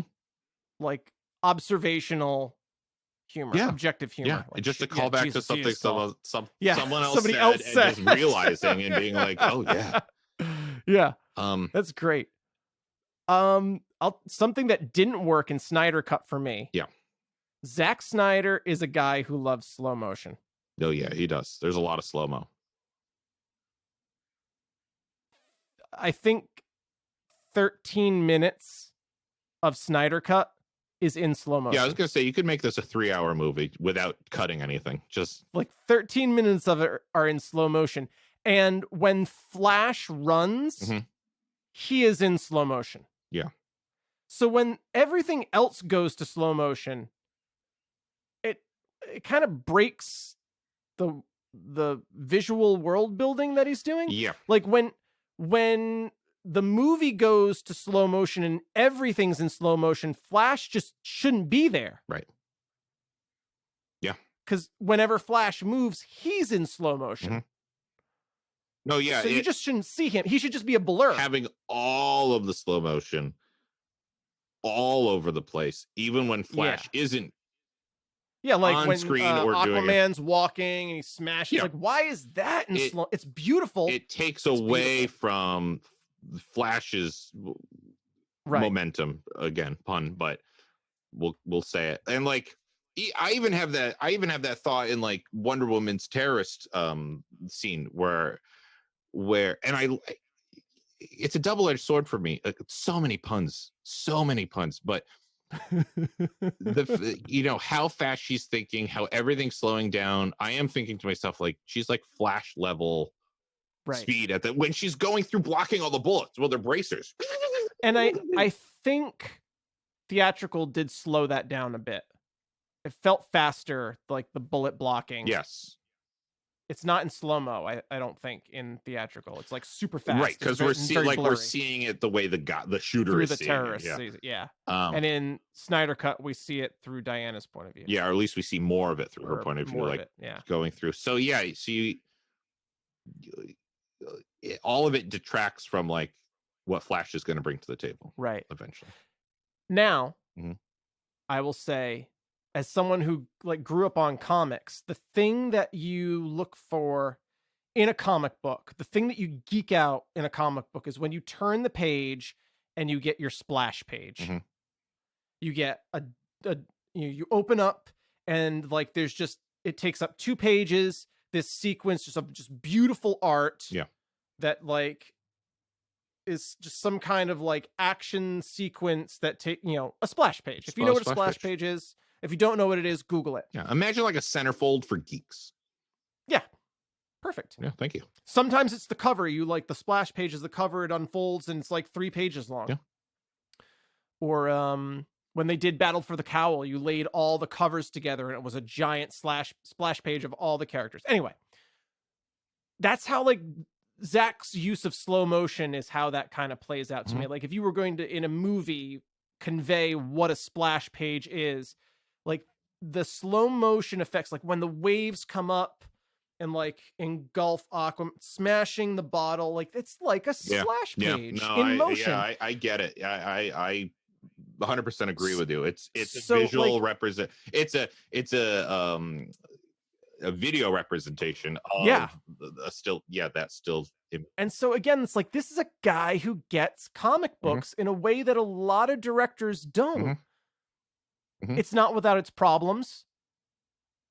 Like observational humor, objective humor. Yeah, like, just a callback to something someone else somebody said, else said, and just realizing and being like, oh yeah. Yeah. That's great. Something that didn't work in Snyder Cut for me. Yeah. Zack Snyder is a guy who loves slow motion. Oh yeah, he does. There's a lot of slow-mo. I think 13 minutes of Snyder Cut is in slow motion. Yeah, I was gonna say you could make this a 3-hour movie without cutting anything. Just like 13 minutes of it are in slow motion. And when Flash runs, he is in slow motion. Yeah. So when everything else goes to slow motion, it kind of breaks the visual world building that he's doing. Yeah. Like when the movie goes to slow motion and everything's in slow motion, Flash just shouldn't be there. Right. Yeah. Because whenever Flash moves, he's in slow motion. Mm-hmm. No, yeah. So you just shouldn't see him. He should just be a blur. Having all of the slow motion all over the place, even when Flash isn't. Yeah, like on when screen or Aquaman's walking and he smashes. Yeah. Like, why is that in slow? It's beautiful. It takes away from Flash's momentum. Again, pun, but we'll say it. And like, I even have that thought in like Wonder Woman's terrorist scene where and it's a double-edged sword for me. So many puns, but how fast she's thinking, how everything's slowing down. I am thinking to myself, like, she's like Flash level speed when she's going through blocking all the bullets. Well, they're bracers. And I think theatrical did slow that down a bit. It felt faster, like the bullet blocking. Yes. It's not in slow-mo, I don't think, in theatrical. It's like super fast. Right, because we're seeing it the way the shooter through is the seeing terrorist. it. Yeah. And in Snyder Cut, we see it through Diana's point of view. Yeah, or at least we see more of it through her point of view, like going through. So yeah, see, all of it detracts from like what Flash is going to bring to the table, right? Eventually. Now, I will say, as someone who like grew up on comics, the thing that you look for in a comic book, the thing that you geek out in a comic book is when you turn the page and you get your splash page. You get you open up and like it takes up 2 pages, this sequence just beautiful art. Yeah. That like is just some kind of like action sequence that a splash page. If you know what a splash page is, if you don't know what it is, Google it. Yeah, imagine like a centerfold for geeks. Yeah, perfect. Yeah, thank you. Sometimes it's the cover. You like the splash page is the cover. It unfolds and it's like 3 pages long. Yeah. Or when they did Battle for the Cowl, you laid all the covers together and it was a giant splash page of all the characters. Anyway, that's how like Zach's use of slow motion is how that kind of plays out to me. Like if you were going to, in a movie, convey what a splash page is, like the slow motion effects, like when the waves come up and like engulf Aquaman, smashing the bottle, like it's like a splash page in motion. Yeah, I get it. I 100% agree with you. It's a visual represent. It's a video representation of that's still. And so again, it's like this is a guy who gets comic books in a way that a lot of directors don't. It's not without its problems,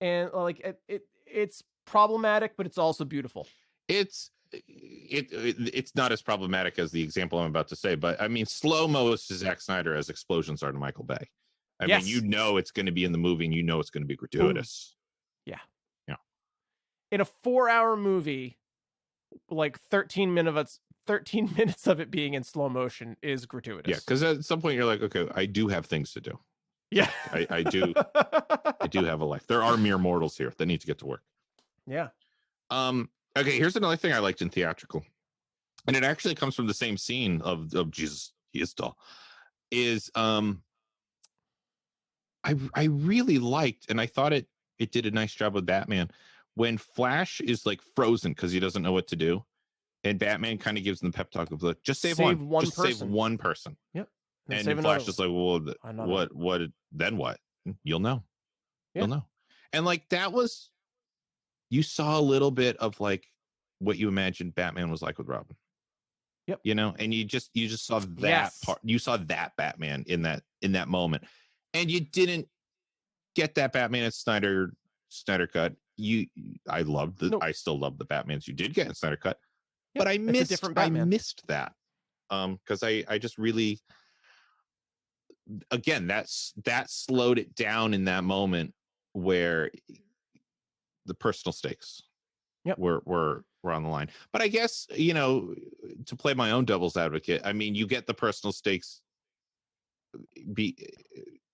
and like it's problematic, but it's also beautiful. It's not as problematic as the example I'm about to say, but I mean, slow-mo is to Zack Snyder as explosions are to Michael Bay. I mean, it's going to be in the movie, and it's going to be gratuitous. Yeah. In a 4-hour movie, like 13 minutes of it being in slow motion is gratuitous. Yeah, because at some point you're like, okay, I do have things to do. Yeah, I do. I do have a life. There are mere mortals here that need to get to work. Yeah. Okay, here's another thing I liked in theatrical, and it actually comes from the same scene of Jesus, he is tall. Is I really liked, and I thought it did a nice job with Batman when Flash is like frozen because he doesn't know what to do, and Batman kind of gives him the pep talk of like, just save one person. Save one person. Yep. And Flash is like, well, what? Then what? You'll know. Yeah. You'll know. And like that was, you saw a little bit of like what you imagined Batman was like with Robin. Yep. And you just saw that part. You saw that Batman in that moment, and you didn't get that Batman at Snyder Cut. I still love the Batmans you did get in Snyder Cut, but I missed that because I just really, again, that slowed it down in that moment where the personal stakes were on the line. But I guess, to play my own devil's advocate, I mean, you get the personal stakes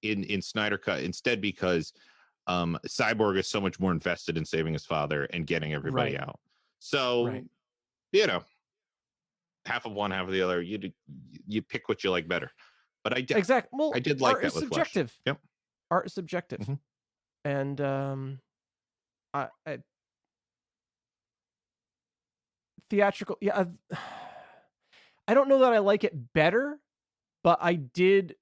in Snyder Cut instead because Cyborg is so much more invested in saving his father and getting everybody out. So, half of one, half of the other. You pick what you like better. But I did exactly. Well, I did like art that is with subjective. Flash. Yep, art is subjective, and I theatrical. Yeah, I don't know that I like it better, but I did.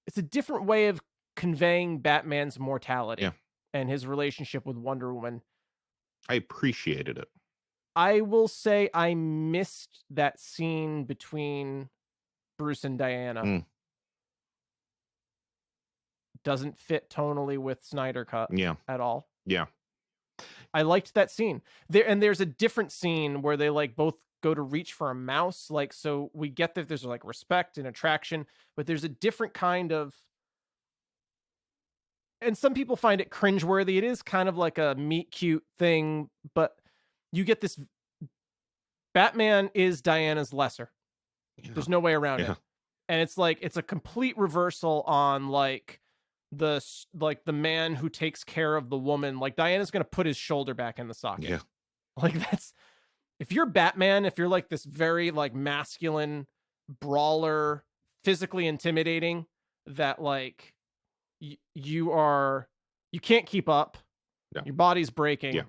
It's a different way of conveying Batman's mortality and his relationship with Wonder Woman. I appreciated it. I will say I missed that scene between Bruce and Diana. Doesn't fit tonally with Snyder Cut at all. Yeah. I liked that scene. There's a different scene where they like both go to reach for a mouse. Like, so we get that there's like respect and attraction, but there's a different kind of, and some people find it cringeworthy. It is kind of like a meet cute thing, but you get this Batman is Diana's lesser. There's no way around it. And it's like, it's a complete reversal on like the man who takes care of the woman. Like Diana's going to put his shoulder back in the socket. Yeah. Like that's, if you're Batman, if you're like this very like masculine brawler, physically intimidating, that like you can't keep up. Yeah. Your body's breaking. Yeah.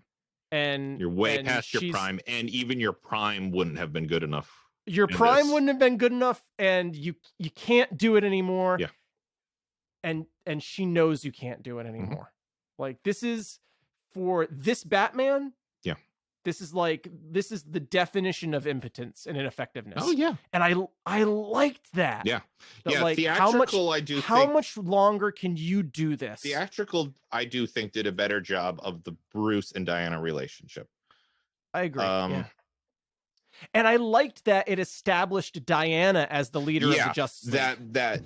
And you're way past your prime, and even your prime wouldn't have been good enough. Your prime wouldn't have been good enough, and you can't do it anymore. Yeah. And she knows you can't do it anymore. Like this is for this Batman. Yeah. This is the definition of impotence and ineffectiveness. Oh yeah. And I liked that. Yeah. That, like, theatrical, how much longer can you do this? Theatrical, I do think, did a better job of the Bruce and Diana relationship. I agree. And I liked that it established Diana as the leader of the Justice League.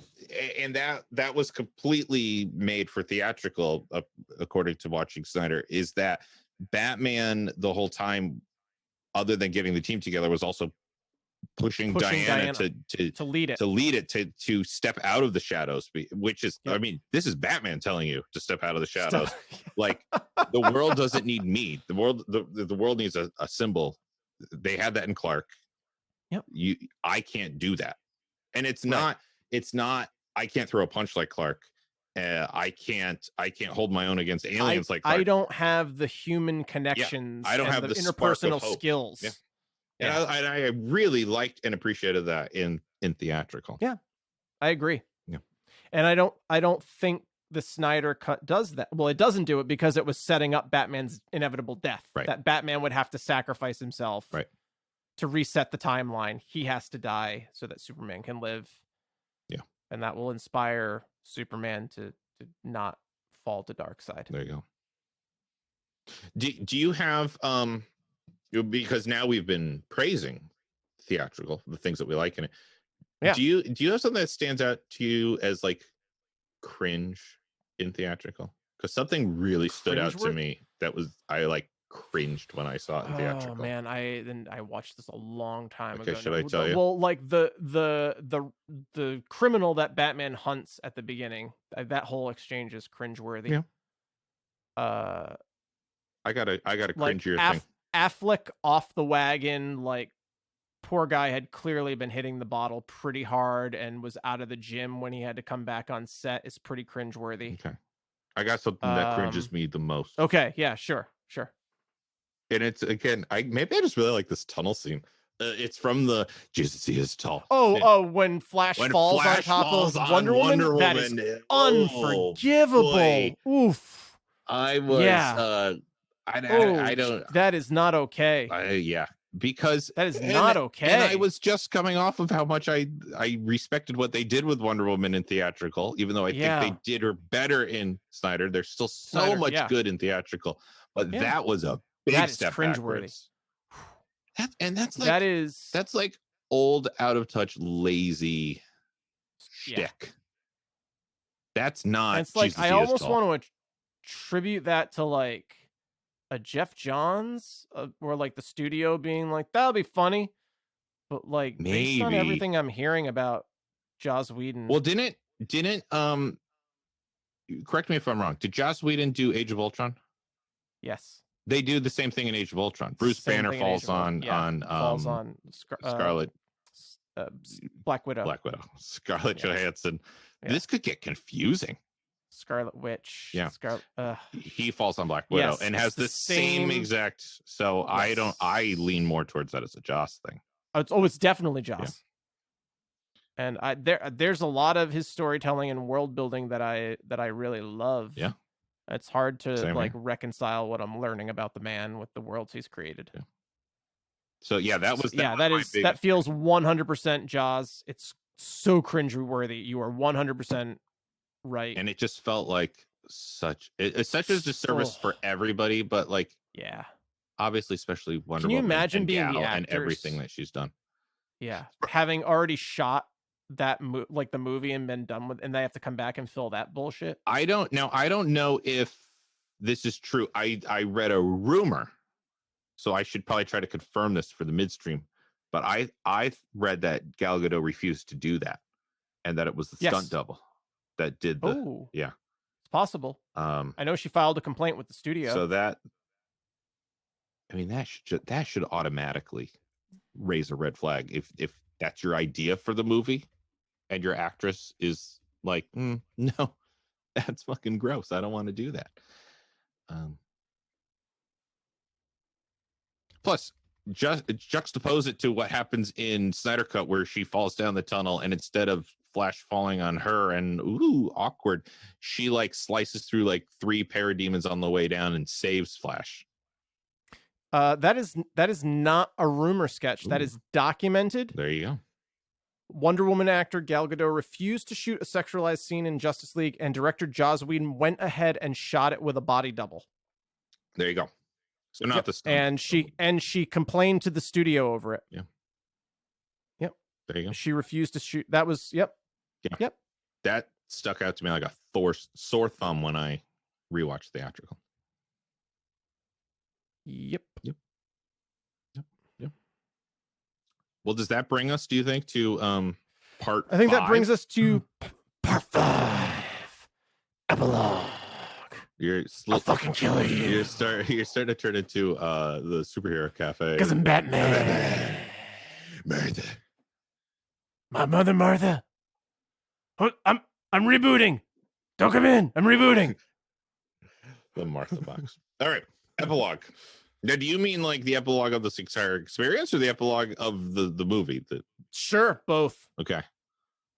That was completely made for theatrical, according to watching Snyder, is that Batman the whole time, other than getting the team together, was also pushing Diana to lead it, to step out of the shadows, which is, I mean, this is Batman telling you to step out of the shadows. Like, the world doesn't need me. The world needs a symbol. They had that in Clark. Yep. I can't do that. And it's not, I can't throw a punch like Clark. I can't hold my own against aliens like Clark. I don't have the human connections. I don't have the interpersonal skills. And I really liked and appreciated that in theatrical. Yeah, I agree. Yeah. And I don't think the Snyder Cut does that. Well, it doesn't do it because it was setting up Batman's inevitable death. Right. That Batman would have to sacrifice himself to reset the timeline. He has to die so that Superman can live. Yeah. And that will inspire Superman to not fall to dark side. There you go. Do you have because now we've been praising theatrical, the things that we like in it. Yeah. Do you have something that stands out to you as like cringe in theatrical? Because something really stood out to me that was, I like cringed when I saw it in theatrical. Oh man, I watched this a long time ago. Okay, should I tell you? Well, like the criminal that Batman hunts at the beginning, that whole exchange is cringeworthy. Yeah. I got a like cringier thing. Affleck off the wagon, like poor guy had clearly been hitting the bottle pretty hard and was out of the gym when he had to come back on set. Is pretty cringeworthy. Okay. I got something that cringes me the most. Okay, yeah, sure. And it's, again, I just really like this tunnel scene. It's from the Jesus, he is tall. When Flash falls on top of Wonder Woman, that is unforgivable. Boy. Oof. I was I don't. That is not okay. Because that is not okay. And I was just coming off of how much I respected what they did with Wonder Woman in theatrical, even though I think they did her better in Snyder. There's still so much good in theatrical, but that was a big step backwards. That's like old, out of touch, lazy shtick. That's not. It's like I almost want to attribute that to like a Jeff Johns, or like the studio being like, that'll be funny, but like based on everything I'm hearing about Joss Whedon. Well, didn't correct me if I'm wrong, did Joss Whedon do Age of Ultron? Yes. They do the same thing in Age of Ultron. Bruce Banner falls on Scarlet, Black Widow. Scarlett Johansson. Yeah. This could get confusing. Scarlet Witch. Yeah. He falls on Black Widow and has the same exact. So yes. I lean more towards that as a Joss thing. It's definitely Joss. Yeah. And there's a lot of his storytelling and world building that I really love. Yeah. It's hard to reconcile what I'm learning about the man with the worlds he's created. Yeah. So that feels 100% Jaws. It's so cringe-worthy. You are 100% right. And it just felt like it's such a disservice for everybody, but obviously, especially Wonder Woman. Can you imagine being the actors and everything that she's done? Yeah, having already shot that the movie and been done with, and they have to come back and fill that bullshit. I don't know if this is true. I read a rumor, so I should probably try to confirm this for the midstream, but I read that Gal Gadot refused to do that, and that it was the stunt double that did the it's possible. I know she filed a complaint with the studio, so that should automatically raise a red flag if that's your idea for the movie. And your actress is like, no, that's fucking gross. I don't want to do that. Plus, just juxtapose it to what happens in Snyder Cut, where she falls down the tunnel, and instead of Flash falling on her and awkward, she slices through 3 parademons on the way down and saves Flash. That is not a rumor sketch. That is documented. There you go. Wonder Woman actor Gal Gadot refused to shoot a sexualized scene in Justice League, and director Joss Whedon went ahead and shot it with a body double. There you go. So not the stunt. And she complained to the studio over it. Yeah. Yep. There you go. She refused to shoot. That was Yeah. Yep. That stuck out to me like a sore thumb when I rewatched Theatrical. Yep. Well, does that bring us, do you think, to part 5? I think that brings us to part 5. Epilogue. I'll fucking kill you. You're starting to turn into the superhero cafe. Because I'm Batman. Martha. My mother, Martha. I'm rebooting. Don't come in. I'm rebooting. The Martha box. All right. Epilogue. Now, do you mean the epilogue of this entire experience or the epilogue of the movie? Sure, both. Okay.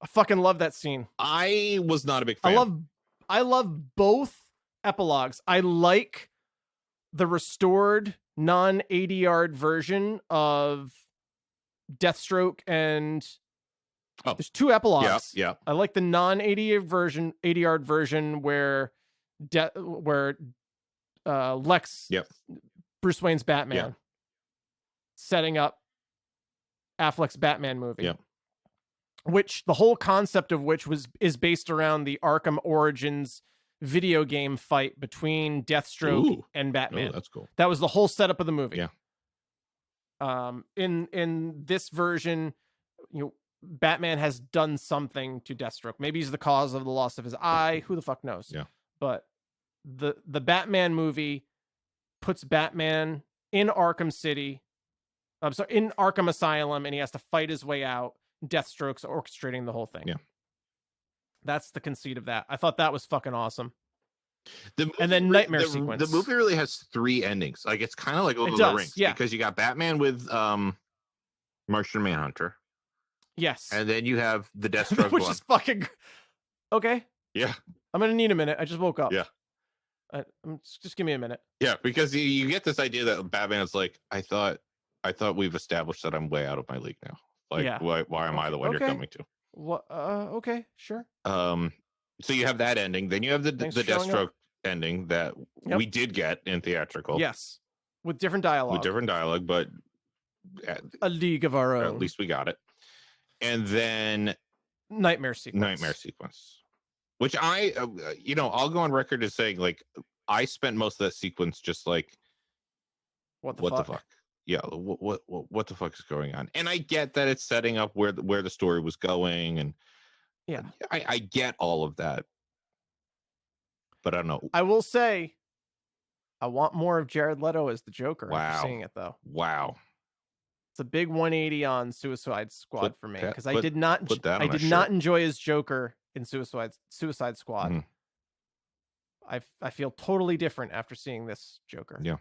I fucking love that scene. I was not a big fan. I love both epilogues. I like the restored non-80-yard version of Deathstroke and there's 2 epilogues. Yeah. I like the non-80-yard version where Lex Bruce Wayne's Batman setting up Affleck's Batman movie. Yep. Which the whole concept of which is based around the Arkham Origins video game fight between Deathstroke and Batman. Oh, that's cool. That was the whole setup of the movie. Yeah. In this version, Batman has done something to Deathstroke. Maybe he's the cause of the loss of his eye. Who the fuck knows? Yeah. But the Batman movie puts Batman in Arkham City. I'm sorry, in Arkham Asylum, and he has to fight his way out. Deathstroke's orchestrating the whole thing. Yeah. That's the conceit of that. I thought that was fucking awesome. And then Nightmare sequence. The movie really has 3 endings. It's kind of like Lord of the Rings. Yeah. Because you got Batman with Martian Manhunter. Yes. And then you have the Deathstroke Which is fucking... Okay. Yeah. I'm going to need a minute. I just woke up. Yeah. Just give me a minute. Yeah, because you get this idea that Batman's I thought we've established that I'm way out of my league now. Why am I the one you're coming to? What? Okay, sure. So you have that ending. Then you have the Deathstroke ending that we did get in Theatrical. Yes, with different dialogue. But a league of our own. At least we got it. And then Nightmare sequence. Which I'll go on record as saying I spent most of that sequence just what the fuck? Yeah, what the fuck is going on? And I get that it's setting up where the story was going, and I get all of that, but I don't know. I will say, I want more of Jared Leto as the Joker. Wow. After seeing it though. Wow. It's a big 180 on Suicide Squad for me because I did not enjoy his Joker in Suicide Squad. Mm-hmm. I feel totally different after seeing this Joker. Yeah.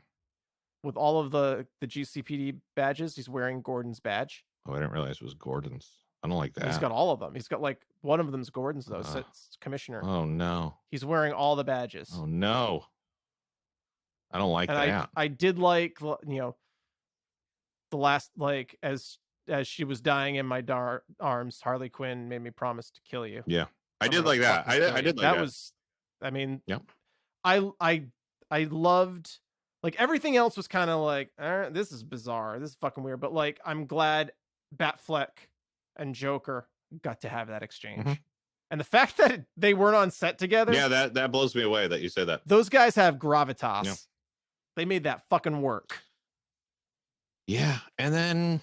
With all of the GCPD badges, he's wearing Gordon's badge. Oh, I didn't realize it was Gordon's. I don't like that. He's got all of them. He's got like one of them's Gordon's though. So it's Commissioner. Oh no. He's wearing all the badges. Oh no. I don't like that. I did like, the last, like, as she was dying in my arms, Harley Quinn made me promise to kill you. Yeah. I did like that. I did like that. That was, I mean, yeah. I loved, like, everything else was kind of like, this is bizarre. This is fucking weird. But like, I'm glad Batfleck and Joker got to have that exchange. Mm-hmm. And the fact that they weren't on set together. Yeah, that blows me away that you say that. Those guys have gravitas. Yeah. They made that fucking work. Yeah. And then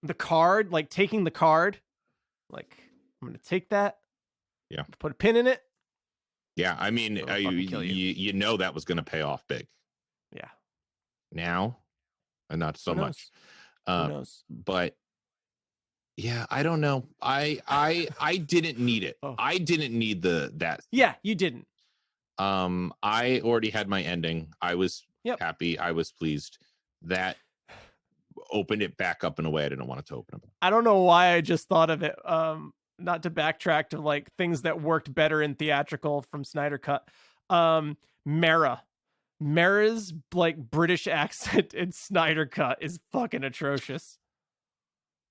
the card, like taking the card, like, I'm going to take that. Yeah. Put a pin in it. Yeah. I mean, you know that was going to pay off big. Yeah. Now, and not so much. Who knows? But yeah, I don't know. I didn't need it. Oh. I didn't need that. Yeah, you didn't. I already had my ending. I was happy. I was pleased. That opened it back up in a way I didn't want it to open up. I don't know why I just thought of it. Not to backtrack to like things that worked better in theatrical from Snyder Cut. Mara's like British accent in Snyder Cut is fucking atrocious.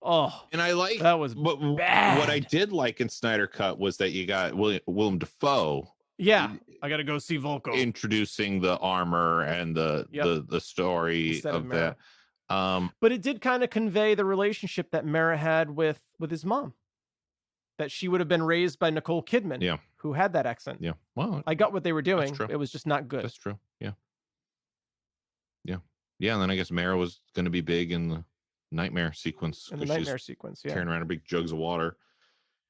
Oh, and I like that was bad. What I did like in Snyder Cut was that you got Willem Dafoe. Yeah, I gotta go see Volko introducing the armor and the story instead of that. But it did kind of convey the relationship that Mara had with his mom. That she would have been raised by Nicole Kidman, who had that accent. Yeah, well, I got what they were doing. It was just not good. That's true. Yeah. And then I guess Mara was going to be big in the nightmare sequence. In the nightmare sequence, carrying around a big jugs of water.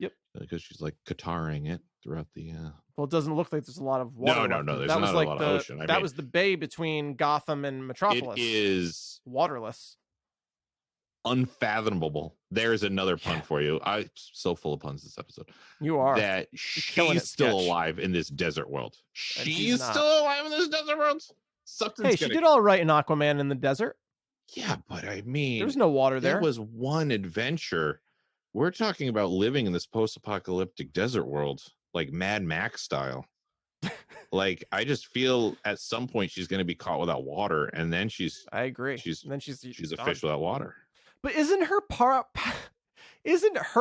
Yep. Because she's like Qataring it throughout the. Well, it doesn't look like there's a lot of water. No. There's not a lot of ocean. That was the bay between Gotham and Metropolis. It is waterless. Unfathomable. There's another pun for you. I'm so full of puns this episode. You are. That she's still alive in this desert world. She's still alive in this desert world. She did all right in Aquaman in the desert. Yeah, but I mean, there's no water there. There was one adventure. We're talking about living in this post-apocalyptic desert world, like Mad Max style. Like, I just feel at some point she's going to be caught without water, and then I agree. She's a fish without water. But isn't her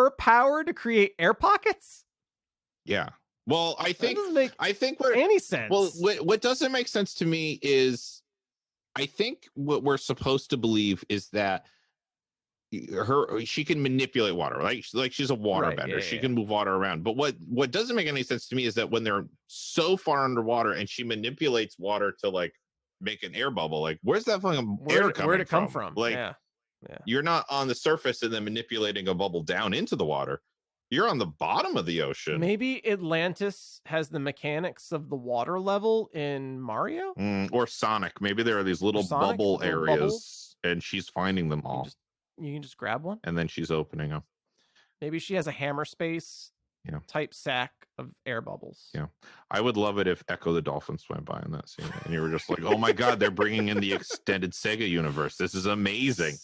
power to create air pockets? Yeah. Well, I think any sense. Well, what doesn't make sense to me is, I think what we're supposed to believe is that she can manipulate water, like she's a water bender. She can move water around. But what doesn't make any sense to me is that when they're so far underwater and she manipulates water to like make an air bubble, like where's that fucking air coming where'd it come from? Like, you're not on the surface and then manipulating a bubble down into the water. You're on the bottom of the ocean. Maybe Atlantis has the mechanics of the water level in Mario? Or Sonic. Maybe there are these little bubble areas bubbles? And she's finding them all. You can just grab one? And then she's opening them. Maybe she has a hammer space type sack of air bubbles. Yeah. I would love it if Echo the Dolphin swam by in that scene. And you were just like, oh my God, they're bringing in the extended Sega universe. This is amazing.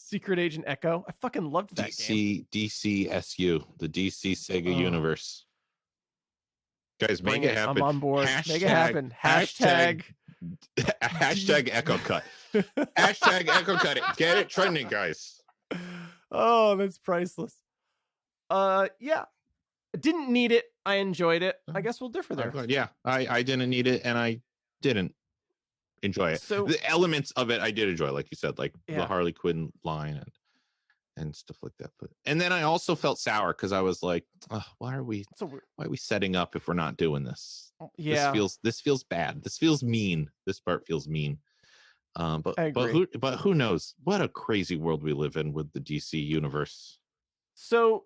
Secret Agent Echo. I fucking loved that game. DCSU, the DC Sega universe. Guys, make it happen. I'm on board. Make it happen. Hashtag Echo Cut. Hashtag Echo Cut it. Get it trending, guys. Oh, that's priceless. Yeah. Didn't need it. I enjoyed it. I guess we'll differ there. Yeah, I didn't need it, and I didn't enjoy it. So the elements of it I did enjoy, like you said, like the Harley Quinn line and stuff like that. But and then I also felt sour because I was like, why are we setting up if we're not doing this? Yeah, this feels bad. This feels mean. This part feels mean. But who knows? What a crazy world we live in with the DC universe. So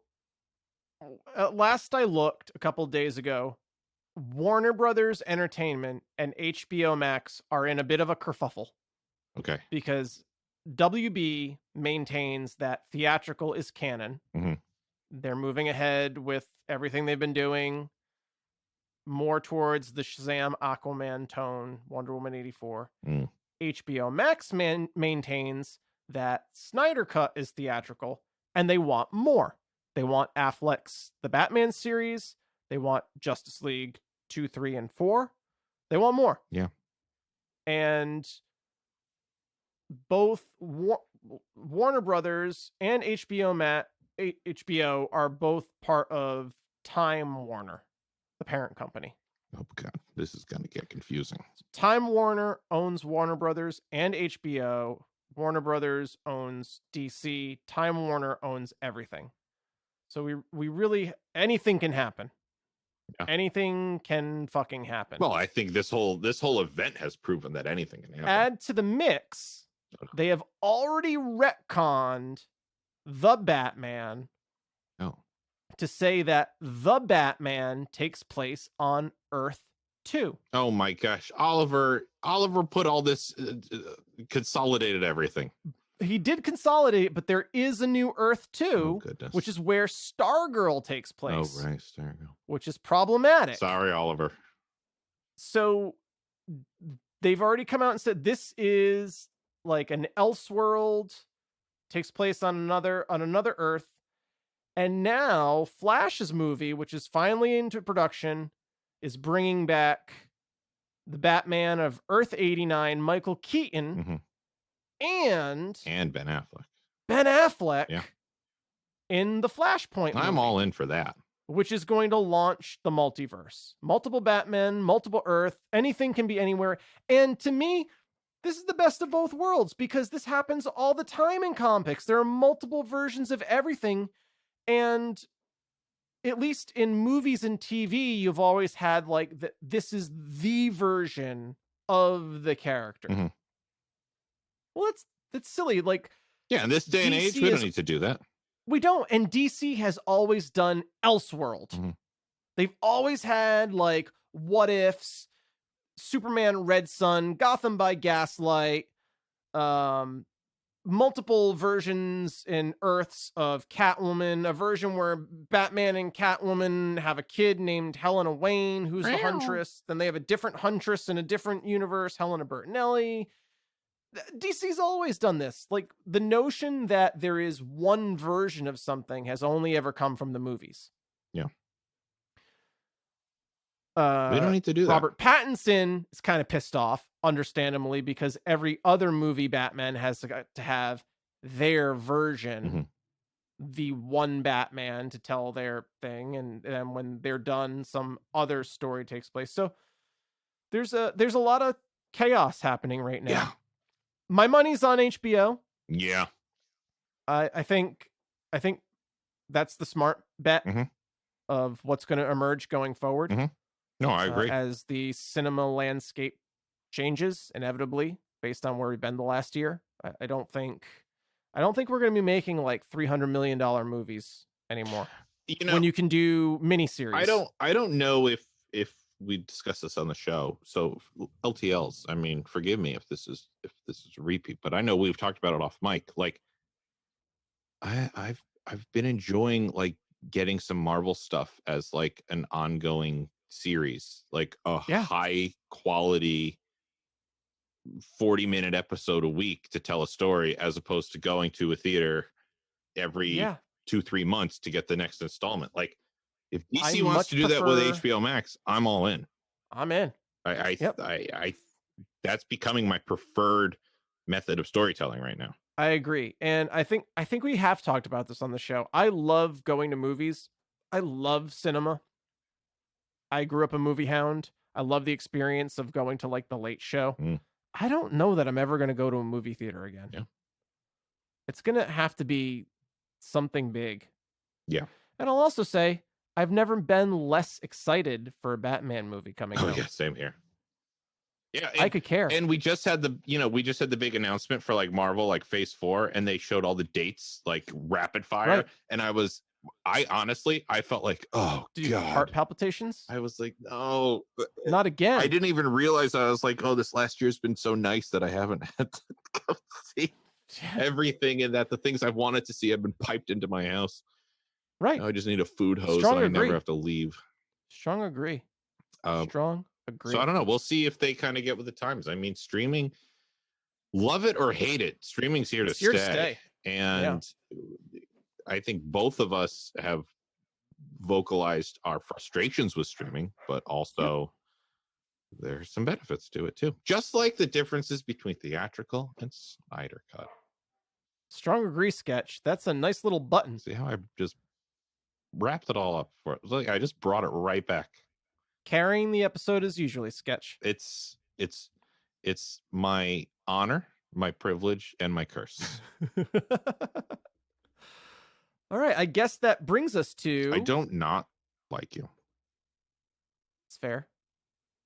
last I looked a couple days ago, Warner Brothers Entertainment and HBO Max are in a bit of a kerfuffle. Okay. Because WB maintains that theatrical is canon. Mm-hmm. They're moving ahead with everything they've been doing, more towards the Shazam Aquaman tone, Wonder Woman 84. HBO Max maintains that Snyder Cut is theatrical, and they want more. They want Affleck's The Batman series. They want Justice League 2, 3, and 4. They want more. Yeah. And both Warner Brothers and HBO are both part of Time Warner, the parent company. Oh God, this is going to get confusing. Time Warner owns Warner Brothers and HBO. Warner Brothers owns DC. Time Warner owns everything. So we really, anything can happen. Yeah. Anything can fucking happen. Well, I think this whole event has proven that anything can happen. Add to the mix, they have already retconned the Batman. Oh. To say that the Batman takes place on Earth 2. Oh my gosh. Oliver put all this, consolidated everything. He did consolidate, but there is a new Earth 2, which is where Stargirl takes place. Oh, right, Stargirl. Which is problematic. Sorry, Oliver. So they've already come out and said this is like an Elseworld, takes place on another Earth. And now Flash's movie, which is finally into production, is bringing back the Batman of Earth 89, Michael Keaton, and Ben Affleck. Ben Affleck in the Flashpoint movie. I'm all in for that. Which is going to launch the multiverse. Multiple Batmen, multiple Earth, anything can be anywhere. And to me, this is the best of both worlds because this happens all the time in comics. There are multiple versions of everything. And at least in movies and TV, you've always had like this is the version of the character. Well, that's silly. Like, yeah, in this day and age, we don't need to do that. We don't. And DC has always done Elseworld. They've always had like what ifs, Superman Red Sun, Gotham by Gaslight, multiple versions in Earths of Catwoman, a version where Batman and Catwoman have a kid named Helena Wayne, who's the Huntress. Then they have a different Huntress in a different universe, Helena Bertinelli. DC's always done this. Like, the notion that there is one version of something has only ever come from the movies. Yeah. We don't need to do that. Robert Pattinson is kind of pissed off, understandably, because every other movie Batman has to have their version, the one Batman to tell their thing, and then when they're done, some other story takes place. So there's a lot of chaos happening right now. Yeah. My money's on HBO. Yeah. I think that's the smart bet of what's going to emerge going forward. No, I agree. As the cinema landscape changes inevitably based on where we've been the last year, I don't think we're going to be making like $300 million movies anymore. You know, when you can do miniseries. I don't know if we discussed this on the show. So LTLs, I mean, forgive me if this is a repeat, but I know we've talked about it off mic. Like, I've been enjoying like getting some Marvel stuff as like an ongoing series, like a high quality 40-minute episode a week to tell a story, as opposed to going to a theater every 2-3 months to get the next installment. Like, if DC wants to do that with HBO Max, I'm all in. I'm in. I that's becoming my preferred method of storytelling right now. I agree. And I think we have talked about this on the show. I love going to movies. I love cinema. I grew up a movie hound. I love the experience of going to like the late show. I don't know that I'm ever going to go to a movie theater again. Yeah. It's going to have to be something big. Yeah. And I'll also say, I've never been less excited for a Batman movie coming out. Yeah, same here. Yeah, I could care. And we just had the big announcement for like Marvel, like Phase 4, and they showed all the dates like rapid fire. Right. And I was I honestly, I felt like, oh, Did you have God. heart palpitations? I was like, no. Not again. I didn't even realize. I was like, oh, this last year's been so nice that I haven't had to go see everything, and that the things I've wanted to see have been piped into my house. Right. Now I just need a food hose Strong and I agree. never have to leave. Strong agree. Strong agree. So I don't know. We'll see if they kind of get with the times. I mean, streaming, love it or hate it, streaming's here to stay. And I think both of us have vocalized our frustrations with streaming, but also there's some benefits to it too. Just like the differences between theatrical and Snyder Cut. Strong agree, Sketch. That's a nice little button. See how I just wrapped it all up for it. Like I just brought it right back. Carrying the episode as usually, Sketch. It's my honor, my privilege, and my curse. All right, I guess that brings us to... I don't not like you. It's fair.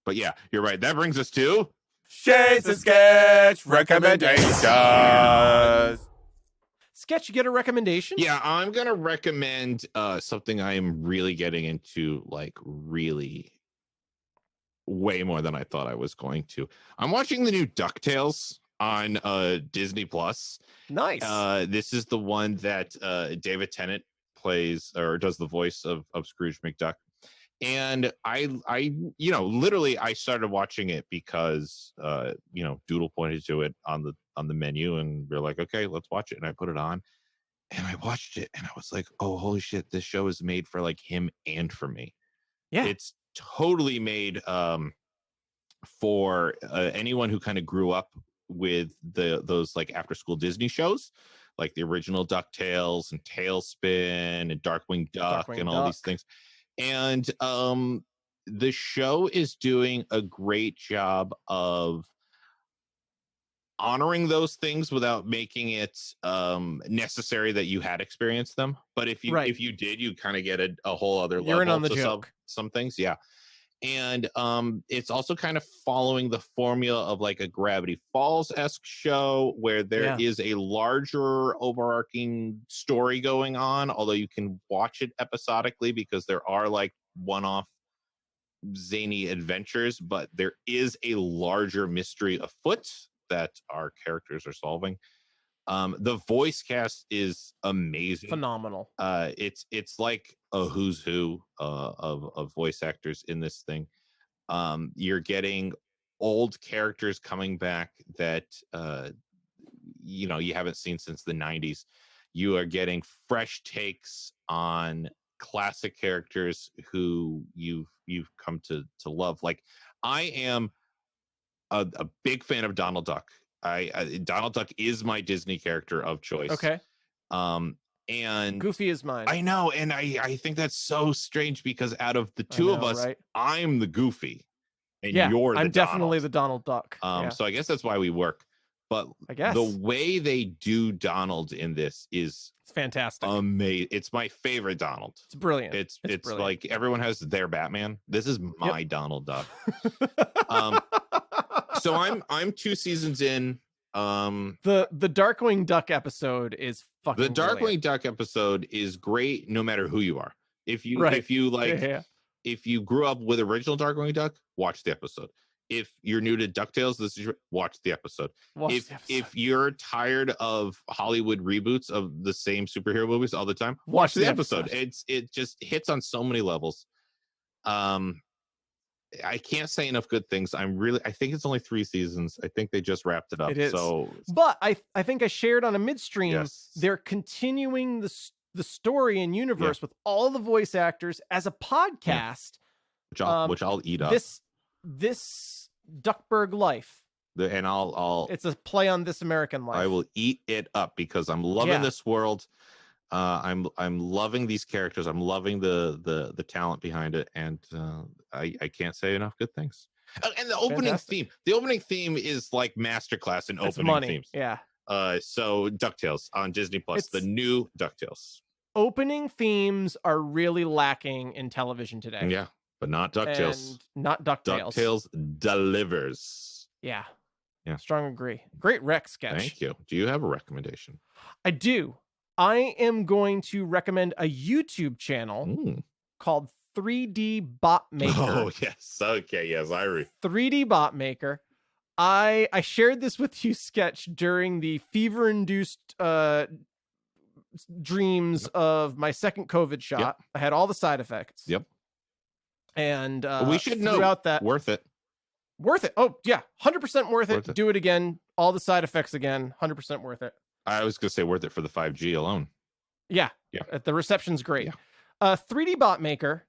But yeah, you're right. That brings us to... Shades of Sketch recommendations. Sketch, you get a recommendation? Yeah, I'm going to recommend something I am really getting into, like really way more than I thought I was going to. I'm watching the new Ducktails on Disney Plus. Nice. This is the one that David Tennant plays or does the voice of Scrooge McDuck. And I literally I started watching it because Doodle pointed to it on the menu, and we're like, okay, let's watch it. And I put it on and I watched it and I was like, oh, holy shit, this show is made for like him and for me. Yeah. It's totally made for anyone who kind of grew up with those like after school Disney shows, like the original DuckTales and Tailspin and Darkwing Duck and all these things. And the show is doing a great job of honoring those things without making it necessary that you had experienced them. But if you did, you kind of get a whole other level. You're in on the joke. Some things, yeah. And it's also kind of following the formula of like a Gravity Falls-esque show where there is a larger overarching story going on, although you can watch it episodically because there are like one-off zany adventures, but there is a larger mystery afoot that our characters are solving. The voice cast is amazing, phenomenal. It's like a who's who of voice actors in this thing. You're getting old characters coming back that you haven't seen since the 90s. You are getting fresh takes on classic characters who you've come to love. Like I am a big fan of Donald Duck. Donald Duck is my Disney character of choice. Okay. And Goofy is mine. I know, and I think that's so strange because out of the two of us, right? I'm the Goofy, and you're the I'm Donald. Definitely the Donald Duck. So I guess that's why we work. But I guess the way they do Donald in this is fantastic. Amazing. It's my favorite Donald. It's brilliant. It's brilliant. Like everyone has their Batman. This is my Donald Duck. So I'm 2 seasons in. The Darkwing Duck episode is fucking Darkwing Duck episode is great no matter who you are. If you if you grew up with original Darkwing Duck, watch the episode. If you're new to DuckTales, watch the episode. If you're tired of Hollywood reboots of the same superhero movies all the time, watch the episode. It just hits on so many levels. I can't say enough good things. I think it's only 3 seasons. I think they just wrapped it up. It is. So, but I think I shared on a midstream. They're continuing the story and universe with all the voice actors as a podcast, which I'll eat up. This Duckburg Life. And I'll it's a play on This American Life. I will eat it up because I'm loving this world. I'm loving these characters. I'm loving the talent behind it, and I can't say enough good things. And the opening theme. The opening theme is like masterclass in opening themes. Yeah. So DuckTales on Disney Plus, the new DuckTales. Opening themes are really lacking in television today. Yeah, but not DuckTales. And not DuckTales. DuckTales delivers. Yeah. Strong agree. Great rec, Sketch. Thank you. Do you have a recommendation? I do. I am going to recommend a YouTube channel called 3D Bot Maker. Oh, yes. Okay, yes, 3D Bot Maker. I shared this with you, Sketch, during the fever-induced dreams of my second COVID shot. Yep. I had all the side effects. Yep. And we should know that worth it. Worth it. Oh, yeah. 100% worth it. Do it again. All the side effects again. 100% worth it. I was going to say worth it for the 5G alone. Yeah. The reception's great. 3D Bot Maker,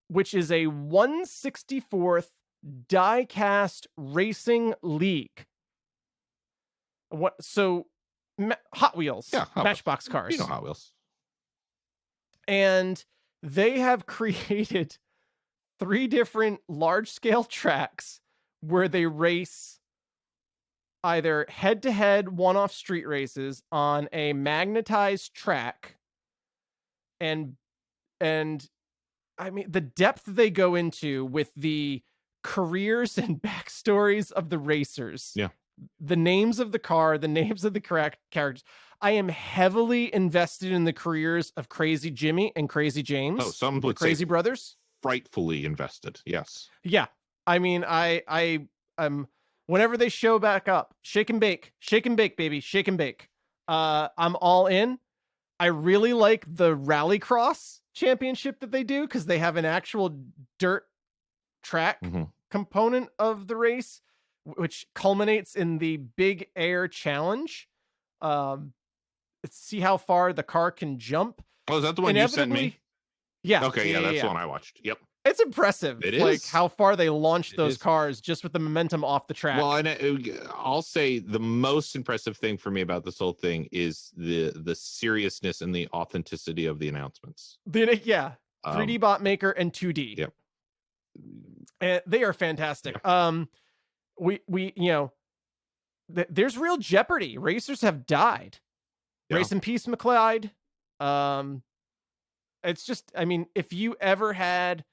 which is a 1/64th Diecast racing league. So Hot Wheels, Matchbox cars. You know Hot Wheels. And they have created 3 different large-scale tracks where they race either head-to-head one-off street races on a magnetized track. And I mean, the depth they go into with the careers and backstories of the racers. Yeah. The names of the car, the names of the characters. I am heavily invested in the careers of Crazy Jimmy and Crazy James. Oh, some would Crazy say brothers. Frightfully invested. Yes. Yeah. I mean, I'm whenever they show back up, shake and bake, baby, shake and bake. I'm all in. I really like the Rallycross championship that they do because they have an actual dirt track component of the race, which culminates in the Big Air Challenge. See how far the car can jump. Oh, is that the one you sent me? Yeah. Okay, yeah, that's the one I watched. Yep. It's impressive. It like is. how far they launched those cars just with the momentum off the track. Well, and I'll say the most impressive thing for me about this whole thing is the seriousness and the authenticity of the announcements. 3D Bot Maker and 2D. Yep. And they are fantastic. Yeah. There's real jeopardy. Racers have died. Yeah. Race in peace, McLeod. It's just, I mean, if you ever had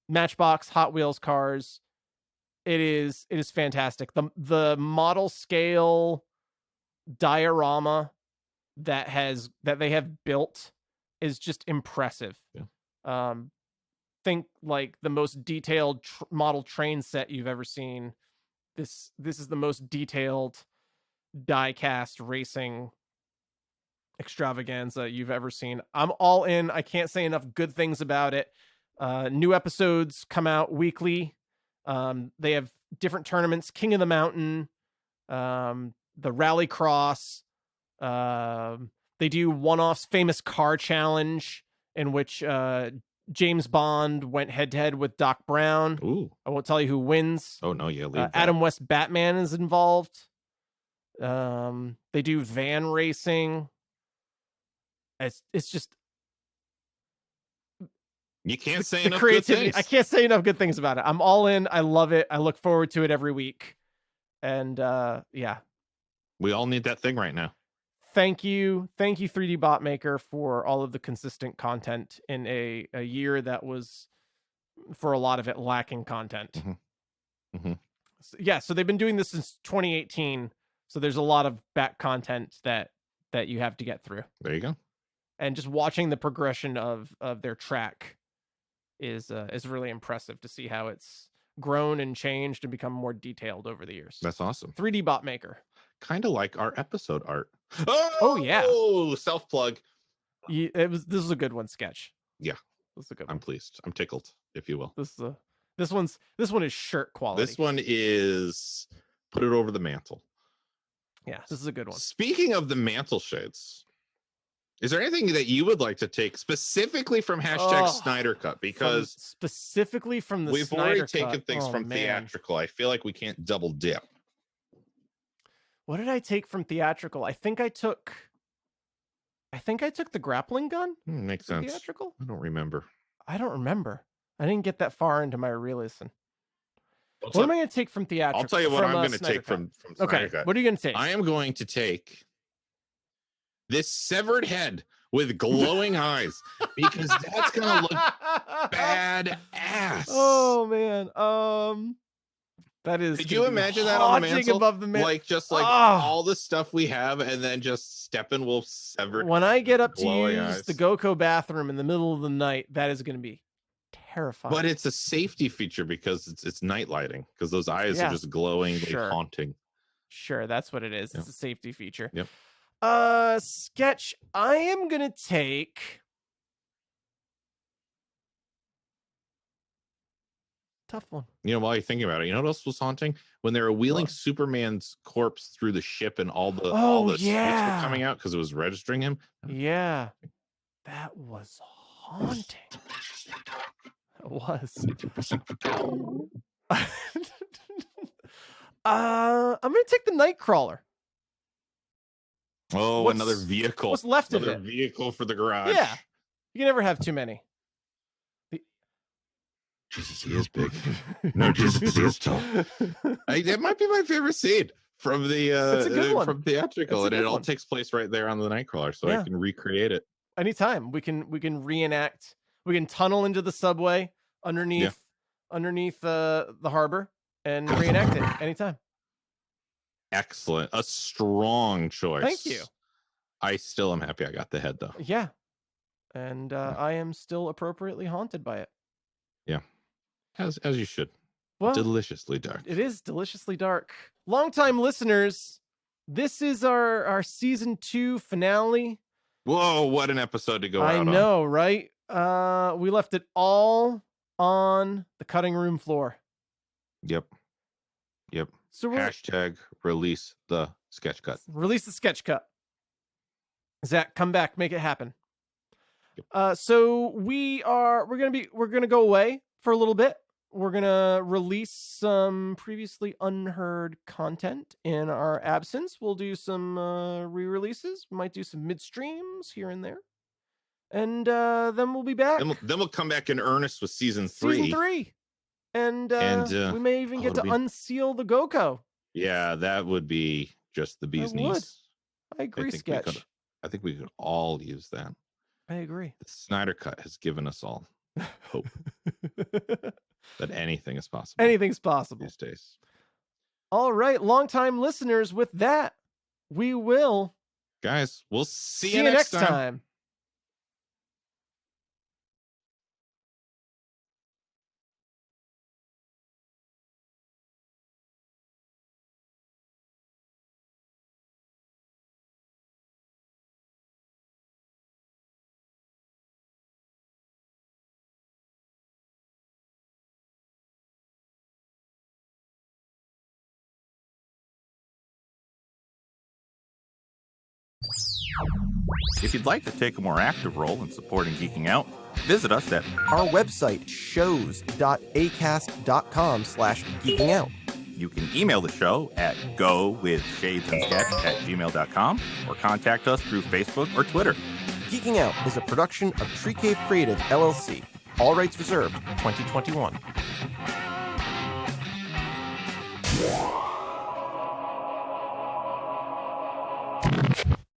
Matchbox Hot Wheels cars, it is fantastic. The model scale diorama that they have built is just impressive. Yeah. Think like the most detailed model train set you've ever seen. This is the most detailed die-cast racing extravaganza you've ever seen. I'm all in. I can't say enough good things about it. New episodes come out weekly. They have different tournaments, King of the Mountain, the Rallycross. They do one-offs, famous car challenge in which James Bond went head-to-head with Doc Brown. Ooh. I won't tell you who wins. Oh, no, yeah. Adam West Batman is involved. They do van racing. It's just... You can't say enough good things. I can't say enough good things about it. I'm all in. I love it. I look forward to it every week. And yeah. We all need that thing right now. Thank you, 3D Bot Maker, for all of the consistent content in a year that was, for a lot of it, lacking content. So they've been doing this since 2018. So there's a lot of back content that you have to get through. There you go. And just watching the progression of their track is really impressive to see how it's grown and changed and become more detailed over the years. That's awesome. 3D Bot Maker. Kind of like our episode art. Oh yeah. Oh, self plug. This is a good one, Sketch. Yeah. This is a good one. I'm pleased. I'm tickled, if you will. This one is shirt quality. This one is put it over the mantle. Yeah, this is a good one. Speaking of the mantle shades, is there anything that you would like to take specifically from #Snyder Cut? Because specifically from the we've Snyder already Cut. taken things from theatrical. I feel like we can't double dip. What did I take from theatrical? I think I took the grappling gun. Makes sense. Theatrical? I don't remember. I didn't get that far into my re-listen. What am I going to take from theatrical? I'll tell you what I'm going to take from Snyder Cut. What are you going to take? I am going to take this severed head with glowing eyes, because that's going to look badass. Oh man. That is. Could you imagine that on the mantle? Above the like just like all the stuff we have, and then just Steppenwolf severed. When I get up to use the GoCo bathroom in the middle of the night, that is going to be terrifying. But it's a safety feature because it's night lighting, because those eyes are just glowing, like haunting. Sure, that's what it is. It's a safety feature. Yep. Sketch. I am gonna take. Tough one. You know, while you're thinking about it, you know what else was haunting? When they were wheeling Superman's corpse through the ship and all the sweets were coming out because it was registering him. Yeah, that was haunting. It was. I'm gonna take the Nightcrawler. Oh, another vehicle. What's left of it? Another vehicle for the garage. Yeah, you can never have too many. Jesus, he is big. No, Jesus, he is tall. That might be my favorite scene from the from theatrical, and it all takes place right there on the Nightcrawler, so I can recreate it anytime. We can reenact. We can tunnel into the subway underneath the harbor and reenact it anytime. Excellent, a strong choice. Thank you. I still am happy I got the head though. Yeah, and I am still appropriately haunted by it. Yeah. As you should. Well, deliciously dark. It is deliciously dark. Longtime listeners, this is our season 2 finale. Whoa, what an episode to go out on. I know, right? We left it all on the cutting room floor. Yep. So hashtag release the sketch cut. Release the sketch cut. Zach, come back, make it happen. Yep. So we're gonna go away for a little bit. We're gonna release some previously unheard content in our absence. We'll do some re-releases. We might do some midstreams here and there, and then we'll be back. Then we'll come back in earnest with season 3. Season 3, and we may even get to unseal the GoCo. Yeah, that would be just the bee's knees. I agree, Sketch. I think we could all use that. I agree. The Snyder Cut has given us all hope that anything is possible. Anything's possible these days. All right, longtime listeners, with that, we will. Guys, we'll see you next time. If you'd like to take a more active role in supporting Geeking Out, visit us at our website, shows.acast.com/geekingout. You can email the show at gowithshadesandsketch@gmail.com or contact us through Facebook or Twitter. Geeking Out is a production of Tree Cave Creative, LLC. All rights reserved, 2021.